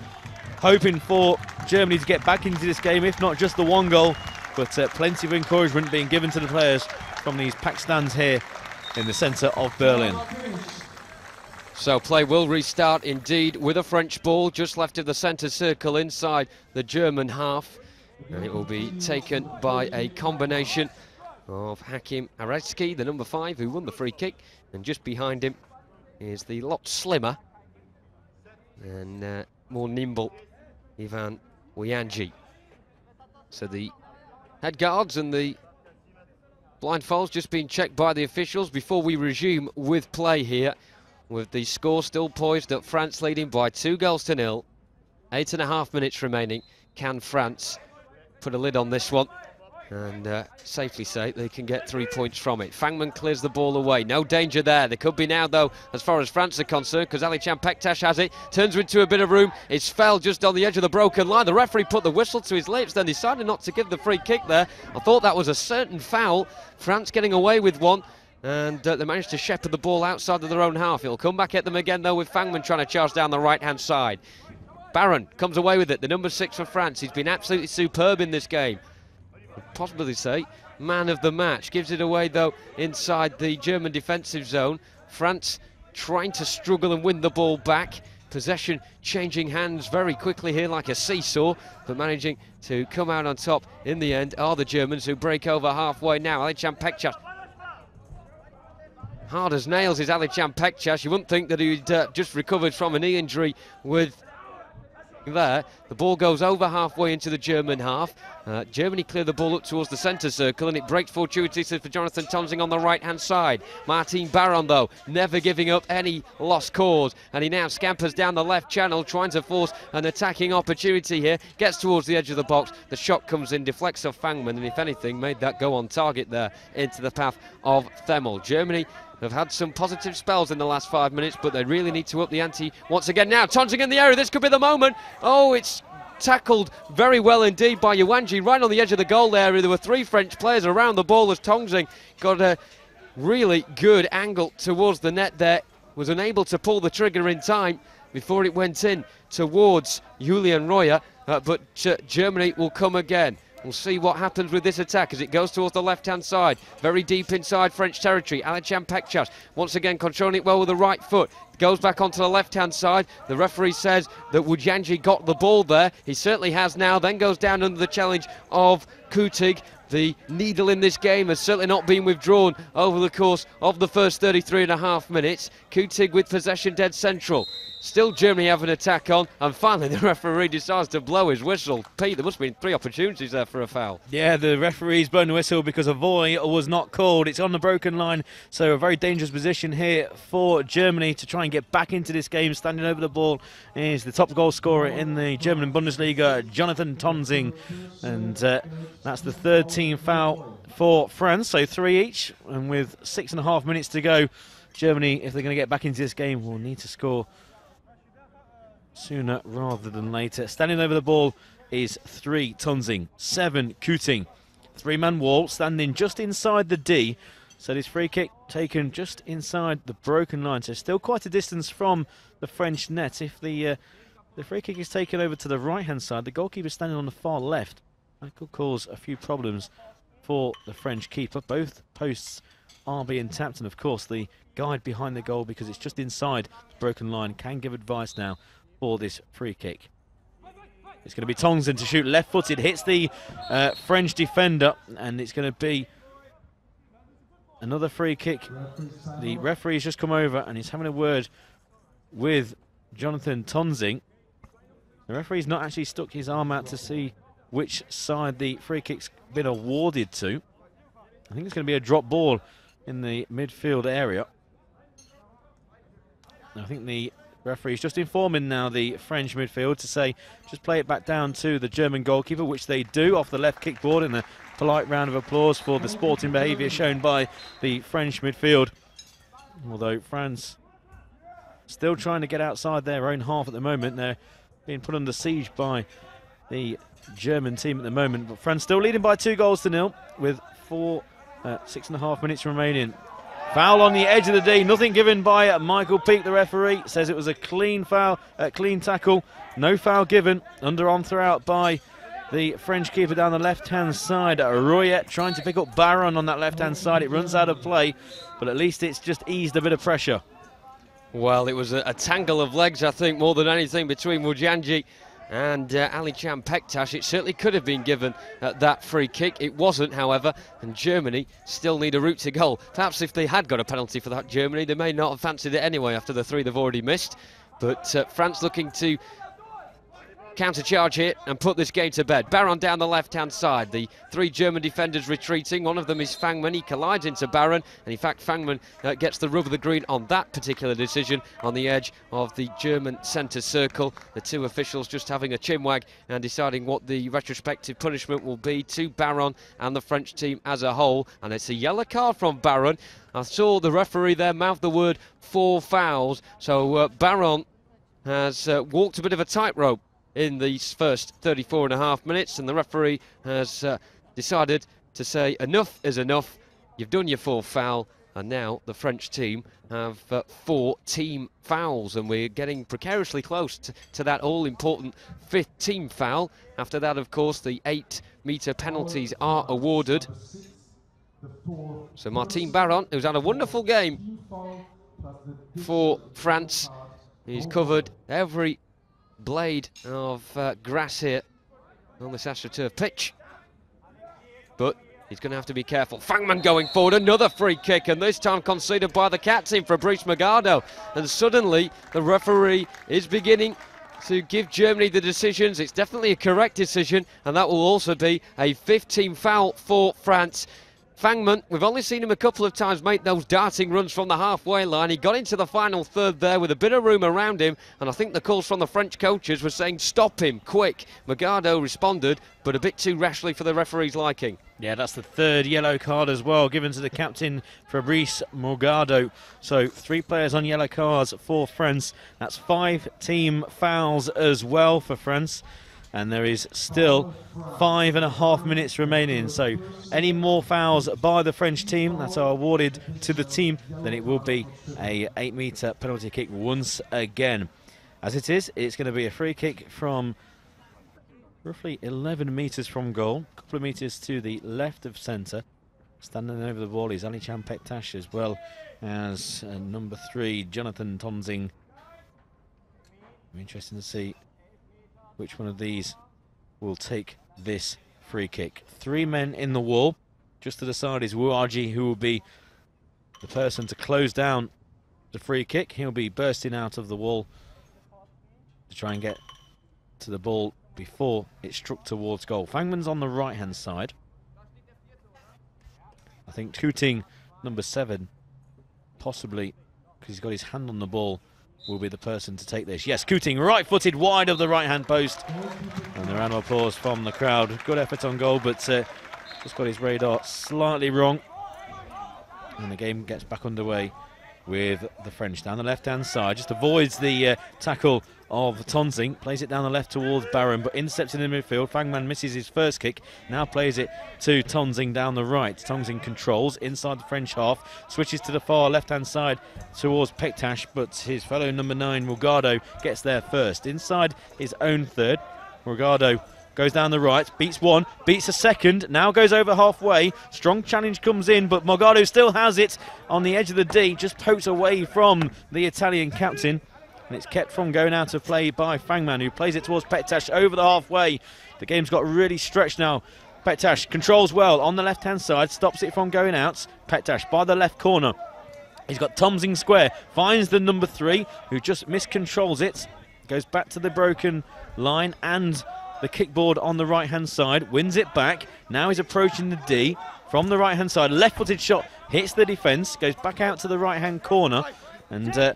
[SPEAKER 4] hoping for Germany to get back into this game, if not just the 1 goal, but plenty of encouragement being given to the players from these packed stands here in the centre of Berlin.
[SPEAKER 5] So play will restart indeed with a French ball just left of the centre circle inside the German half. And it will be taken by a combination of Hakim Arezki, the number 5, who won the free kick, and just behind him is the lot slimmer and more nimble Ivan Wianji. So the head guards and the blindfolds just being checked by the officials before we resume with play here, with the score still poised at France leading by 2-0. 8.5 minutes remaining. Can France put a lid on this one and safely say they can get 3 points from it? Fangman clears the ball away, no danger there. There could be now though, as far as France are concerned, because Alişan Bektaş has it, turns into a bit of room. It's fell just on the edge of the broken line. The referee put the whistle to his lips, then decided not to give the free kick there. I thought that was a certain foul. France getting away with one, and they managed to shepherd the ball outside of their own half. It'll come back at them again though, with Fangman trying to charge down the right hand side. Baron comes away with it, the number 6 for France. He's been absolutely superb in this game. I'd possibly say man of the match. Gives it away though inside the German defensive zone. France trying to struggle and win the ball back. Possession changing hands very quickly here like a seesaw, but managing to come out on top in the end are the Germans, who break over halfway now. Alişan Bektaş. Hard as nails is Alişan Bektaş. You wouldn't think that he'd just recovered from a knee injury with there. The ball goes over halfway into the German half. Germany clear the ball up towards the centre circle, and it breaks fortuitously for Jonathan Tonsing on the right-hand side. Martin Baron, though, never giving up any lost cause, and he now scampers down the left channel, trying to force an attacking opportunity here. Gets towards the edge of the box. The shot comes in, deflects off Fangman, and if anything, made that go on target there into the path of Themmel. Germany have had some positive spells in the last 5 minutes, but they really need to up the ante once again now. Tonsing in the area, this could be the moment. Oh, it's tackled very well indeed by Yuanji, right on the edge of the goal area. There were 3 French players around the ball as Tonsing got a really good angle towards the net there. Was unable to pull the trigger in time before it went in towards Julian Royer, but Germany will come again. We'll see what happens with this attack as it goes towards the left-hand side. Very deep inside French territory. Alichan Pekchas once again controlling it well with the right foot. Goes back onto the left-hand side. The referee says that Wujanji got the ball there. He certainly has now. Then goes down under the challenge of Kutig. The needle in this game has certainly not been withdrawn over the course of the first 33.5 minutes. Kutig with possession dead central. Still Germany have an attack on, and finally the referee decides to blow his whistle. Pete, there must have been 3 opportunities there for a foul.
[SPEAKER 4] Yeah, the referee's blown the whistle because a volley was not called. It's on the broken line, so a very dangerous position here for Germany to try and get back into this game. Standing over the ball is the top goal scorer in the German Bundesliga, Jonathan Tonsing, and that's the 3rd team foul for France, so 3 each, and with 6.5 minutes to go, Germany, if they're going to get back into this game, will need to score sooner rather than later. Standing over the ball is 3 Tonsing, 7 Kuting. 3-man wall standing just inside the D. So this free kick taken just inside the broken line. So still quite a distance from the French net. If the free kick is taken over to the right-hand side, the goalkeeper standing on the far left. That could cause a few problems for the French keeper. Both posts are being tapped, and of course the guide behind the goal, because it's just inside the broken line, can give advice now for this free kick. It's going to be Tongson to shoot left-footed, hits the French defender, and it's going to be another free kick. The referee's just come over and he's having a word with Jonathan Tonsing. The referee's not actually stuck his arm out to see which side the free kick's been awarded to. I think it's going to be a drop ball in the midfield area. I think the referee's just informing now the French midfield to say just play it back down to the German goalkeeper, which they do off the left kickboard, in a polite round of applause for the sporting behaviour shown by the French midfield. Although France still trying to get outside their own half at the moment. They're being put under siege by the German team at the moment, but France still leading by 2-0 with 6.5 minutes remaining. Foul on the edge of the D, nothing given by Michael Peake. The referee says it was a clean foul, clean tackle, no foul given. Under on throughout by the French keeper down the left-hand side. Royet trying to pick up Baron on that left-hand side. It runs out of play, but at least it's just eased a bit of pressure.
[SPEAKER 5] Well, it was a tangle of legs, I think, more than anything, between Wujanji and Alichan Pektas. It certainly could have been given that free kick. It wasn't, however, and Germany still need a route to goal. Perhaps if they had got a penalty for that, Germany, they may not have fancied it anyway after the 3 they've already missed. But France looking to counter-charge here and put this game to bed. Baron down the left-hand side. The 3 German defenders retreating. One of them is Fangman. He collides into Baron, and in fact Fangman gets the rub of the green on that particular decision on the edge of the German centre circle. The 2 officials just having a chinwag and deciding what the retrospective punishment will be to Baron and the French team as a whole. And it's a yellow card from Baron. I saw the referee there mouth the word 4 fouls. So Baron has walked a bit of a tightrope in these first 34.5 minutes, and the referee has decided to say enough is enough. You've done your 4th foul, and now the French team have 4 team fouls, and we're getting precariously close to that all-important 5th team foul. After that, of course, the 8-metre penalties are awarded. So Martin Baron, who's had a wonderful game for France, he's covered every blade of grass here on this AstroTurf pitch, but he's going to have to be careful. Fangman going forward, another free kick, and this time conceded by the captain, Fabrice Magado, and suddenly the referee is beginning to give Germany the decisions. It's definitely a correct decision, and that will also be a 15 foul for France. Fangman, we've only seen him a couple of times make those darting runs from the halfway line. He got into the final third there with a bit of room around him, and I think the calls from the French coaches were saying stop him, quick. Morgado responded, but a bit too rashly for the referee's liking.
[SPEAKER 4] Yeah, that's the third yellow card as well, given to the captain, Fabrice Morgado. So 3 players on yellow cards for France. That's 5 team fouls as well for France. And there is still 5.5 minutes remaining. So any more fouls by the French team that are awarded to the team, then it will be a 8-metre penalty kick once again. As it is, it's going to be a free kick from roughly 11 metres from goal, a couple of metres to the left of centre. Standing over the ball is Alichan Pektash, as well as number 3, Jonathan Tonzing. Interesting to see which one of these will take this free kick. 3 men in the wall. Just to the side is Wuaji, who will be the person to close down the free kick. He'll be bursting out of the wall to try and get to the ball before it struck towards goal. Fangman's on the right-hand side. I think Kuting, number 7, possibly, because he's got his hand on the ball, will be the person to take this. Yes, Kuting, right-footed, wide of the right-hand post. And the round of applause from the crowd. Good effort on goal, but just got his radar slightly wrong. And the game gets back underway with the French down the left-hand side. Just avoids the tackle of Tonzing. Plays it down the left towards Barron, but intercepted in the midfield. Fangman misses his first kick. Now plays it to Tonzing down the right. Tonzing controls inside the French half. Switches to the far left-hand side towards Pektash, but his fellow number 9, Morgado, gets there first. Inside his own third. Morgado goes down the right, beats one, beats a second, now goes over halfway. Strong challenge comes in, but Morgado still has it on the edge of the D, just pokes away from the Italian captain. And it's kept from going out of play by Fangman, who plays it towards Pektash over the halfway. The game's got really stretched now. Pektash controls well on the left-hand side, stops it from going out. Pektash by the left corner. He's got Tonzing square, finds the number 3, who just miscontrols it. Goes back to the broken line and the kickboard on the right-hand side, wins it back. Now he's approaching the D from the right-hand side. Left-footed shot hits the defence, goes back out to the right-hand corner, and the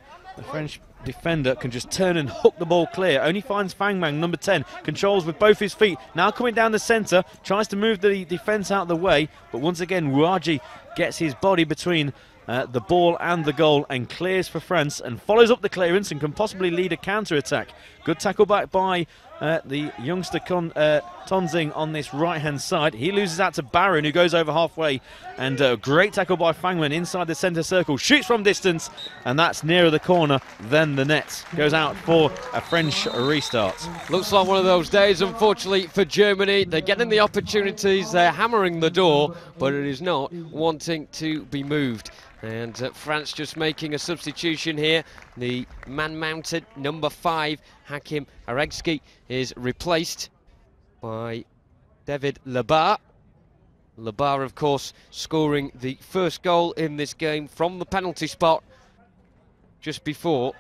[SPEAKER 4] French defender can just turn and hook the ball clear. Only finds Fangman, number 10, controls with both his feet. Now coming down the centre, tries to move the defence out of the way, but once again Wuaji gets his body between the ball and the goal and clears for France and follows up the clearance and can possibly lead a counter-attack. Good tackle back by the youngster Tonzing on this right-hand side. He loses out to Barron, who goes over halfway, and a great tackle by Fangman inside the centre circle. Shoots from distance, and that's nearer the corner than the net. Goes out for a French restart.
[SPEAKER 5] Looks like one of those days, unfortunately, for Germany. They're getting the opportunities, they're hammering the door, but it is not wanting to be moved. And France just making a substitution here. The man-mounted number 5, Hakim Aregski, is replaced by David Lebar. Lebar, of course, scoring the first goal in this game from the penalty spot just before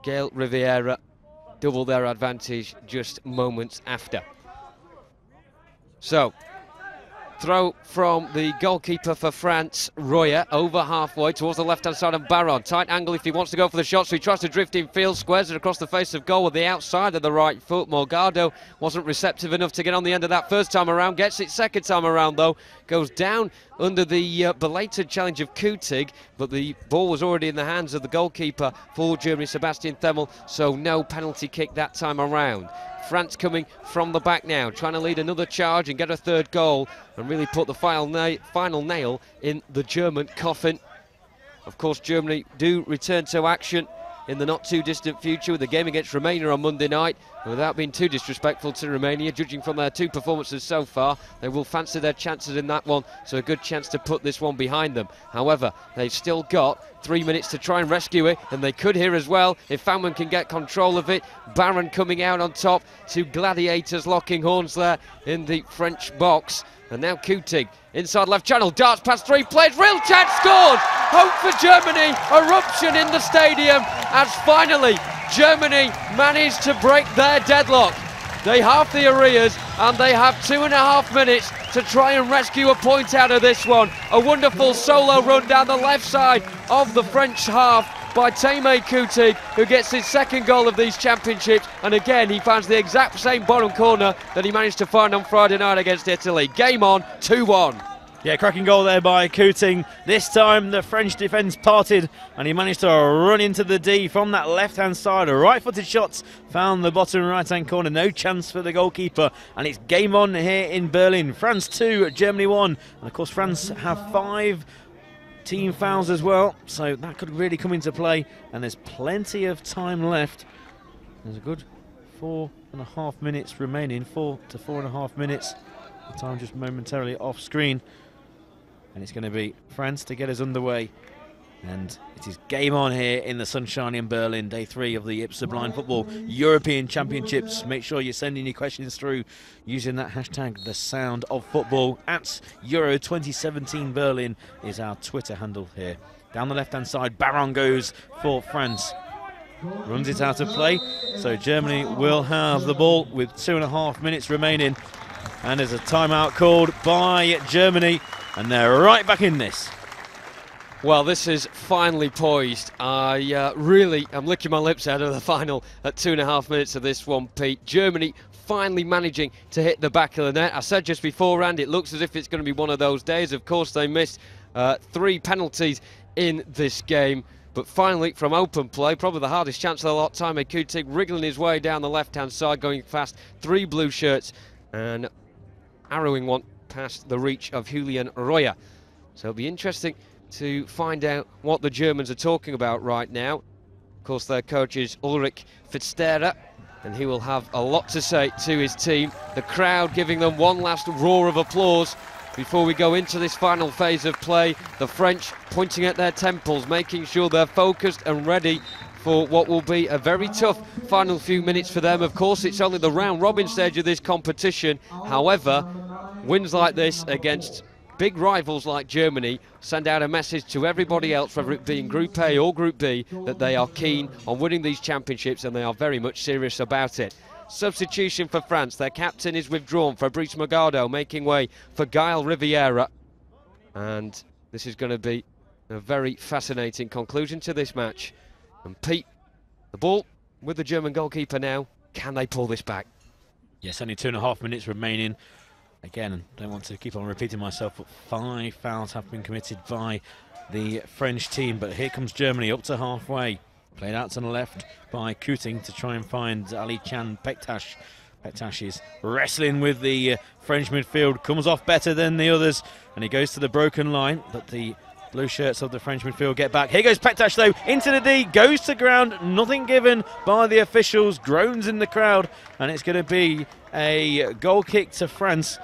[SPEAKER 5] Gael Riviera doubled their advantage just moments after. So, throw from the goalkeeper for France, Royer, over halfway towards the left-hand side of Barron. Tight angle if he wants to go for the shot, so he tries to drift in field, squares it across the face of goal with the outside of the right foot. Morgado wasn't receptive enough to get on the end of that first time around, gets it second time around though, goes down under the belated challenge of Kutig, but the ball was already in the hands of the goalkeeper for Germany, Sebastian Themmel, so no penalty kick that time around. France coming from the back now, trying to lead another charge and get a third goal and really put the final nail in the German coffin. Of course, Germany do return to action in the not too distant future with the game against Romania on Monday night. And without being too disrespectful to Romania, judging from their 2 performances so far, they will fancy their chances in that one, so a good chance to put this one behind them. However, they've still got 3 minutes to try and rescue it, and they could here as well if Fangman can get control of it. Barron coming out on top, 2 gladiators locking horns there in the French box. And now Kutig, inside left channel, darts past 3 players, real chance, scored! Hope for Germany, eruption in the stadium as finally Germany managed to break their deadlock. They halve the arrears and they have 2.5 minutes to try and rescue a point out of this one. A wonderful solo run down the left side of the French half by Teimé Coutinho, who gets his second goal of these championships, and again he finds the exact same bottom corner that he managed to find on Friday night against Italy. Game on, 2-1.
[SPEAKER 4] Yeah, cracking goal there by Coutinho. This time the French defence parted and he managed to run into the D from that left-hand side. Right-footed shots found the bottom right-hand corner. No chance for the goalkeeper, and it's game on here in Berlin. France 2, Germany 1. And of course France have 5 team fouls as well, so that could really come into play, and there's plenty of time left. There's a good 4.5 minutes remaining, 4 to 4.5 minutes. The time just momentarily off screen, and it's going to be France to get us underway. And it is game on here in the sunshine in Berlin, day 3 of the IBSA Blind Football European Championships. Make sure you're sending your questions through using that hashtag #TheSoundOfFootball. At Euro 2017 Berlin is our Twitter handle here. Down the left-hand side, Baron goes for France. Runs it out of play, so Germany will have the ball with 2.5 minutes remaining. And there's a timeout called by Germany, and they're right back in this.
[SPEAKER 5] Well, this is finally poised. I really am licking my lips out of the final at 2.5 minutes of this one, Pete. Germany finally managing to hit the back of the net. I said just beforehand, it looks as if it's going to be one of those days. Of course, they missed 3 penalties in this game. But finally, from open play, probably the hardest chance of the lot, Teimé Coutinho wriggling his way down the left-hand side, going fast. 3 blue shirts and arrowing one past the reach of Julian Royer. So it'll be interesting to find out what the Germans are talking about right now. Of course, their coach is Ulrich Fitzsterer, and he will have a lot to say to his team. The crowd giving them one last roar of applause before we go into this final phase of play. The French pointing at their temples, making sure they're focused and ready for what will be a very tough final few minutes for them. Of course, it's only the round-robin stage of this competition. However, wins like this against big rivals like Germany send out a message to everybody else, whether it be in Group A or Group B, that they are keen on winning these championships and they are very much serious about it. Substitution for France. Their captain is withdrawn. Fabrice Magado making way for Gaël Riviera. And this is going to be a very fascinating conclusion to this match. And Pete, the ball with the German goalkeeper now. Can they pull this back?
[SPEAKER 4] Yes, only 2.5 minutes remaining. Again, I don't want to keep on repeating myself, but 5 fouls have been committed by the French team. But here comes Germany up to halfway. Played out to the left by Coutinho to try and find Ali Can Bektash. Bektash is wrestling with the French midfield, comes off better than the others, and he goes to the broken line, but the blue shirts of the French midfield get back. Here goes Bektash though, into the D, goes to ground, nothing given by the officials, groans in the crowd, and it's going to be a goal kick to France.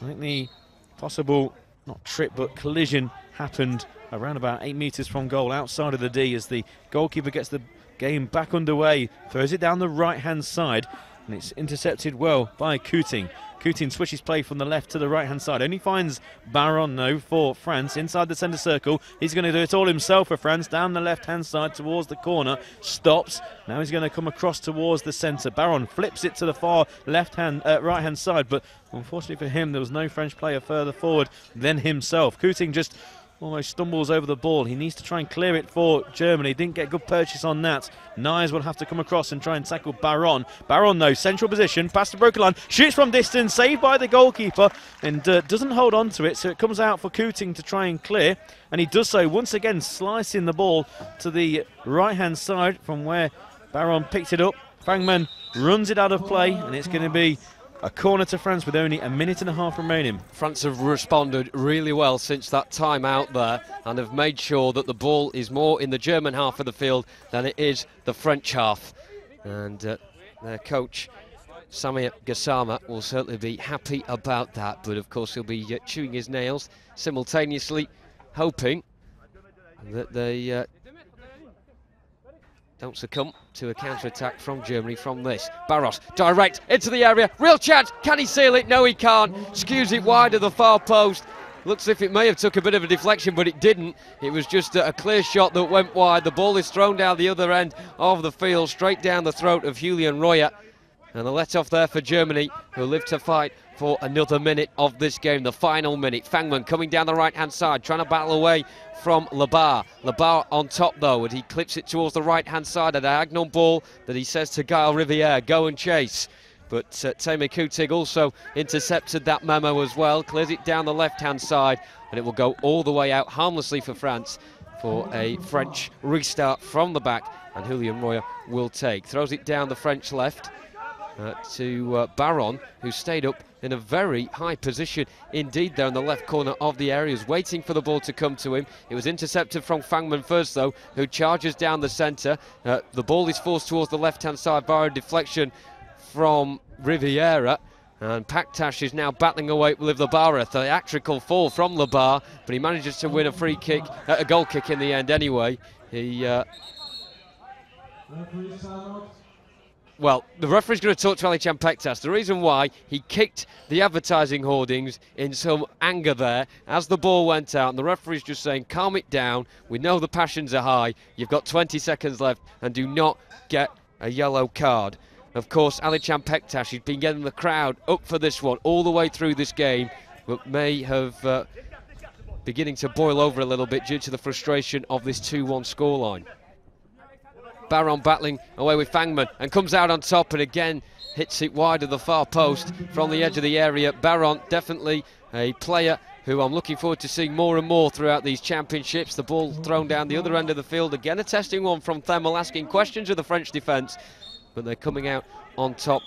[SPEAKER 4] I think the possible, not trip, but collision happened around about 8 metres from goal outside of the D as the goalkeeper gets the game back underway, throws it down the right-hand side, and it's intercepted well by Coutinho. Coutinho switches play from the left to the right-hand side. Only finds Baron, though, for France inside the centre circle. He's going to do it all himself for France, down the left-hand side towards the corner. Stops. Now he's going to come across towards the centre. Baron flips it to the far right-hand side, but unfortunately for him, there was no French player further forward than himself. Coutinho just almost stumbles over the ball. He needs to try and clear it for Germany. Didn't get good purchase on that. Nyes will have to come across and try and tackle Baron. Baron, though, central position, past the broken line, shoots from distance, saved by the goalkeeper, and doesn't hold on to it, so it comes out for Coutinho to try and clear, and he does so once again, slicing the ball to the right-hand side from where Baron picked it up. Fangman runs it out of play, and it's going to be a corner to France with only 1.5 minutes remaining.
[SPEAKER 5] France have responded really well since that time out there and have made sure that the ball is more in the German half of the field than it is the French half. And their coach, Samir Gassama, will certainly be happy about that. But of course he'll be chewing his nails, simultaneously hoping that they don't succumb to a counter-attack from Germany from this. Barros, direct into the area, real chance, can he seal it? No, he can't. Skews it wide of the far post. Looks as if it may have took a bit of a deflection, but it didn't. It was just a clear shot that went wide. The ball is thrown down the other end of the field, straight down the throat of Julian Royer. And a let-off there for Germany, who live to fight for another minute of this game, the final minute. Fangman coming down the right-hand side, trying to battle away from Labar. Labar on top, though, and he clips it towards the right-hand side, a diagonal ball that he says to Gaël Rivière, go and chase. But Teemu Kutig also intercepted that memo as well, clears it down the left-hand side, and it will go all the way out harmlessly for France for a French restart from the back, and Julian Royer will take. Throws it down the French left to Baron, who stayed up in a very high position indeed there in the left corner of the area. He was waiting for the ball to come to him. It was intercepted from Fangman first, though, who charges down the centre. The ball is forced towards the left-hand side via a deflection from Riviera, and Paktas is now battling away with Labar. A theatrical fall from Labar, but he manages to win a free kick, a goal kick in the end anyway. Well, the referee's going to talk to Alichan Paktas. The reason why, he kicked the advertising hoardings in some anger there as the ball went out, and the referee's just saying, calm it down, we know the passions are high, you've got 20 seconds left, and do not get a yellow card. Of course, Alichan Paktas has been getting the crowd up for this one all the way through this game, but may have beginning to boil over a little bit due to the frustration of this 2-1 scoreline. Baron battling away with Fangman and comes out on top, and again hits it wide of the far post from the edge of the area. Baron, definitely a player who I'm looking forward to seeing more and more throughout these championships. The ball thrown down the other end of the field. Again, a testing one from Themmel, asking questions of the French defence, but they're coming out on top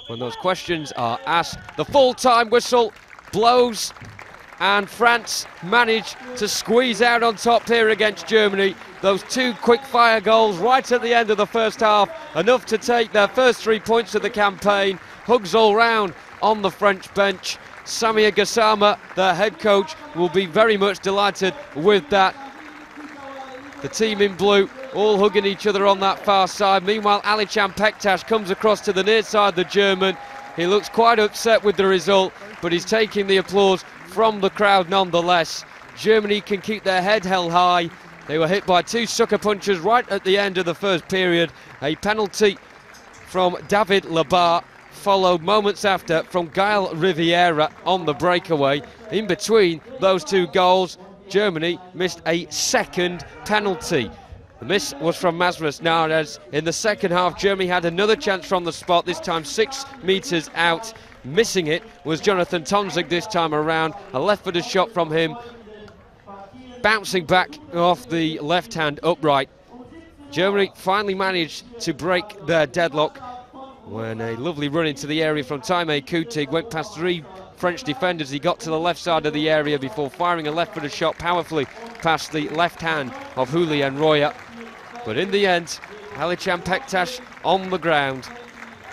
[SPEAKER 5] when those questions are asked. The full-time whistle blows, and France managed to squeeze out on top here against Germany. Those two quick-fire goals right at the end of the first half, enough to take their first 3 points of the campaign. Hugs all round on the French bench. Samir Gassama, their head coach, will be very much delighted with that. The team in blue all hugging each other on that far side. Meanwhile, Alichan Paktas comes across to the near side, the German. He looks quite upset with the result, but he's taking the applause from the crowd nonetheless. Germany can keep their head held high. They were hit by two sucker punches right at the end of the first period. A penalty from David Labar, followed moments after from Gaël Riviera on the breakaway. In between those two goals, Germany missed a second penalty. The miss was from Masras Narez. In the second half, Germany had another chance from the spot, this time 6 metres out. Missing it was Jonathan Tonzig this time around. A left-footed shot from him, bouncing back off the left-hand upright. Germany finally managed to break their deadlock when a lovely run into the area from Teemu Kutig went past 3 French defenders. He got to the left side of the area before firing a left-footed shot powerfully past the left hand of Julian Royer. But in the end, Alichan Paktas on the ground.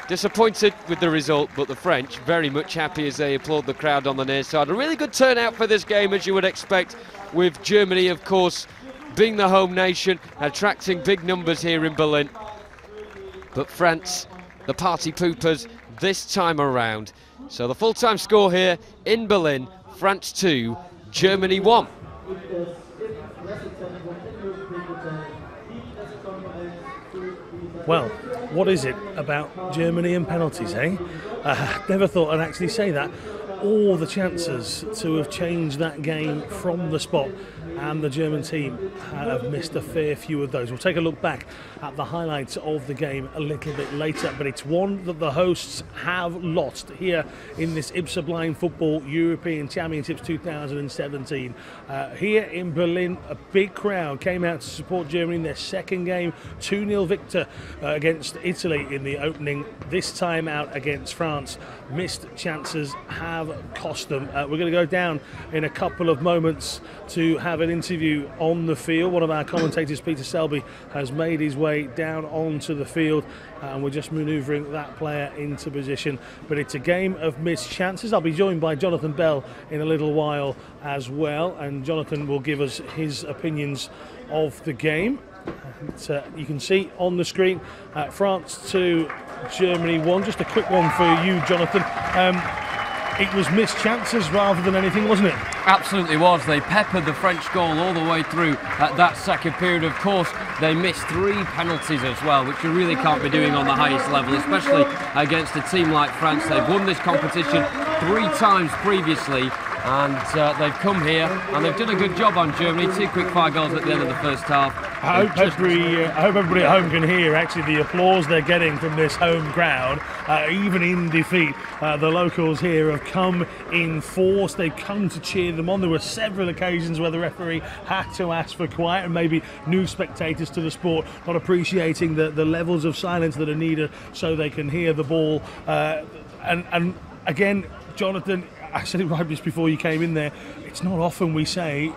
[SPEAKER 5] Disappointed with the result, but the French very much happy as they applaud the crowd on the near side. A really good turnout for this game, as you would expect, with Germany, of course, being the home nation, attracting big numbers here in Berlin. But France, the party poopers this time around. So the full-time score here in Berlin, France 2, Germany 1.
[SPEAKER 3] Well, what is it about Germany and penalties, eh? Never thought I'd actually say that. All the chances to have changed that game from the spot, and the German team have missed a fair few of those. We'll take a look back at the highlights of the game a little bit later, but it's one that the hosts have lost here in this IBSA Blind Football European Championships 2017. Here in Berlin, a big crowd came out to support Germany in their second game, 2-0 victor against Italy in the opening, this time out against France. Missed chances have cost them. We're going to go down in a couple of moments to have an interview on the field. One of our commentators, Peter Selby, has made his way down onto the field, and we're just manoeuvring that player into position. But it's a game of missed chances. I'll be joined by Jonathan Bell in a little while as well, and Jonathan will give us his opinions of the game. And, you can see on the screen, France 2, Germany 1. Just a quick one for you, Jonathan. it was missed chances rather than anything, wasn't it?
[SPEAKER 5] Absolutely was. They peppered the French goal all the way through that second period. Of course, they missed 3 penalties as well, which you really can't be doing on the highest level, especially against a team like France. They've won this competition 3 times previously, and they've come here and they've done a good job on Germany. 2 quick-fire goals at the end of the first half.
[SPEAKER 3] I hope everybody at home can hear actually the applause they're getting from this home crowd, even in defeat. The locals here have come in force. They've come to cheer them on. There were several occasions where the referee had to ask for quiet, and maybe new spectators to the sport not appreciating the levels of silence that are needed so they can hear the ball. And again, Jonathan, I said it right just before you came in there, it's not often we say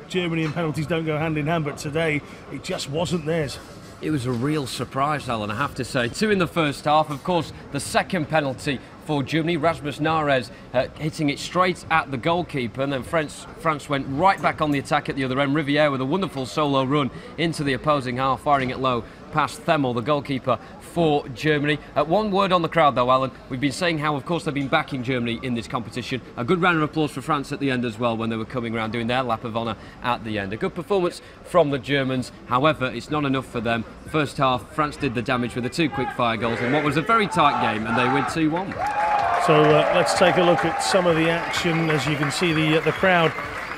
[SPEAKER 3] Germany and penalties don't go hand in hand, but today it just wasn't theirs.
[SPEAKER 5] It was a real surprise, Alan, I have to say. 2 in the first half. Of course, the second penalty for Germany, Rasmus Nares hitting it straight at the goalkeeper, and then France went right back on the attack at the other end. Riviere with a wonderful solo run into the opposing half, firing it low past Themmel, the goalkeeper for Germany. One word on the crowd though, Alan. We've been saying how, of course, they've been backing Germany in this competition. A good round of applause for France at the end as well when they were coming around doing their lap of honour at the end. A good performance from the Germans. However, it's not enough for them. First half, France did the damage with the 2 quick-fire goals in what was a very tight game, and they win 2-1.
[SPEAKER 3] So let's take a look at some of the action. As you can see, the crowd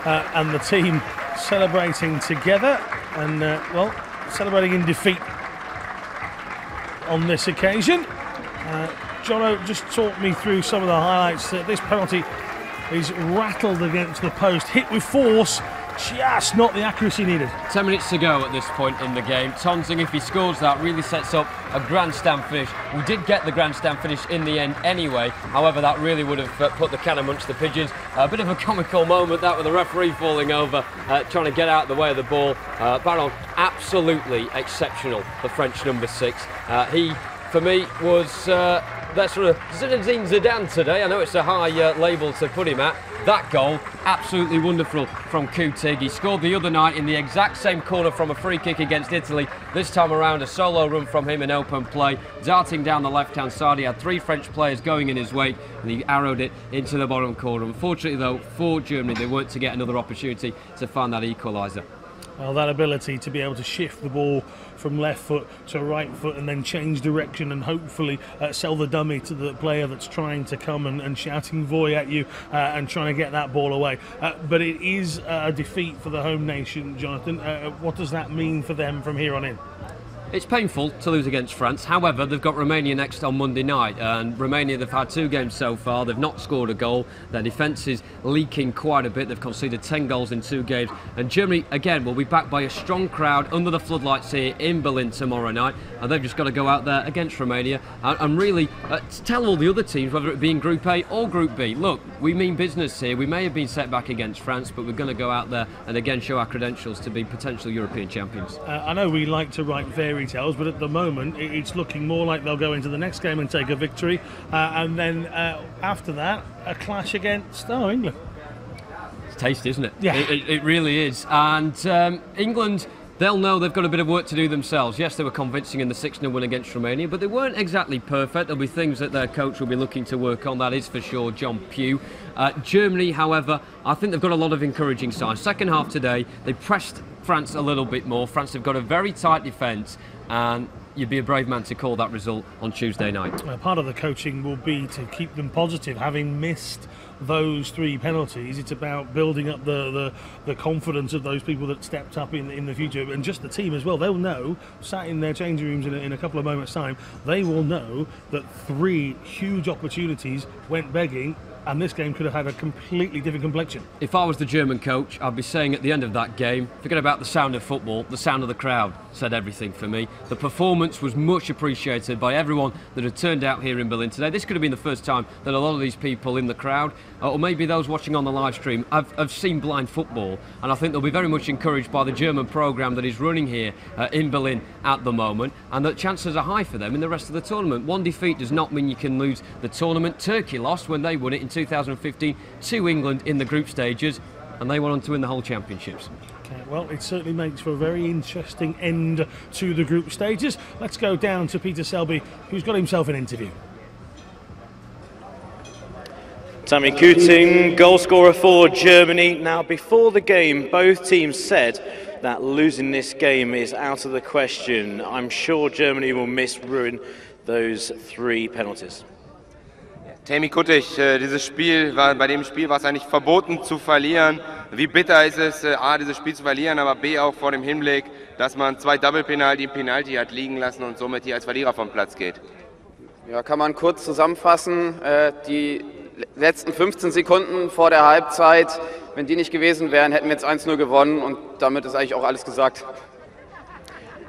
[SPEAKER 3] and the team celebrating together, and well, celebrating in defeat on this occasion. Jono, just talk me through some of the highlights. This penalty is rattled against the post, hit with force, just not the accuracy needed.
[SPEAKER 5] 10 minutes to go at this point in the game. Tonsing, if he scores that, really sets up a grandstand finish. We did get the grandstand finish in the end anyway. However, that really would have put the can amongst the pigeons. A bit of a comical moment, that, with the referee falling over, trying to get out of the way of the ball. Baron, absolutely exceptional, the French number 6. He, for me, was that sort of Zinedine Zidane today. I know it's a high label to put him at. That goal, absolutely wonderful from Kutig. He scored the other night in the exact same corner from a free kick against Italy. This time around, a solo run from him in open play, darting down the left-hand side. He had 3 French players going in his wake, and he arrowed it into the bottom corner. Unfortunately, though, for Germany, they weren't to get another opportunity to find that equaliser.
[SPEAKER 3] Well, that ability to be able to shift the ball from left foot to right foot and then change direction and hopefully sell the dummy to the player that's trying to come and shouting voy at you and trying to get that ball away. But it is a defeat for the home nation, Jonathan. What does that mean for them from here on in?
[SPEAKER 5] It's painful to lose against France. However, they've got Romania next on Monday night, and Romania, they've had 2 games so far. They've not scored a goal. Their defence is leaking quite a bit. They've conceded 10 goals in 2 games. And Germany, again, will be backed by a strong crowd under the floodlights here in Berlin tomorrow night. And they've just got to go out there against Romania and really tell all the other teams, whether it be in Group A or Group B, look, we mean business here. We may have been set back against France, but we're going to go out there and again show our credentials to be potential European champions. I
[SPEAKER 3] know we like to write fairy tales, but at the moment it's looking more like they'll go into the next game and take a victory, and then after that a clash against England.
[SPEAKER 5] It's taste, isn't it?
[SPEAKER 3] Yeah,
[SPEAKER 5] it really is. And England, they'll know they've got a bit of work to do themselves. Yes, they were convincing in the 6-0 win against Romania, but they weren't exactly perfect. There'll be things that their coach will be looking to work on, that is for sure, John Pugh. Germany, however, I think they've got a lot of encouraging signs. Second half today, they pressed France a little bit more. France have got a very tight defence, and you'd be a brave man to call that result on Tuesday night.
[SPEAKER 3] Part of the coaching will be to keep them positive, having missed those 3 penalties. It's about building up the confidence of those people that stepped up in the future, and just the team as well. They'll know, sat in their changing rooms in a couple of moments' time, they will know that 3 huge opportunities went begging, and this game could have had a completely different complexion.
[SPEAKER 5] If I was the German coach, I'd be saying at the end of that game, forget about the sound of football, the sound of the crowd said everything for me. The performance was much appreciated by everyone that had turned out here in Berlin today. This could have been the first time that a lot of these people in the crowd, or maybe those watching on the live stream, have seen blind football, and I think they'll be very much encouraged by the German programme that is running here in Berlin at the moment, and that chances are high for them in the rest of the tournament. 1 defeat does not mean you can lose the tournament. Turkey lost when they won it in 2015 to England in the group stages, and they went on to win the whole championships.
[SPEAKER 3] Okay, well, it certainly makes for a very interesting end to the group stages. Let's go down to Peter Selby, who's got himself an interview.
[SPEAKER 4] Tammy Kuting, goal scorer for Germany. Now, before the game, both teams said that losing this game is out of the question. I'm sure Germany will ruin those 3 penalties.
[SPEAKER 8] Tammy Kuting, bei dem Spiel war es eigentlich verboten zu verlieren. Wie bitter ist es, A, dieses Spiel zu verlieren, aber B, auch vor dem Hinblick, dass man 2 Double-Penalty hat liegen lassen und somit hier als Verlierer vom Platz geht.
[SPEAKER 9] Ja, kann man kurz zusammenfassen. Die letzten 15 Sekunden vor der Halbzeit, wenn die nicht gewesen wären, hätten wir jetzt 1-0 gewonnen und damit ist eigentlich auch alles gesagt.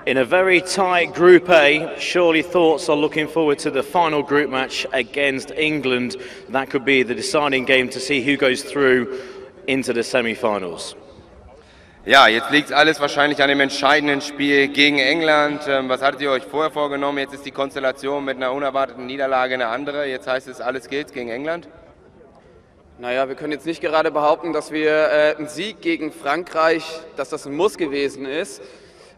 [SPEAKER 4] In a very tight Group A, surely thoughts are looking forward to the final group match against England. That could be the deciding game to see who goes through into the semi-finals.
[SPEAKER 8] Ja, jetzt liegt alles wahrscheinlich an dem entscheidenden Spiel gegen England. Was hattet ihr euch vorher vorgenommen? Jetzt ist die Konstellation mit einer unerwarteten Niederlage eine andere. Jetzt heißt es, alles gilt gegen England?
[SPEAKER 9] Naja, wir können jetzt nicht gerade behaupten, dass wir ein Sieg gegen Frankreich, dass das ein Muss gewesen ist.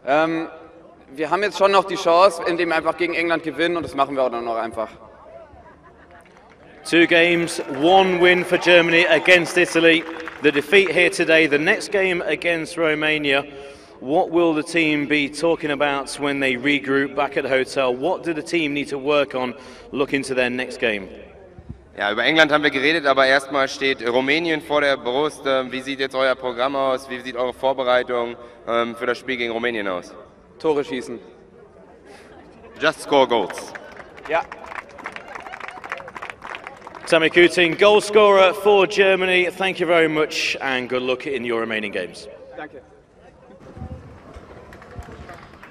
[SPEAKER 9] Wir haben jetzt schon noch die Chance, indem wir einfach gegen England gewinnen und das machen wir auch dann noch einfach.
[SPEAKER 4] 2 games, 1 win for Germany against Italy. The defeat here today, the next game against Romania. What will the team be talking about when they regroup back at the hotel? What do the team need to work on looking to their next game?
[SPEAKER 8] Ja, über England haben wir geredet, aber erstmal steht Rumänien vor der Brust. Wie sieht jetzt euer Programm aus? Wie sieht eure Vorbereitung für das Spiel gegen Rumänien aus?
[SPEAKER 9] Tore schießen.
[SPEAKER 8] Just score goals.
[SPEAKER 9] Ja.
[SPEAKER 4] Tammy Kuting, goal scorer for Germany. Thank you very much and good luck in your remaining games.
[SPEAKER 9] Danke.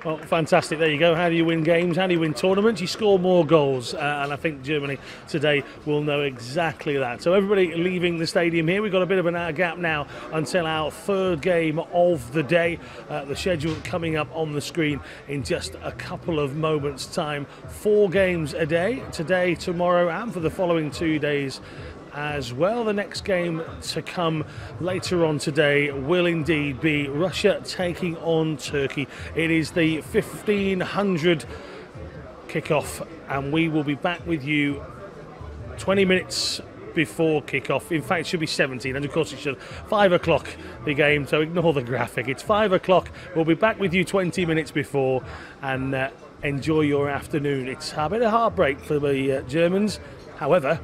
[SPEAKER 3] Well, fantastic. There you go. How do you win games? How do you win tournaments? You score more goals. And I think Germany today will know exactly that. So everybody leaving the stadium here. We've got a bit of a gap now until our 3rd game of the day. The schedule coming up on the screen in just a couple of moments' time. 4 games a day, today, tomorrow, and for the following 2 days as well. The next game to come later on today will indeed be Russia taking on Turkey. It is the 1500 kickoff and we will be back with you 20 minutes before kickoff. In fact, it should be 17, and of course it should. 5 o'clock the game, so ignore the graphic. It's 5 o'clock. We'll be back with you 20 minutes before and enjoy your afternoon. It's a bit of heartbreak for the Germans. However,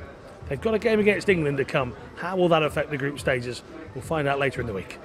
[SPEAKER 3] they've got a game against England to come. How will that affect the group stages? We'll find out later in the week.